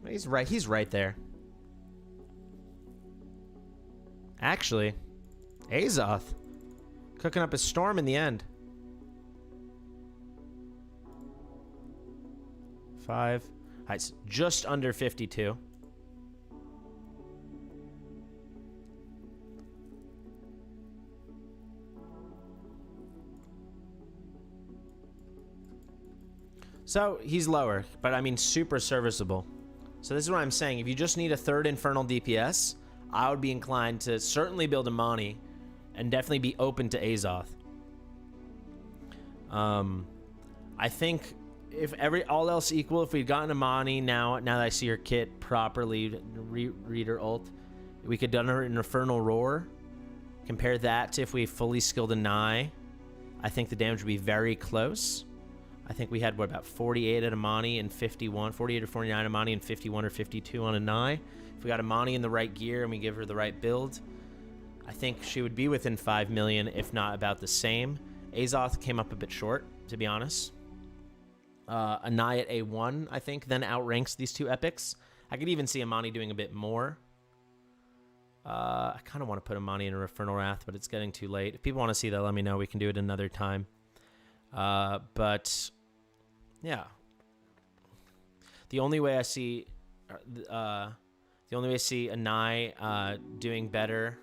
He's right there. Actually, Aoth cooking up a storm in the end. 5. It's just under 52. So he's lower, but I mean super serviceable. So this is what I'm saying. If you just need a 3rd Infernal DPS, I would be inclined to certainly build Ammani and definitely be open to Aoth. I think if all else equal, if we'd gotten Ammani now that I see her kit properly, read her ult, we could done her an Infernal Roar. Compare that to if we fully skilled Anai. I think the damage would be very close. I think we had, what, about 48 at Ammani and 51, 48 or 49 Ammani and 51 or 52 on Anai. If we got Ammani in the right gear and we give her the right build, I think she would be within 5 million, if not about the same. Aoth came up a bit short, to be honest. Anai at A1, I think, then outranks these 2 epics. I could even see Ammani doing a bit more. I kind of want to put Ammani in a Infernal Wrath, but it's getting too late. If people want to see that, let me know. We can do it another time. But yeah, the only way I see Anai doing better.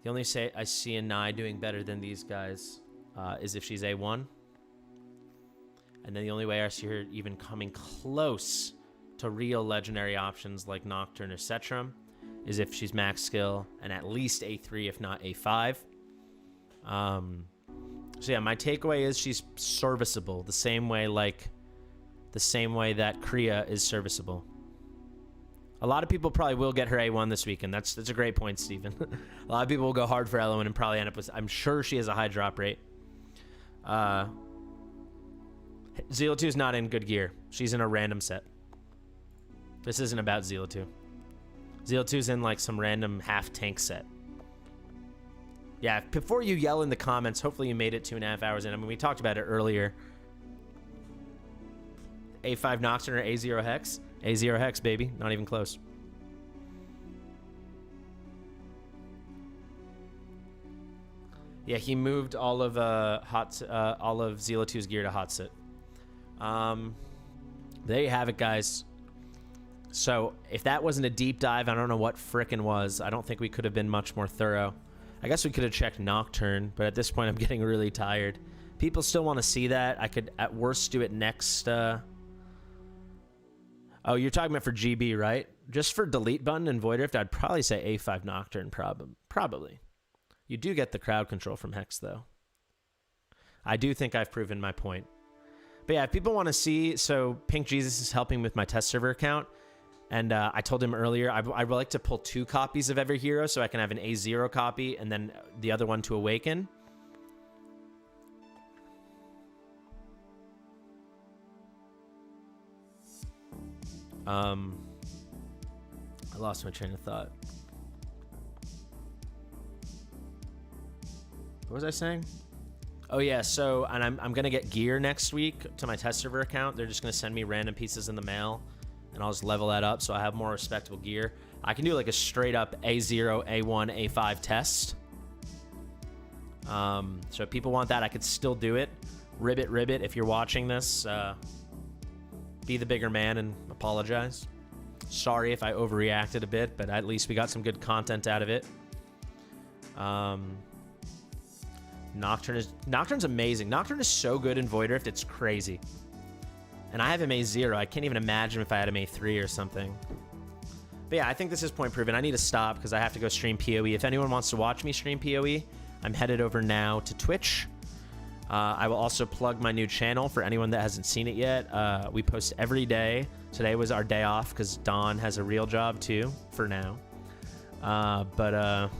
The only way I see Anai doing better than these guys is if she's A1. And then the only way I see her even coming close to real legendary options like Nocturne or Cetrum is if she's max skill and at least A3, if not A5. So yeah, my takeaway is she's serviceable the same way that Kriya is serviceable. A lot of people probably will get her A1 this weekend. That's a great point, Steven. A lot of people will go hard for Elowen and probably end up with, I'm sure she has a high drop rate. Zeal 2 is not in good gear. She's in a random set. This isn't about Zeal 2. Zeal 2's in like some random half tank set. Yeah, before you yell in the comments, hopefully you made it 2.5 hours in. I mean, we talked about it earlier. A5 Nocturne or A0 Hex? A0 Hex, baby. Not even close. Yeah, he moved all of Zeal 2's gear to hot sit. There you have it, guys. So if that wasn't a deep dive, I don't know what frickin' was. I don't think we could have been much more thorough. I guess we could have checked Nocturne, but at this point I'm getting really tired. People still want to see that. I could at worst do it next. Oh, you're talking about for GB, right? Just for delete button and Void Rift, I'd probably say A5 Nocturne, probably. You do get the crowd control from Hex, though. I do think I've proven my point. But yeah, if people want to see, so Pink Jesus is helping with my test server account. And I told him earlier, I would like to pull 2 copies of every hero so I can have an A0 copy and then the other one to awaken. I lost my train of thought. What was I saying? Oh yeah, so, and I'm going to get gear next week to my test server account. They're just going to send me random pieces in the mail. And I'll just level that up so I have more respectable gear. I can do like a straight up A0, A1, A5 test. So if people want that, I could still do it. Ribbit, if you're watching this, be the bigger man and apologize. Sorry if I overreacted a bit, but at least we got some good content out of it. Nocturne's amazing. Nocturne is so good in Void Rift, it's crazy. And I have him A0. I can't even imagine if I had him A3 or something. But yeah, I think this is point proven. I need to stop because I have to go stream PoE. If anyone wants to watch me stream PoE, I'm headed over now to Twitch. I will also plug my new channel for anyone that hasn't seen it yet. We post every day. Today was our day off because Dawn has a real job too, for now. But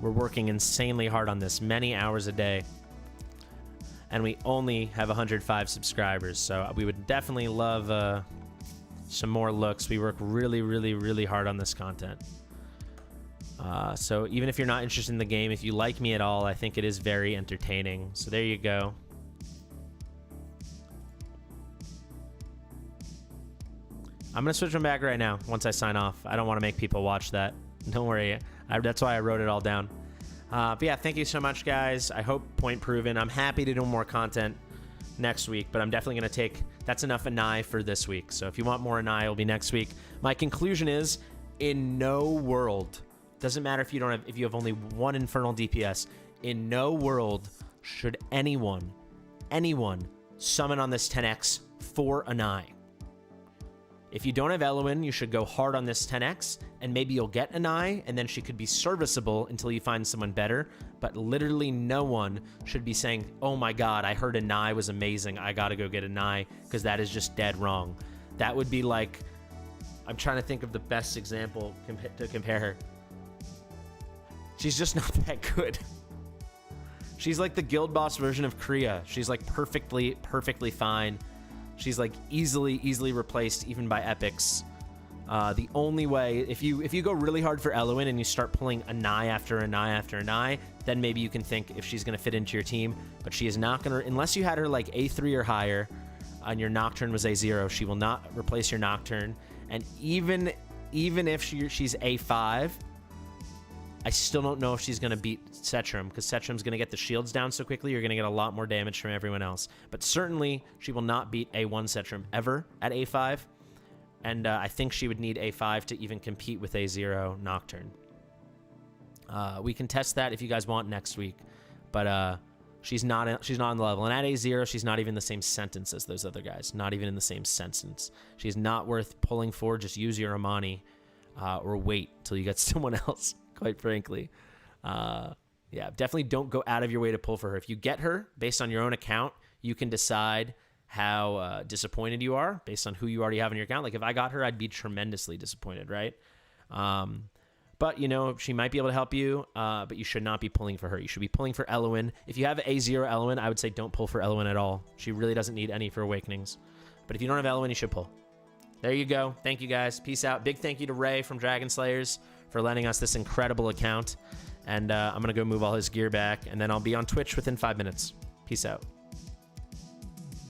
we're working insanely hard on this, many hours a day. And we only have 105 subscribers, so we would definitely love some more looks. We work really hard on this content. So even if you're not interested in the game, if you like me at all, I think it is very entertaining. So there you go. I'm going to switch them back right now once I sign off. I don't want to make people watch that. Don't worry. That's why I wrote it all down. But yeah, thank you so much, guys. I hope point proven. I'm happy to do more content next week, but I'm definitely going to take... That's enough Anai for this week. So if you want more Anai, it'll be next week. My conclusion is, in no world... Doesn't matter if you have only one Infernal DPS. In no world should anyone summon on this 10x for Anai. If you don't have Eloin, you should go hard on this 10x, and maybe you'll get Anai, and then she could be serviceable until you find someone better. But literally no one should be saying, oh my god, I heard Anai was amazing, I gotta go get Anai, because that is just dead wrong. That would be like... I'm trying to think of the best example to compare her. She's just not that good. She's like the guild boss version of Kriya. She's like perfectly fine. She's like easily replaced even by epics. The only way, if you go really hard for Eloin and you start pulling Anai after Anai, then maybe you can think if she's gonna fit into your team. But she is not gonna, unless you had her like A3 or higher, and your Nocturne was A0, she will not replace your Nocturne. And even if she's A5. I still don't know if she's going to beat Setram, because Setram's going to get the shields down so quickly, you're going to get a lot more damage from everyone else. But certainly, she will not beat A1 Setram ever at A5. And I think she would need A5 to even compete with A0 Nocturne. We can test that if you guys want next week. But she's not on the level. And at A0, she's not even in the same sentence as those other guys. Not even in the same sentence. She's not worth pulling for. Just use your Ammani or wait till you get someone else. Quite frankly. Yeah, definitely don't go out of your way to pull for her. If you get her based on your own account, you can decide how disappointed you are based on who you already have in your account. Like if I got her, I'd be tremendously disappointed, right? But you know, she might be able to help you, but you should not be pulling for her. You should be pulling for Eloin. If you have A0 Eloin, I would say don't pull for Eloin at all. She really doesn't need any for Awakenings. But if you don't have Eloin, you should pull. There you go. Thank you guys. Peace out. Big thank you to Ray from Dragon Slayers for lending us this incredible account. And I'm going to go move all his gear back, and then I'll be on Twitch within 5 minutes. Peace out.